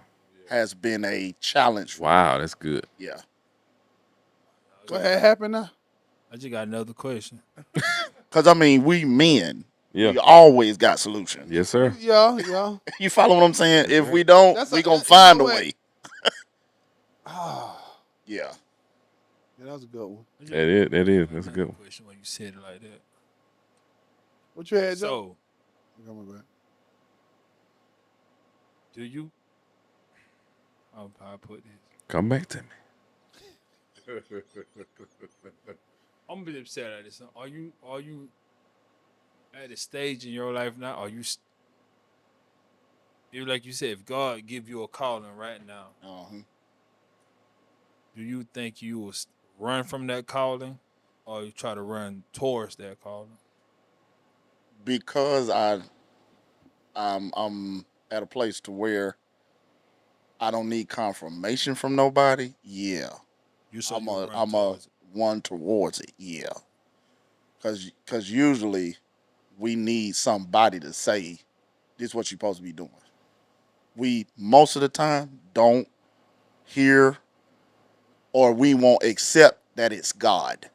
Speaker 2: has been a challenge.
Speaker 3: Wow, that's good.
Speaker 2: Yeah.
Speaker 4: What had happened now?
Speaker 1: I just got another question.
Speaker 2: Because, I mean, we men,
Speaker 3: Yeah.
Speaker 2: we always got solutions.
Speaker 3: Yes, sir.
Speaker 4: Yeah.
Speaker 2: You follow what I'm saying? If we don't,
Speaker 4: That's
Speaker 2: we
Speaker 4: a-
Speaker 2: going to
Speaker 4: you know
Speaker 2: find a
Speaker 4: what?
Speaker 2: way.
Speaker 4: Ah,
Speaker 2: Yeah.
Speaker 4: yeah, that was a good one.
Speaker 3: That is. That's a good one.
Speaker 1: Question when you said it like that.
Speaker 4: What you had, Joe?
Speaker 1: So,
Speaker 4: Come on, man.
Speaker 1: do you? How I put this?
Speaker 3: Come back to me.
Speaker 1: I'm gonna be upset at this. Are you at a stage in your life now? Are you? You like you said, if God give you a calling right now,
Speaker 2: Uh-huh.
Speaker 1: do you think you will run from that calling, or you try to run towards that calling?
Speaker 2: Because I'm at a place to where I don't need confirmation from nobody. Yeah.
Speaker 1: You so
Speaker 2: I'm
Speaker 1: you
Speaker 2: a
Speaker 1: run
Speaker 2: I'm a
Speaker 1: towards it.
Speaker 2: one towards it. Yeah. Cause usually we need somebody to say this is what you're supposed to be doing. We most of the time don't hear or we won't accept that it's God.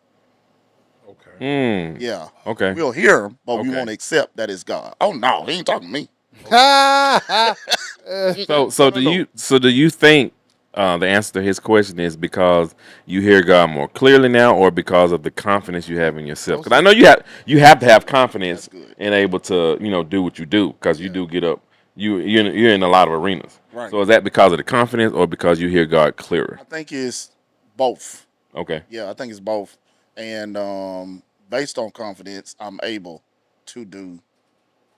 Speaker 6: Okay.
Speaker 2: Yeah.
Speaker 3: Okay.
Speaker 2: We'll hear him, but we
Speaker 3: Okay.
Speaker 2: won't accept that it's God. Oh no, he ain't talking to me.
Speaker 3: So do you think the answer to his question is because you hear God more clearly now, or because of the confidence you have in yourself. Because I know you have to have confidence
Speaker 2: That's good.
Speaker 3: and able to do what you do because you
Speaker 2: Yeah.
Speaker 3: do get up. You're in a lot of arenas.
Speaker 2: Right.
Speaker 3: So is that because of the confidence or because you hear God clearer?
Speaker 2: I think it's both.
Speaker 3: Okay.
Speaker 2: Yeah, I think it's both. And based on confidence, I'm able to do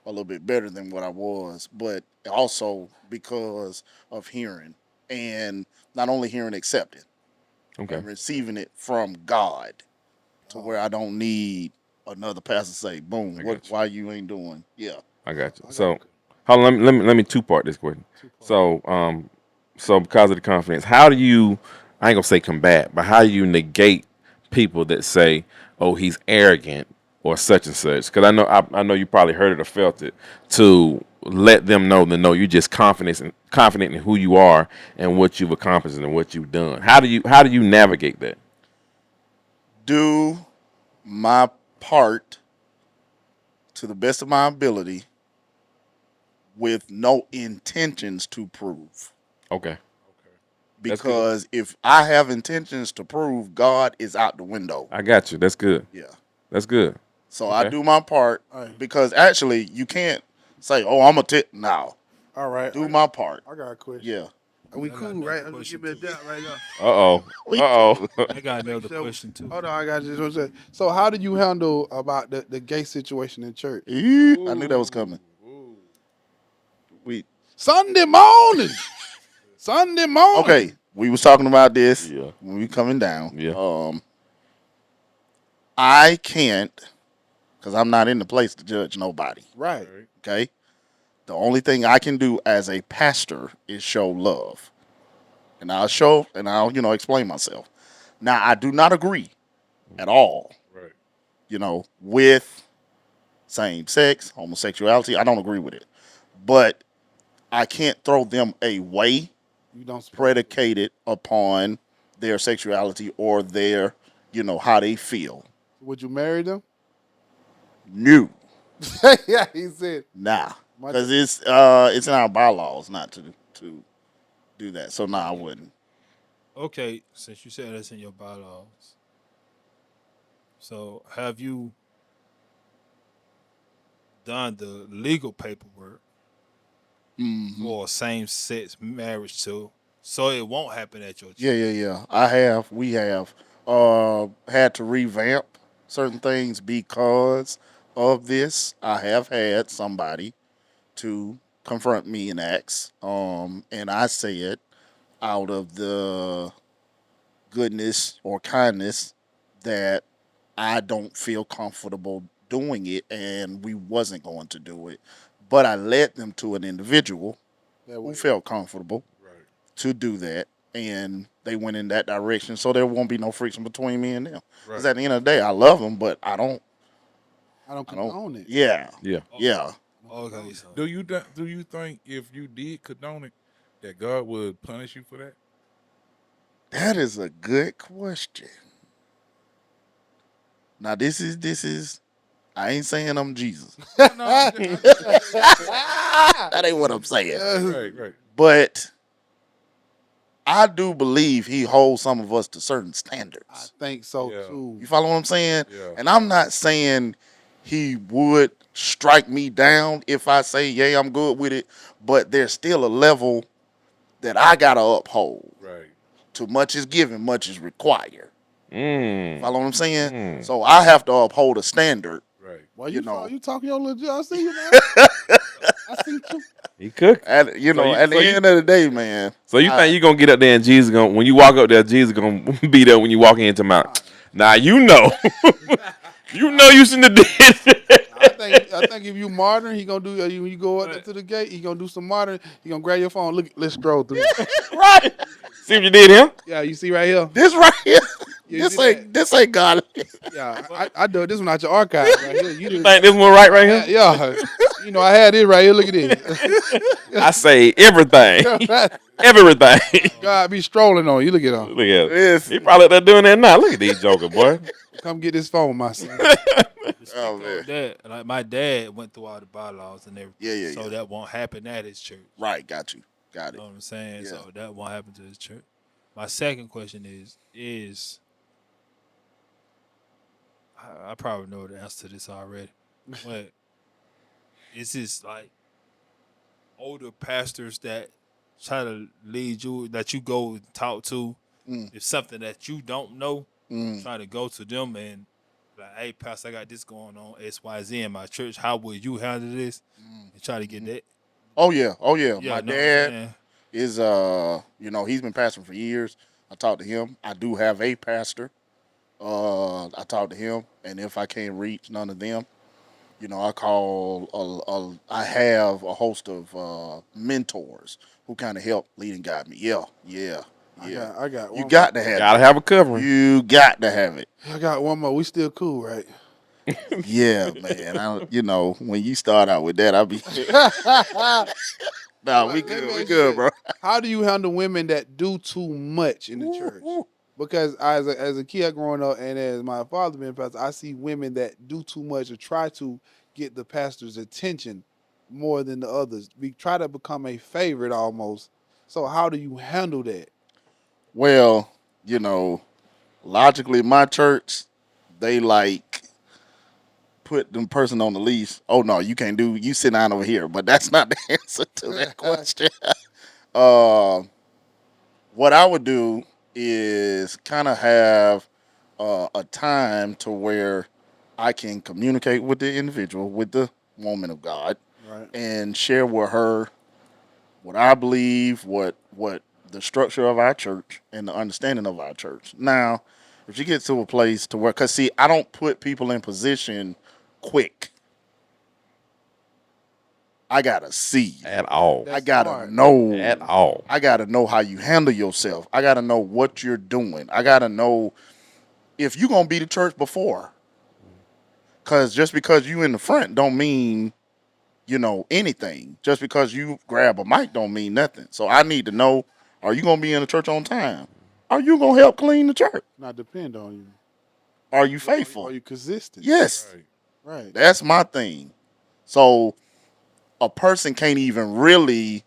Speaker 2: a little bit better than what I was, but also because of hearing and not only hearing, accepting
Speaker 3: Okay.
Speaker 2: and receiving it from God to
Speaker 4: Oh,
Speaker 2: where I don't need another pastor say, boom,
Speaker 3: I
Speaker 2: what,
Speaker 3: got you.
Speaker 2: why you ain't doing? Yeah.
Speaker 3: I got you.
Speaker 4: I got
Speaker 3: So, hold on, let me two part this question.
Speaker 4: two parts.
Speaker 3: So because of the confidence, how do you? I ain't gonna say combat, but how do you negate people that say, "Oh, he's arrogant" or such and such? Because I know you probably heard it or felt it. To let them know that no, you're just confident in who you are and what you've accomplished and what you've done. How do you navigate that?
Speaker 2: Do my part to the best of my ability with no intentions to prove.
Speaker 3: Okay,
Speaker 6: Okay.
Speaker 3: that's good.
Speaker 2: Because if I have intentions to prove, God is out the window.
Speaker 3: I got you. That's good.
Speaker 2: Yeah.
Speaker 3: That's good.
Speaker 2: So I
Speaker 3: Okay.
Speaker 2: do my part
Speaker 4: All right.
Speaker 2: because actually you can't say, "Oh, I'm a tit." Now
Speaker 4: All right.
Speaker 2: do my part.
Speaker 4: I got a question.
Speaker 2: Yeah.
Speaker 4: Are we
Speaker 1: I got
Speaker 4: cool,
Speaker 1: another
Speaker 4: right?
Speaker 1: question
Speaker 4: Give me a
Speaker 1: too.
Speaker 4: doubt right now.
Speaker 3: Uh oh.
Speaker 2: We
Speaker 3: Uh
Speaker 2: cool.
Speaker 3: oh.
Speaker 1: I got
Speaker 4: Make
Speaker 1: another
Speaker 4: sure.
Speaker 1: question too.
Speaker 4: Hold on, I got just one second. So, how do you handle about the gay situation in church?
Speaker 2: I knew that was coming.
Speaker 6: Ooh.
Speaker 2: We
Speaker 4: Sunday morning. Sunday morning.
Speaker 2: okay. We was talking about this
Speaker 3: Yeah.
Speaker 2: when we coming down.
Speaker 3: Yeah.
Speaker 2: I can't because I'm not in the place to judge nobody.
Speaker 4: Right.
Speaker 6: Right.
Speaker 2: Okay. The only thing I can do as a pastor is show love, and I'll explain myself. Now I do not agree at all,
Speaker 6: Right.
Speaker 2: with same sex, homosexuality. I don't agree with it. But I can't throw them away
Speaker 4: You don't support.
Speaker 2: predicated upon their sexuality or their, how they feel.
Speaker 4: Would you marry them?
Speaker 2: New.
Speaker 4: Yeah, he said.
Speaker 2: Nah.
Speaker 4: My,
Speaker 2: Because it's in our bylaws not to do that. So nah, I wouldn't.
Speaker 1: Okay, since you said that's in your bylaws, so have you done the legal paperwork
Speaker 2: Hmm.
Speaker 1: for same-sex marriage too, so it won't happen at your
Speaker 2: Yeah,
Speaker 1: church?
Speaker 2: yeah, yeah. I have. We have had to revamp certain things because of this. I have had somebody to confront me and ask. And I said, out of the goodness or kindness, that I don't feel comfortable doing it, and we wasn't going to do it. But I led them to an individual
Speaker 4: that
Speaker 2: who
Speaker 4: way.
Speaker 2: felt comfortable
Speaker 6: Right.
Speaker 2: to do that, and they went in that direction. So there won't be no friction between me and them. Because
Speaker 6: Right.
Speaker 2: at the end of the day, I love them, but I don't.
Speaker 4: I don't
Speaker 2: I don't.
Speaker 4: condone it.
Speaker 2: Yeah,
Speaker 3: Yeah.
Speaker 2: yeah.
Speaker 4: I don't condone
Speaker 1: Okay,
Speaker 4: it.
Speaker 1: so
Speaker 6: Do you think if you did condone it, that God would punish you for that?
Speaker 2: That is a good question. Now this is. I ain't saying I'm Jesus.
Speaker 6: No.
Speaker 2: That ain't what I'm saying.
Speaker 6: Right. Right.
Speaker 2: But I do believe he holds some of us to certain
Speaker 4: I
Speaker 2: standards.
Speaker 4: think so
Speaker 6: Yeah.
Speaker 4: too.
Speaker 2: You follow what I'm saying?
Speaker 6: Yeah.
Speaker 2: And I'm not saying he would strike me down if I say, yeah, I'm good with it. But there's still a level that I got to uphold.
Speaker 6: Right.
Speaker 2: Too much is given, much is required.
Speaker 3: Mm.
Speaker 2: Follow what I'm saying?
Speaker 3: Mm.
Speaker 2: So I have to uphold a standard,
Speaker 6: Right.
Speaker 4: Why
Speaker 2: you
Speaker 4: you
Speaker 2: know.
Speaker 4: you talking your legit? I see you, man. I see you.
Speaker 3: He cooked.
Speaker 2: At
Speaker 3: So you
Speaker 2: at
Speaker 3: so
Speaker 2: the
Speaker 3: you
Speaker 2: end of the day, man.
Speaker 3: so you think you gonna get up there and Jesus gonna when you walk up there, Jesus gonna be there when you walk into Mount. Now you know. You shouldn't have did
Speaker 4: I think if you modern, he gonna do. When you go up there to the gate, he gonna do some modern. He gonna grab your phone. Look, let's scroll through.
Speaker 2: Right.
Speaker 3: See what you did him?
Speaker 4: Yeah, you see right here.
Speaker 2: This right here.
Speaker 4: You see that?
Speaker 2: This ain't God.
Speaker 4: Yeah, I do this one out your archive right here. You didn't.
Speaker 3: Think this one right
Speaker 4: Yeah,
Speaker 3: here?
Speaker 4: yeah. I had it right here. Look at this.
Speaker 3: I say everything. Everything.
Speaker 4: God be strolling on you. Look at him.
Speaker 3: Look at it. He
Speaker 2: Listen.
Speaker 3: probably up there doing that now. Look at these joker, boy.
Speaker 4: Come get this phone, my son.
Speaker 1: to speak
Speaker 2: Oh
Speaker 1: on
Speaker 2: man.
Speaker 1: that, like my dad went through all the bylaws and everything,
Speaker 2: Yeah, yeah,
Speaker 1: so
Speaker 2: yeah.
Speaker 1: that won't happen at his church.
Speaker 2: Right, got you. Got
Speaker 1: You
Speaker 2: it.
Speaker 1: know what I'm saying?
Speaker 2: Yeah.
Speaker 1: So that won't happen to his church. My second question is I probably know the answer to this already, but is this like older pastors that try to lead you that you go and talk to?
Speaker 2: Mm,
Speaker 1: If something that you don't know,
Speaker 2: mm,
Speaker 1: try to go to them and like, hey, pastor, I got this going on X Y Z in my church. How would you handle this?
Speaker 2: mm,
Speaker 1: And try to get
Speaker 2: mhm.
Speaker 1: that.
Speaker 2: Oh yeah, oh yeah.
Speaker 1: Yeah,
Speaker 2: My
Speaker 1: know what I'm
Speaker 2: dad
Speaker 1: saying?
Speaker 2: is he's been pastoring for years. I talked to him. I do have a pastor. I talked to him, and if I can't reach none of them, I call. I have a host of mentors who kind of help lead and guide me. Yeah, yeah, yeah.
Speaker 4: I got
Speaker 2: You
Speaker 4: one more.
Speaker 2: got to have it.
Speaker 3: Gotta have a covering.
Speaker 2: You got to have it.
Speaker 4: I got one more. We still cool, right?
Speaker 2: Yeah, man. When you start out with that, I'll be. Nah, we
Speaker 4: Let me
Speaker 2: good. We
Speaker 4: ask you
Speaker 2: good,
Speaker 4: this.
Speaker 2: bro.
Speaker 4: How do you handle women that do too much in the church?
Speaker 2: Woo-hoo.
Speaker 4: Because as a kid growing up and as my father being pastor, I see women that do too much or try to get the pastor's attention more than the others. We try to become a favorite almost. So how do you handle that?
Speaker 2: Well, you know, logically, my church, they like put them person on the leash. Oh no, you can't do. You sit down over here. But that's not the answer to that question. uh, what I would do is kind of have a time to where I can communicate with the individual, with the woman of God,
Speaker 4: Right.
Speaker 2: and share with her what I believe, what the structure of our church and the understanding of our church. Now, if you get to a place to where, cause see, I don't put people in position quick. I gotta see you.
Speaker 3: At all.
Speaker 2: I
Speaker 4: That's
Speaker 2: gotta
Speaker 4: smart.
Speaker 3: At
Speaker 2: know.
Speaker 3: all.
Speaker 2: I gotta know how you handle yourself. I gotta know what you're doing. I gotta know if you're gonna be the church before. Cause just because you in the front don't mean anything. Just because you grab a mic don't mean nothing. So I need to know: are you gonna be in the church on time? Are you gonna help clean the church?
Speaker 4: Not depend on you.
Speaker 2: Are you
Speaker 4: Are
Speaker 2: faithful?
Speaker 4: you consistent?
Speaker 2: Yes,
Speaker 6: Right.
Speaker 4: Right.
Speaker 2: that's my thing. So a person can't even really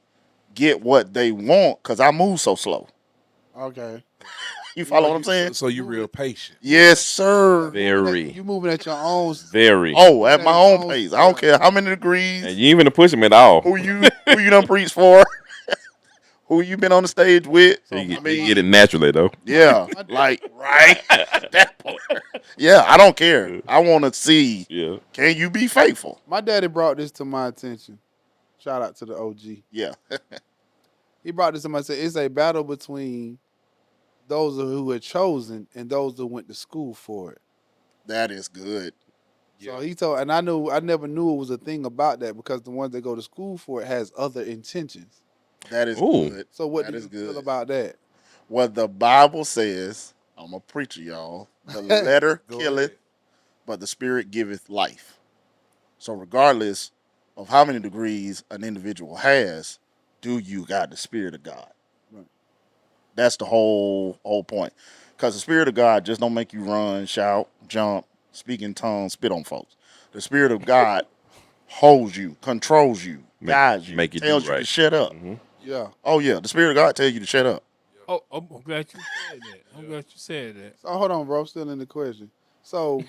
Speaker 2: get what they want because I move so slow.
Speaker 4: Okay.
Speaker 2: You
Speaker 4: You know,
Speaker 2: follow what I'm
Speaker 6: So,
Speaker 2: saying?
Speaker 6: so you
Speaker 4: moving
Speaker 6: real patient.
Speaker 2: Yes, sir.
Speaker 3: Very.
Speaker 4: you moving at your own
Speaker 3: Very.
Speaker 2: Oh,
Speaker 4: moving
Speaker 2: at
Speaker 4: at
Speaker 2: my
Speaker 4: your
Speaker 2: own
Speaker 4: own
Speaker 2: pace. I don't
Speaker 4: yeah.
Speaker 2: care how many
Speaker 3: And
Speaker 2: degrees.
Speaker 3: you ain't even push him at all.
Speaker 2: Who you done preach for? Who you been on the stage with?
Speaker 3: So
Speaker 4: So
Speaker 3: you
Speaker 2: I
Speaker 3: get, you get it
Speaker 2: mean,
Speaker 3: naturally though.
Speaker 2: yeah,
Speaker 4: my
Speaker 2: like right that part. Yeah, I don't care. I want to see.
Speaker 3: Yeah.
Speaker 2: Can you be faithful?
Speaker 4: my daddy brought this to my attention. Shout out to the OG.
Speaker 2: Yeah,
Speaker 4: He brought this to my attention. It's a battle between those who were chosen and those who went to school for it.
Speaker 2: that is good.
Speaker 4: So
Speaker 6: Yeah.
Speaker 4: he told, and I never knew it was a thing about that because the ones that go to school for it has other intentions.
Speaker 2: That is
Speaker 3: Ooh.
Speaker 2: good.
Speaker 4: So what
Speaker 2: That
Speaker 4: do
Speaker 2: is
Speaker 4: you feel
Speaker 2: good.
Speaker 4: about that?
Speaker 2: What the Bible says, I'm a preacher, y'all. The letter
Speaker 6: Go
Speaker 2: killeth,
Speaker 6: ahead.
Speaker 2: but the spirit giveth life. So regardless of how many degrees an individual has, do you got the spirit of God?
Speaker 4: Right.
Speaker 2: That's the whole point. Because the spirit of God just don't make you run, shout, jump, speak in tongues, spit on folks. The spirit of God holds you, controls you,
Speaker 3: Make
Speaker 2: guides you,
Speaker 3: make you do
Speaker 2: tells you to
Speaker 3: right.
Speaker 2: shut up.
Speaker 3: Hmm.
Speaker 4: Yeah.
Speaker 2: Oh yeah, the spirit of God tells you to shut up.
Speaker 1: Oh, I'm glad you said that. I'm glad you said that.
Speaker 4: So hold on, bro. I'm still in the question. So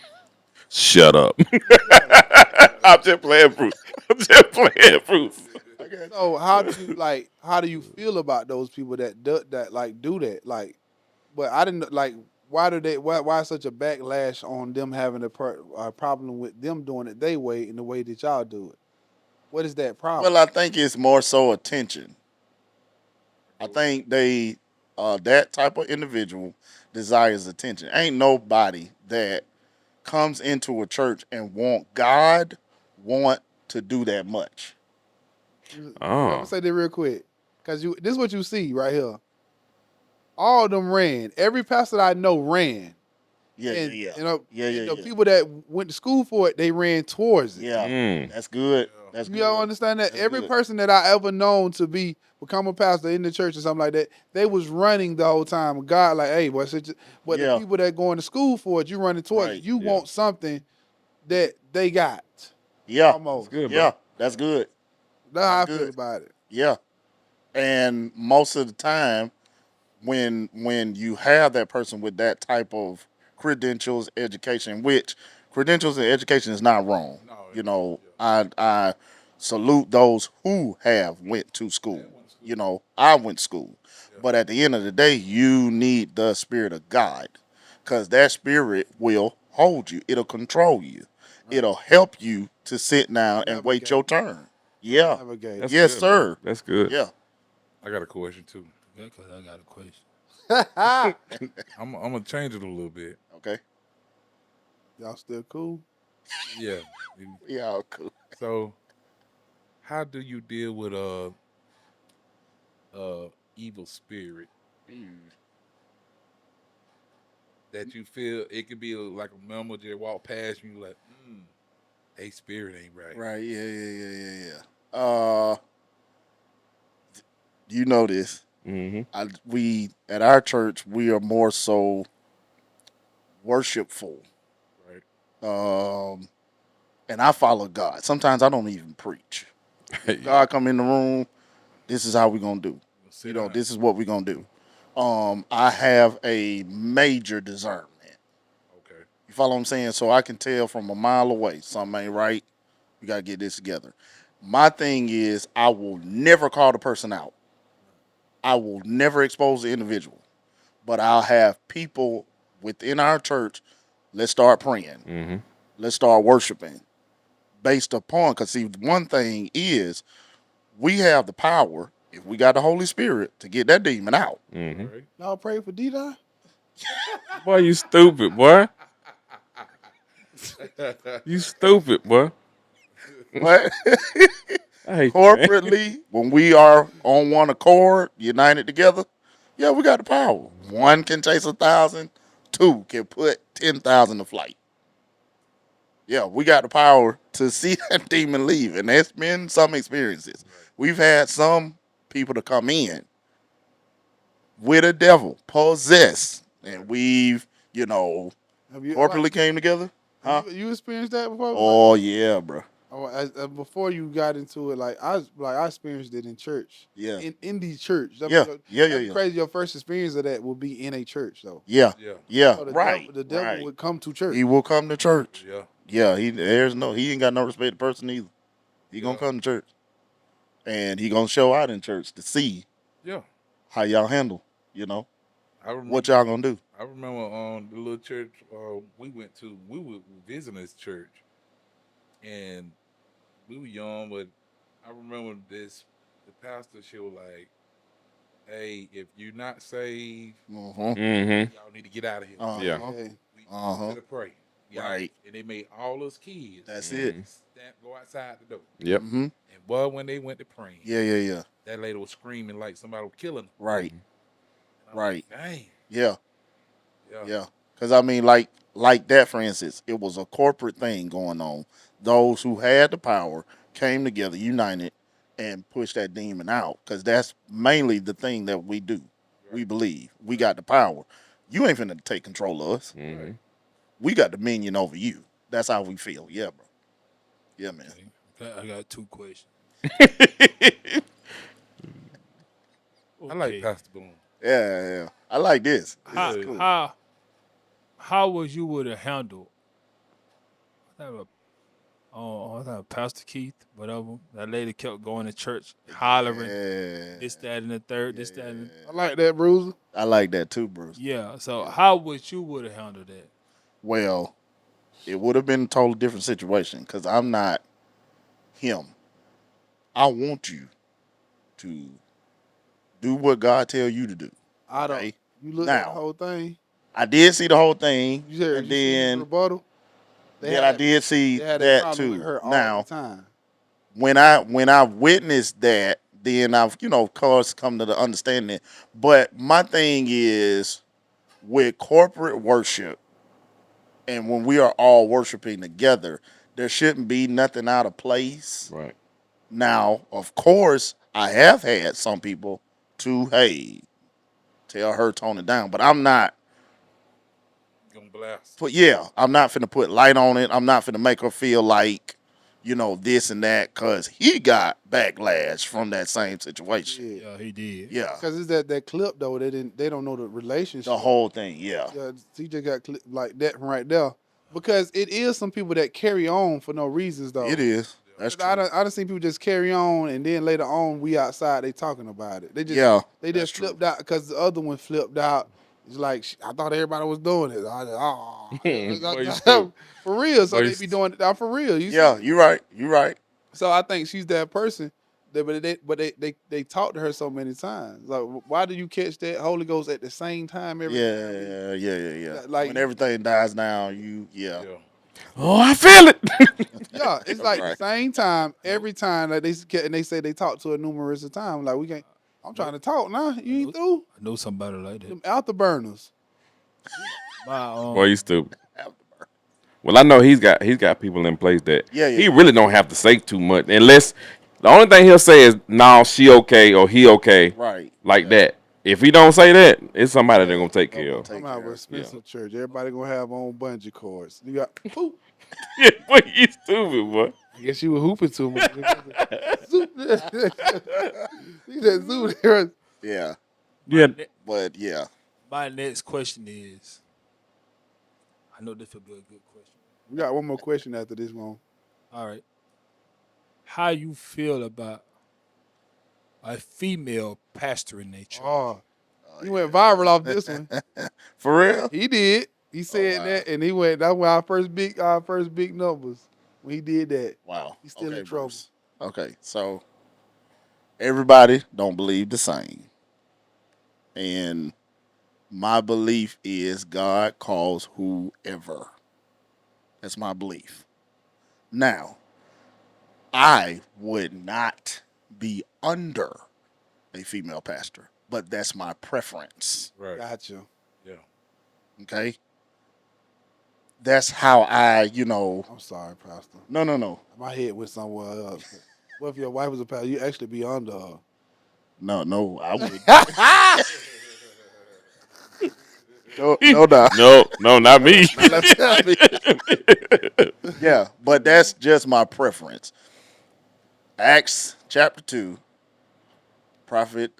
Speaker 3: Shut up.
Speaker 4: shut up.
Speaker 3: I'm just playing Bruce. I'm just playing Bruce.
Speaker 2: Okay.
Speaker 4: So how do you like? How do you feel about those people that do that? Like, but I didn't like. Why do they? Why such a backlash on them having a problem with them doing it they way in the way that y'all do it? What is that problem?
Speaker 2: Well, I think it's more so attention. I
Speaker 6: Go ahead.
Speaker 2: think that type of individual desires attention. Ain't nobody that comes into a church and want to do that much.
Speaker 4: I'm gonna
Speaker 3: Oh.
Speaker 4: say that real quick because this is what you see right here. All of them ran. Every pastor I know ran,
Speaker 2: Yeah,
Speaker 4: and
Speaker 2: yeah,
Speaker 4: you know,
Speaker 2: yeah, yeah,
Speaker 4: and the
Speaker 2: yeah,
Speaker 4: people that went to school for it, they ran towards it.
Speaker 2: yeah.
Speaker 3: Mm.
Speaker 2: That's good.
Speaker 6: Yeah.
Speaker 2: That's
Speaker 4: You all
Speaker 2: good.
Speaker 4: understand that?
Speaker 2: That's
Speaker 4: Every
Speaker 2: good.
Speaker 4: person that I ever known to become a pastor in the church or something like that, they was running the whole time. God, like, hey, but the
Speaker 2: Yeah,
Speaker 4: people that going to school for it, you running towards it.
Speaker 2: right.
Speaker 4: You
Speaker 3: Yeah.
Speaker 4: want something that they got.
Speaker 2: Yeah,
Speaker 3: That's
Speaker 4: Almost.
Speaker 3: good, bro.
Speaker 2: yeah. That's good.
Speaker 4: That's how
Speaker 2: That's
Speaker 4: I feel
Speaker 2: good.
Speaker 4: about it.
Speaker 2: Yeah. And most of the time, when you have that person with that type of credentials, education, which credentials and education is not wrong.
Speaker 6: No,
Speaker 2: You
Speaker 6: yeah,
Speaker 2: know,
Speaker 6: yeah.
Speaker 2: I salute those who have went to school.
Speaker 6: Yeah, went to school.
Speaker 2: You know, I went to school.
Speaker 6: Yeah.
Speaker 2: But at the end of the day, you need the spirit of God. Because that spirit will hold you. It'll control you.
Speaker 4: Right.
Speaker 2: It'll help you to sit down and wait your
Speaker 4: Navigate.
Speaker 2: turn. Yeah.
Speaker 4: Navigate.
Speaker 3: That's
Speaker 2: Yes,
Speaker 3: good, bro.
Speaker 2: sir.
Speaker 3: That's good.
Speaker 2: Yeah.
Speaker 6: I got a question too.
Speaker 1: Okay, cause I got a question.
Speaker 6: I'm gonna change it a little bit.
Speaker 2: Okay.
Speaker 4: Y'all still cool?
Speaker 6: Yeah.
Speaker 2: Yeah, cool.
Speaker 6: So, how do you deal with evil spirit that you feel it could be like a member that walk past you like, they spirit ain't right.
Speaker 2: Right. Yeah. Yeah. Yeah. Yeah. Yeah. You know this.
Speaker 3: Mm-hmm.
Speaker 2: We at our church we are more so worshipful.
Speaker 6: Right.
Speaker 2: Um, and I follow God. Sometimes I don't even preach. If God come in the room, this is how we gonna do.
Speaker 6: Sit
Speaker 2: You know,
Speaker 6: down.
Speaker 2: this is what we gonna do. I have a major discernment.
Speaker 6: Okay.
Speaker 2: You follow what I'm saying? So I can tell from a mile away something ain't right. We gotta get this together. My thing is I will never call the person out. I will never expose the individual. But I'll have people within our church, let's start praying.
Speaker 3: Mm-hmm.
Speaker 2: Let's start worshiping based upon, because see, one thing is we have the power, if we got the Holy Spirit, to get that demon out.
Speaker 3: Mm-hmm.
Speaker 6: Right.
Speaker 4: Y'all pray for D-Dot?
Speaker 3: Boy, you stupid, boy. You stupid, boy.
Speaker 2: But
Speaker 3: I hate you, man.
Speaker 2: corporately, when we are on one accord, united together, yeah, we got the power. One can chase 1,000, two can put 10,000 to flight. Yeah, we got the power to see that demon leave, and there's been some experiences. We've had some people to come in with a devil possessed, and we've,
Speaker 4: Have you
Speaker 2: corporately came together. Huh?
Speaker 4: you experienced that before?
Speaker 2: Oh yeah, bro.
Speaker 4: Oh, before you got into it, I experienced it in church.
Speaker 2: Yeah.
Speaker 4: In the church.
Speaker 2: Yeah. Yeah. Yeah.
Speaker 4: That'd be
Speaker 2: Yeah.
Speaker 4: crazy. Your first experience of that would be in a church though.
Speaker 2: Yeah.
Speaker 6: Yeah.
Speaker 2: Yeah.
Speaker 4: So
Speaker 2: Right.
Speaker 4: the devil
Speaker 2: Right.
Speaker 4: would come to church.
Speaker 2: He will come to church.
Speaker 6: Yeah.
Speaker 2: Yeah. He ain't got no respect to person either. He gonna
Speaker 6: Yeah.
Speaker 2: come to church, and he gonna show out in church to see
Speaker 6: Yeah.
Speaker 2: how y'all handle.
Speaker 6: I remember.
Speaker 2: What y'all gonna do.
Speaker 6: I remember the little church we went to. We were visiting this church, and we were young, but I remember this. The pastor, she was like, "Hey, if you're not saved,
Speaker 2: Uh-huh.
Speaker 3: Mm-hmm.
Speaker 6: y'all need to get out of here.
Speaker 3: Yeah.
Speaker 2: Uh-huh.
Speaker 4: Okay.
Speaker 6: We
Speaker 2: Uh-huh.
Speaker 6: to pray." Y'all,
Speaker 2: Right.
Speaker 6: and they made all us kids
Speaker 2: That's it.
Speaker 6: go outside the door.
Speaker 3: Yep.
Speaker 2: Mm-hmm.
Speaker 6: And boy, when they went to praying,
Speaker 2: Yeah. Yeah. Yeah.
Speaker 6: that lady was screaming like somebody was killing her.
Speaker 2: Right.
Speaker 6: And I was
Speaker 2: Right.
Speaker 6: like, dang.
Speaker 2: Yeah.
Speaker 6: Yeah.
Speaker 2: Yeah. Because I mean, like that, for instance, it was a corporate thing going on. Those who had the power came together, united, and pushed that demon out. Because that's mainly the thing that we do. We
Speaker 6: Right.
Speaker 2: believe we got the power. You ain't finna take control of us.
Speaker 3: Mm-hmm.
Speaker 2: We got dominion over you. That's how we feel. Yeah, bro. Yeah, man.
Speaker 1: Okay, I got two questions.
Speaker 6: I like
Speaker 1: Okay.
Speaker 6: Pastor Boone.
Speaker 2: Yeah, yeah. I like this. This
Speaker 1: How
Speaker 2: is cool.
Speaker 1: how would you would have handled Pastor Keith, whatever. That lady kept going to church, hollering,
Speaker 2: Yeah.
Speaker 1: this, that, and the third, this, that, and
Speaker 4: I like that, Bruiser.
Speaker 2: I like that too, Bruce.
Speaker 1: yeah. So how would you would have handled that?
Speaker 2: Well, it would have been a totally different situation because I'm not him. I want you to do what God tell you to do.
Speaker 4: I don't.
Speaker 2: Okay.
Speaker 4: You looked at the
Speaker 2: Now,
Speaker 4: whole thing.
Speaker 2: I did see the whole thing,
Speaker 4: You said
Speaker 2: and
Speaker 4: you seen his
Speaker 2: then
Speaker 4: rebuttal.
Speaker 2: I did see
Speaker 4: They had a
Speaker 2: that
Speaker 4: problem with
Speaker 2: too.
Speaker 4: her all
Speaker 2: Now,
Speaker 4: the time.
Speaker 2: when I witnessed that, then I've of course come to the understanding. But my thing is with corporate worship, and when we are all worshiping together, there shouldn't be nothing out of place.
Speaker 3: Right.
Speaker 2: Now, of course, I have had some people to tell her tone it down, but I'm not.
Speaker 6: Gonna blast.
Speaker 2: But yeah, I'm not finna put light on it. I'm not finna make her feel like, this and that, because he got backlash from that same situation.
Speaker 4: Yeah.
Speaker 1: Yeah, he did.
Speaker 2: Yeah,
Speaker 4: Because it's that clip though. They don't know the relationship.
Speaker 2: the whole thing. Yeah,
Speaker 4: Yeah, CJ got like that from right there. Because it is some people that carry on for no reasons though.
Speaker 2: it is. That's true.
Speaker 4: I done seen people just carry on, and then later on we outside they talking about it. They just
Speaker 2: Yeah,
Speaker 4: they
Speaker 2: that's
Speaker 4: just flipped out because the other one flipped out. It's like I thought everybody was doing it.
Speaker 3: Boy, you stupid.
Speaker 4: For real. So
Speaker 3: Boy,
Speaker 4: they
Speaker 3: you
Speaker 4: be doing it for real. You
Speaker 2: Yeah,
Speaker 4: see?
Speaker 2: you're right. You're right.
Speaker 4: So I think she's that person. But they talk to her so many times. Like, why do you catch that Holy Ghost at the same time every time?
Speaker 2: Yeah.
Speaker 4: Like,
Speaker 2: When everything dies down, yeah.
Speaker 6: Yeah.
Speaker 3: Oh, I feel it.
Speaker 4: yeah, it's like the
Speaker 2: Right.
Speaker 4: same time every time. Like they say they talk to her numerous of times. Like we can't. I'm trying to talk now. You ain't through
Speaker 1: I know somebody like that.
Speaker 4: them afterburners.
Speaker 1: My
Speaker 3: Boy, you stupid. Well, I know he's got people in place that
Speaker 2: Yeah.
Speaker 3: he really don't have to say too much unless the only thing he'll say is no, she okay or he okay,
Speaker 2: Right.
Speaker 3: like that. If he don't say that, it's somebody they're gonna take care of.
Speaker 2: Take
Speaker 4: I'm out
Speaker 2: care.
Speaker 4: with Spencer Church. Everybody gonna have on bungee cords. You got poop.
Speaker 3: Yeah, boy, you stupid, boy.
Speaker 4: I guess you were hooping too much. Zoop. He said zoop there.
Speaker 2: Yeah.
Speaker 3: Yeah,
Speaker 2: But yeah.
Speaker 1: My next question is, I know this will be a good question.
Speaker 4: We got one more question after this one.
Speaker 1: All right. How you feel about a female pastor in nature?
Speaker 4: Oh, he went viral off this one.
Speaker 2: For real?
Speaker 4: He did. He said
Speaker 2: wow.
Speaker 4: that, and he went. That's why our first big numbers when he did that.
Speaker 2: Wow.
Speaker 4: He's still
Speaker 2: Okay,
Speaker 4: in trouble.
Speaker 2: Bruce. Okay, so everybody don't believe the same. And my belief is God calls whoever. That's my belief. Now, I would not be under a female pastor, but that's my preference.
Speaker 6: Right.
Speaker 4: Gotcha.
Speaker 6: Yeah.
Speaker 2: Okay? That's how
Speaker 4: I'm sorry, Pastor.
Speaker 2: No.
Speaker 4: My head went somewhere else. What if your wife was a pastor? You actually be under her.
Speaker 2: No, I would.
Speaker 3: no, not me.
Speaker 2: Yeah, but that's just my preference. Acts chapter 2, Prophet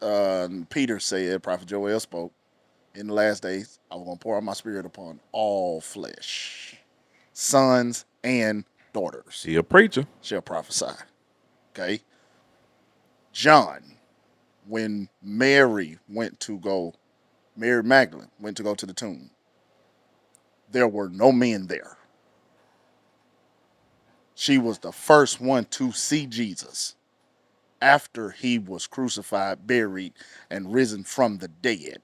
Speaker 2: Peter said, Prophet Joel spoke, in the last days, I was going to pour out my spirit upon all flesh. Sons and daughters
Speaker 3: He a preacher.
Speaker 2: shall prophesy. Okay? John, when Mary Magdalene went to go to the tomb, there were no men there. She was the first one to see Jesus after he was crucified, buried, and risen from the dead.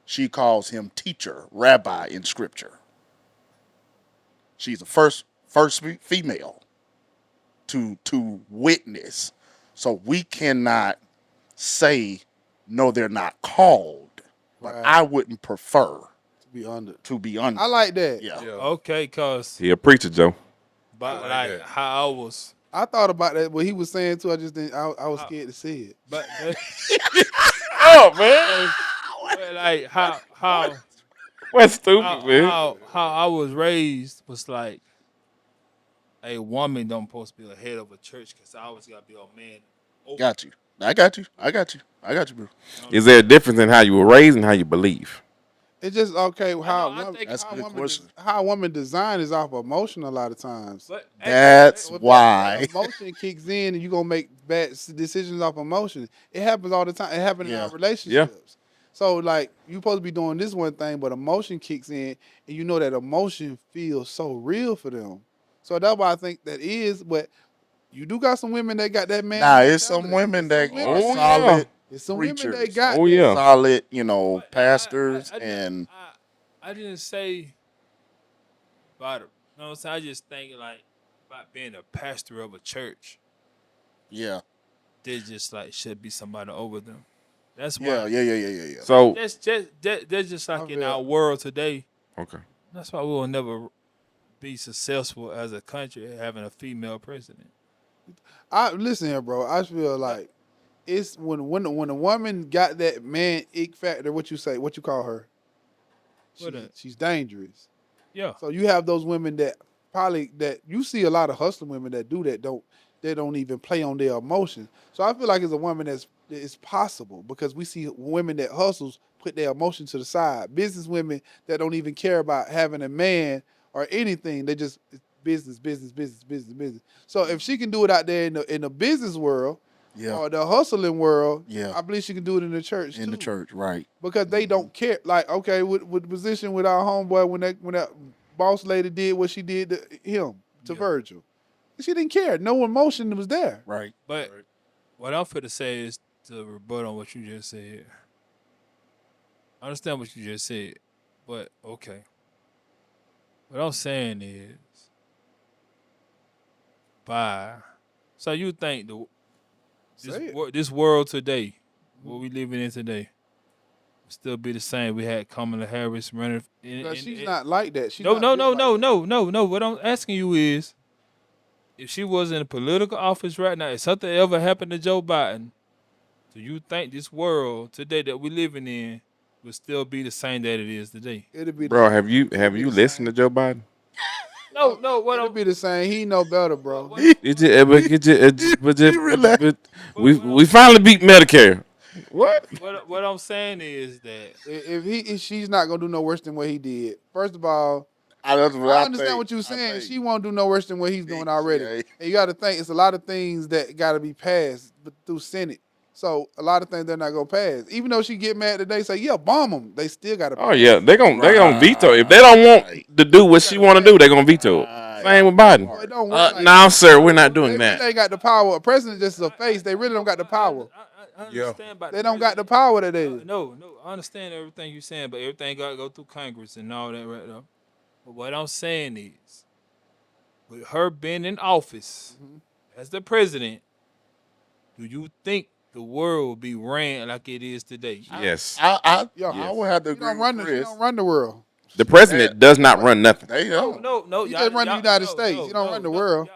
Speaker 2: She calls him teacher, rabbi in scripture. She's the first female to witness. So we cannot say no, they're not called. But
Speaker 4: Right.
Speaker 2: I wouldn't prefer
Speaker 4: To be under.
Speaker 2: I
Speaker 4: like that.
Speaker 2: Yeah.
Speaker 1: Okay, cause
Speaker 3: He a preacher, Joe.
Speaker 1: but
Speaker 6: like
Speaker 1: like
Speaker 6: that.
Speaker 1: how I was,
Speaker 4: I thought about that. What he was saying too. I just didn't. I was scared to say it.
Speaker 1: but
Speaker 3: Oh man,
Speaker 1: but like how
Speaker 3: what's stupid, man?
Speaker 1: how I was raised was like a woman don't supposed to be the head of a church because I always got to be a man.
Speaker 2: Got you. I got you, bro.
Speaker 3: Is there a difference in how you were raised and how you believe?
Speaker 4: It's just okay. How
Speaker 1: I think-
Speaker 2: That's a good question.
Speaker 4: how a woman design is off emotion a lot of times.
Speaker 1: But
Speaker 2: That's
Speaker 4: Well,
Speaker 2: why.
Speaker 4: that emotion kicks in, and you gonna make bad decisions off emotion. It happens all the time. It happens in
Speaker 2: Yeah.
Speaker 4: our relationships. So like you supposed to be doing this one thing, but emotion kicks in, and you know that emotion feels so real for them. So that's why I think that is. But you do got some women that got that man.
Speaker 2: Nah, it's some women that
Speaker 4: Some women-
Speaker 2: are
Speaker 3: Oh,
Speaker 2: solid,
Speaker 3: yeah.
Speaker 4: It's some women
Speaker 2: preachers.
Speaker 4: that got.
Speaker 3: Oh
Speaker 4: that.
Speaker 3: yeah.
Speaker 2: solid,
Speaker 1: but
Speaker 2: pastors
Speaker 1: I
Speaker 2: and
Speaker 1: didn't say about it. You know what I'm saying? I just think like about being a pastor of a church.
Speaker 2: yeah.
Speaker 1: They just like should be somebody over them. That's
Speaker 2: Yeah,
Speaker 1: why.
Speaker 2: yeah.
Speaker 3: So
Speaker 1: That's just like
Speaker 4: I
Speaker 1: in
Speaker 4: feel-
Speaker 1: our world today.
Speaker 3: okay.
Speaker 1: That's why we will never be successful as a country having a female president.
Speaker 4: I listen here, bro. I feel like it's when a woman got that man ick factor. What you say? What you call her?
Speaker 1: What a-
Speaker 4: She's dangerous.
Speaker 1: Yeah.
Speaker 4: So you have those women that probably that you see a lot of hustling women that do that they don't even play on their emotions. So I feel like it's a woman it's possible because we see women that hustles put their emotion to the side. Business women that don't even care about having a man or anything. They just it's business, business, business, business, business. So if she can do it out there in the business world
Speaker 2: Yeah.
Speaker 4: or the hustling world,
Speaker 2: Yeah.
Speaker 4: I believe she can do it in the church
Speaker 2: In
Speaker 4: too.
Speaker 2: the church, right?
Speaker 4: Because they don't care. Like, okay, with the position with our homeboy when that boss lady did what she did to him, to Virgil. She didn't care. No emotion was there.
Speaker 2: Right.
Speaker 1: But what I'm finna say is to rebut on what you just said. I understand what you just said, but okay. What I'm saying is, so you think
Speaker 4: Say it.
Speaker 1: this world today, what we living in today, will still be the same? We had Kamala Harris running.
Speaker 4: Because she's not like that. She's
Speaker 1: No,
Speaker 4: not
Speaker 1: no,
Speaker 4: built
Speaker 1: no,
Speaker 4: like
Speaker 1: no,
Speaker 4: that.
Speaker 1: no, no, no. What I'm asking you is, if she was in a political office right now, if something ever happened to Joe Biden, do you think this world today that we living in would still be the same that it is today?
Speaker 4: It'll be
Speaker 3: Bro,
Speaker 4: the,
Speaker 3: have you
Speaker 4: it'll be the
Speaker 3: listened to
Speaker 4: same.
Speaker 3: Joe Biden?
Speaker 1: No. What
Speaker 4: It'll
Speaker 1: I'm
Speaker 4: be the same. He know better, bro.
Speaker 1: what
Speaker 3: It's just,
Speaker 2: relax.
Speaker 3: we finally beat Medicare. What?
Speaker 1: what I'm saying is that
Speaker 4: If she's not gonna do no worse than what he did. First of all,
Speaker 2: That's what
Speaker 4: I understand
Speaker 2: think.
Speaker 4: what you're
Speaker 2: I
Speaker 4: saying.
Speaker 2: think.
Speaker 4: She won't do no worse than what he's doing already.
Speaker 2: Yeah.
Speaker 4: And you got to think it's a lot of things that got to be passed through Senate. So a lot of things they're not gonna pass. Even though she get mad today, say yeah, bomb them. They still got to.
Speaker 3: Oh yeah, they gonna veto it. If they
Speaker 2: Right.
Speaker 3: don't want to do what she want to do, they gonna veto it.
Speaker 2: Right.
Speaker 3: Same with Biden.
Speaker 4: It don't work like
Speaker 3: No,
Speaker 4: that.
Speaker 3: sir, we're not doing
Speaker 4: They
Speaker 3: that.
Speaker 4: really ain't got the power. A president just is a face. They really don't got the power.
Speaker 1: I understand about
Speaker 4: They don't got the power that they do.
Speaker 1: No, I understand everything you're saying, but everything got to go through Congress and all that right now. But what I'm saying is, with her being in office as the president, do you think the world will be ran like it is today?
Speaker 3: Yes,
Speaker 2: I
Speaker 4: Yeah.
Speaker 2: would have to
Speaker 4: She
Speaker 2: agree
Speaker 4: don't run
Speaker 2: with
Speaker 4: the. She
Speaker 2: Chris.
Speaker 4: don't run the world.
Speaker 3: the president does not run nothing.
Speaker 2: They don't.
Speaker 1: No.
Speaker 4: He just run the United States. He don't run the world.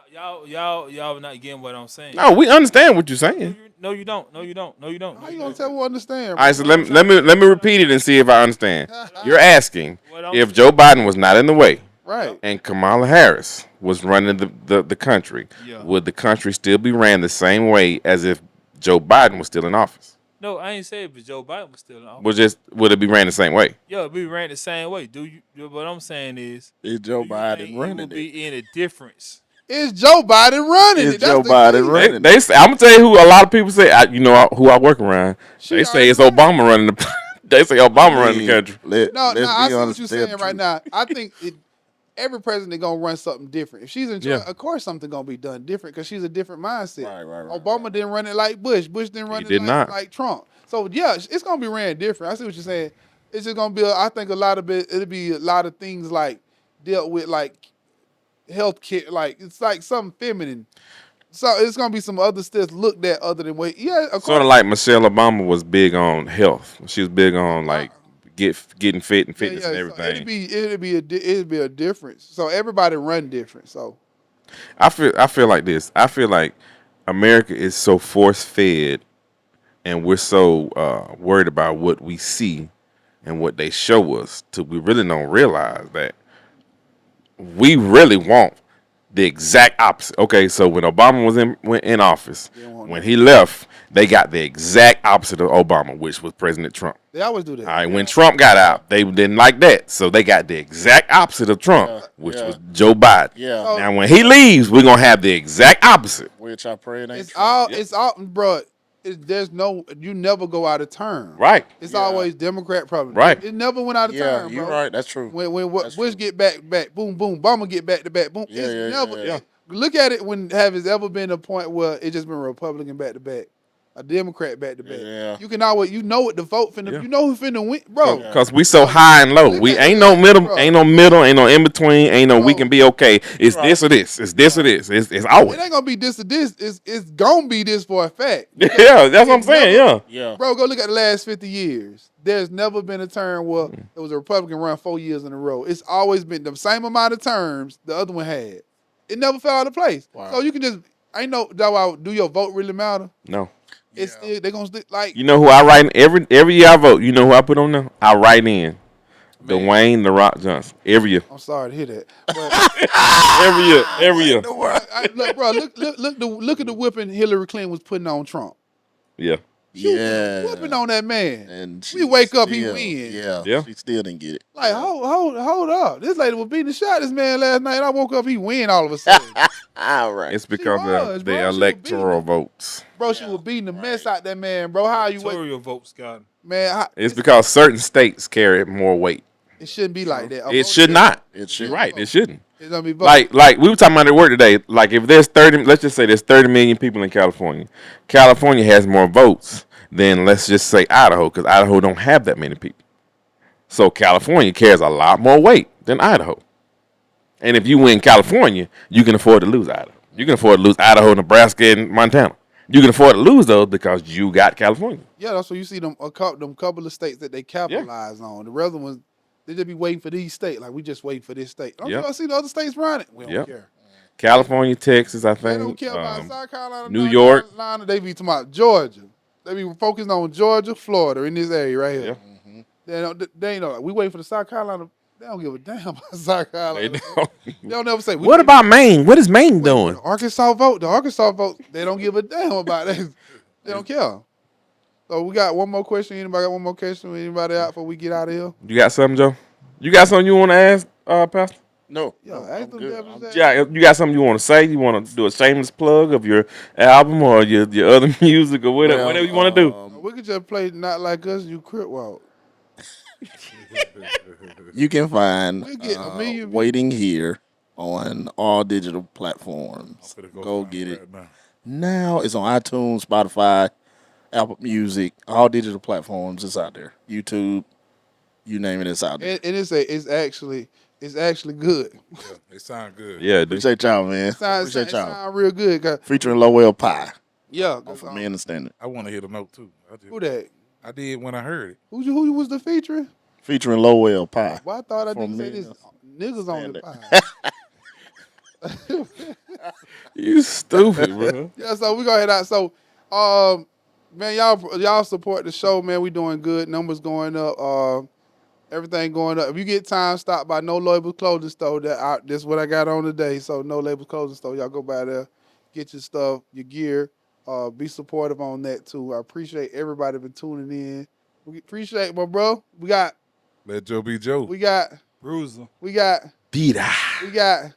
Speaker 1: Y'all not getting what I'm saying.
Speaker 3: No, we understand what you're saying.
Speaker 1: No, you don't. No, you don't.
Speaker 4: How you gonna tell who understand?
Speaker 3: All right, so let me repeat it and see if I understand. You're asking
Speaker 1: What I'm
Speaker 3: if Joe Biden was not in the way
Speaker 4: Right.
Speaker 3: and Kamala Harris was running the country,
Speaker 1: Yeah.
Speaker 3: would the country still be ran the same way as if Joe Biden was still in office?
Speaker 1: No, I ain't saying if Joe Biden was still in office.
Speaker 3: Would it be ran the same way?
Speaker 1: Yeah, we ran the same way. What I'm saying is,
Speaker 2: Is Joe
Speaker 1: do you
Speaker 2: Biden
Speaker 1: think
Speaker 2: running
Speaker 1: will
Speaker 2: it?
Speaker 1: be any difference?
Speaker 4: It's Joe Biden running
Speaker 2: It's
Speaker 4: it. That's
Speaker 2: Joe
Speaker 4: the
Speaker 2: Biden
Speaker 4: key.
Speaker 2: running
Speaker 3: They say, I'm gonna tell you who a lot of people say. Who I work around.
Speaker 4: She
Speaker 3: They say it's
Speaker 4: already
Speaker 3: Obama running the. They say Obama running the country.
Speaker 4: No,
Speaker 2: let's
Speaker 4: I
Speaker 2: be
Speaker 4: see what
Speaker 2: honest,
Speaker 4: you're
Speaker 2: tell the
Speaker 4: saying right
Speaker 2: truth.
Speaker 4: now. I think every president gonna run something different. If she's in charge,
Speaker 3: Yeah.
Speaker 4: of course something gonna be done different because she's a different mindset.
Speaker 2: Right.
Speaker 4: Obama didn't run it like Bush. Bush didn't run
Speaker 3: He
Speaker 4: it
Speaker 3: did not.
Speaker 4: like Trump. So yeah, it's gonna be ran different. I see what you're saying. It's just gonna be. I think a lot of it. It'll be a lot of things like dealt with like health care. Like it's like something feminine. So it's gonna be some other stuff looked at other than what. Yeah, of
Speaker 3: Sort
Speaker 4: course.
Speaker 3: of like Michelle Obama was big on health. She was big on like getting fit and fitness and
Speaker 4: So
Speaker 3: everything.
Speaker 4: it'd be a difference. So everybody run different. So
Speaker 3: I feel like this. I feel like America is so force fed, and we're so worried about what we see and what they show us, till we really don't realize that we really want the exact opposite. Okay, so when Obama was in office, when he left, they got the exact opposite of Obama, which was President Trump.
Speaker 4: they always do that.
Speaker 3: All right, when Trump got out, they didn't like that, so they got the exact opposite of Trump, which was Joe Biden.
Speaker 2: Yeah.
Speaker 4: So-
Speaker 3: Now, when he leaves, we're gonna have the exact opposite.
Speaker 2: Which I pray it ain't
Speaker 4: It's
Speaker 2: true.
Speaker 4: all, bro. There's no, you never go out of term.
Speaker 3: Right.
Speaker 4: It's always Democrat problem.
Speaker 3: Right.
Speaker 4: It never went out of
Speaker 2: Yeah,
Speaker 4: term,
Speaker 2: you're
Speaker 4: bro.
Speaker 2: right. That's true.
Speaker 4: When
Speaker 2: That's
Speaker 4: Bush
Speaker 2: true.
Speaker 4: get back, boom, boom, Obama get back to back, boom.
Speaker 2: Yeah,
Speaker 4: It's
Speaker 2: yeah,
Speaker 4: never.
Speaker 2: yeah.
Speaker 4: Look at it when have it ever been a point where it just been Republican back to back, a Democrat back to back.
Speaker 2: Yeah.
Speaker 4: You can always, you know what the vote finna,
Speaker 3: Yeah.
Speaker 4: you know who finna win, bro.
Speaker 3: Cause we so high and low.
Speaker 4: Look
Speaker 3: We
Speaker 4: at
Speaker 3: ain't
Speaker 4: that,
Speaker 3: no middle,
Speaker 4: bro.
Speaker 3: ain't no in between, ain't no we
Speaker 4: Bro.
Speaker 3: can be okay. It's this or this. It's this or this. It's always.
Speaker 4: It ain't gonna be this or this. It's gonna be this for a fact.
Speaker 3: Yeah, that's what I'm
Speaker 4: It's
Speaker 3: saying.
Speaker 4: never-
Speaker 3: Yeah.
Speaker 2: Yeah.
Speaker 4: Bro, go look at the last 50 years. There's never been a term where it was a Republican run 4 years in a row. It's always been the same amount of terms the other one had. It never fell out of place.
Speaker 2: Wow.
Speaker 4: So you can just, ain't no, do your vote really matter?
Speaker 3: No.
Speaker 4: It's still, they gonna stick, like,
Speaker 3: You know who I write in every year I vote. You know who I put on there? I write in
Speaker 1: Man.
Speaker 3: Dwayne the Rock Johnson. Every year.
Speaker 4: I'm sorry to hear that. But
Speaker 3: Every year. Every year.
Speaker 4: look, bro, look at the whipping Hillary Clinton was putting on Trump.
Speaker 3: Yeah.
Speaker 4: She was
Speaker 2: Yeah.
Speaker 4: whipping on that man.
Speaker 2: And
Speaker 4: We wake up, he
Speaker 2: still-
Speaker 4: win.
Speaker 3: Yeah.
Speaker 2: She still didn't get it.
Speaker 4: Like, hold up. This lady was beating the shot this man last night. I woke up, he win all of a sudden.
Speaker 2: All right.
Speaker 3: It's because
Speaker 4: was,
Speaker 3: of
Speaker 4: bro.
Speaker 3: the
Speaker 4: She was
Speaker 3: electoral
Speaker 4: beating
Speaker 3: votes.
Speaker 4: Bro, she was beating the mess out that man, bro. How you wait?
Speaker 1: Electoral votes got him.
Speaker 4: Man,
Speaker 3: It's because certain states carry more weight.
Speaker 4: it shouldn't be like that.
Speaker 3: It should not.
Speaker 2: It should.
Speaker 3: You're right. It shouldn't.
Speaker 4: It's gonna be vote.
Speaker 3: Like we were talking about at work today. Like if there's 30, let's just say there's 30 million people in California. California has more votes than let's just say Idaho, because Idaho don't have that many people. So California carries a lot more weight than Idaho. And if you win California, you can afford to lose Idaho. You can afford to lose Idaho, Nebraska, and Montana. You can afford to lose those because you got California.
Speaker 4: Yeah, that's what you see them couple of states that they capitalize on. The other ones, they just be waiting for these states. Like we just waiting for this state. Don't
Speaker 3: Yep.
Speaker 4: you see the other states running? We don't
Speaker 3: Yep.
Speaker 4: care.
Speaker 3: California, Texas, I
Speaker 4: They
Speaker 3: think.
Speaker 4: don't care about South Carolina,
Speaker 3: New
Speaker 4: North
Speaker 3: York.
Speaker 4: Carolina. They be talking about Georgia. They be focused on Georgia, Florida, in this area right here.
Speaker 3: Yeah.
Speaker 4: They ain't know. We wait for the South Carolina. They don't give a damn about South Carolina.
Speaker 3: They don't.
Speaker 4: They don't never say.
Speaker 3: What about Maine? What is Maine doing?
Speaker 4: The Arkansas vote? The Arkansas vote. They don't give a damn about that. They don't care. So we got one more question. Anybody got one more question? Anybody out before we get out of here?
Speaker 3: You got something, Joe? You got something you want to ask, Pastor?
Speaker 2: No.
Speaker 4: Yeah,
Speaker 2: no,
Speaker 4: ask
Speaker 2: I'm
Speaker 4: them
Speaker 2: good.
Speaker 4: devils
Speaker 2: I'm-
Speaker 4: that-
Speaker 3: Yeah, you got something you want to say? You want to do a shameless plug of your album or your other music or whatever,
Speaker 2: Well,
Speaker 3: whatever you want to do?
Speaker 4: We could just play Not Like Us, You Crip Walk.
Speaker 2: You can find
Speaker 4: We get a million views.
Speaker 2: Waiting Here on all digital platforms. Go
Speaker 6: find
Speaker 2: get
Speaker 6: it
Speaker 2: it.
Speaker 6: right now.
Speaker 2: Now it's on iTunes, Spotify, Apple Music, all digital platforms. It's out there. YouTube, you name it, it's out there.
Speaker 4: And it's actually good.
Speaker 6: Yeah, they sound good.
Speaker 3: Yeah, dude.
Speaker 2: Appreciate y'all, man.
Speaker 4: Sound
Speaker 2: Appreciate y'all.
Speaker 4: sound real good. 'Cause-
Speaker 2: Featuring Lowell Pie.
Speaker 4: yeah.
Speaker 2: For me, understand it.
Speaker 6: I want to hit a note too.
Speaker 4: Who that?
Speaker 6: I did when I heard it.
Speaker 4: Who was the featuring?
Speaker 2: Featuring Lowell Pie.
Speaker 4: Well, I thought I
Speaker 2: For
Speaker 4: didn't say
Speaker 2: me,
Speaker 4: this.
Speaker 2: that's-
Speaker 4: Niggas on the
Speaker 2: Stand
Speaker 4: pie.
Speaker 3: You stupid, bro.
Speaker 4: Yeah, so we go head out. So, man, y'all support the show, man. We doing good. Numbers going up. Everything going up. If you get time, stop by No Labels Clothing Store. That's what I got on today. So No Labels Clothing Store. Y'all go by there, get your stuff, your gear. Be supportive on that too. I appreciate everybody been tuning in. We appreciate my bro. We got
Speaker 6: Let Joe be Joe.
Speaker 4: we got
Speaker 1: Bruiser.
Speaker 4: we got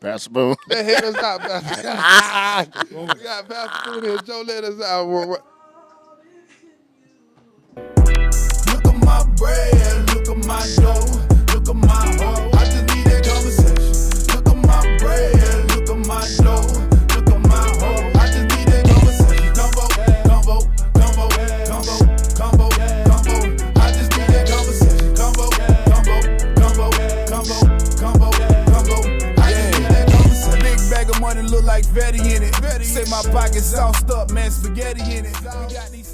Speaker 2: Pastor Boone.
Speaker 4: that hit us out, Pastor. We got Pastor Boone here. Joe let us out.
Speaker 5: Look at my bread, look at my dough, look at my hoe. I just need that conversation. Look at my bread, look at my dough, look at my hoe. I just need that conversation. Combo. I just need that conversation. Combo. I just need that conversation. Big bag of money look like Betty in it. Say my pockets sauced up, man, spaghetti in it. We got these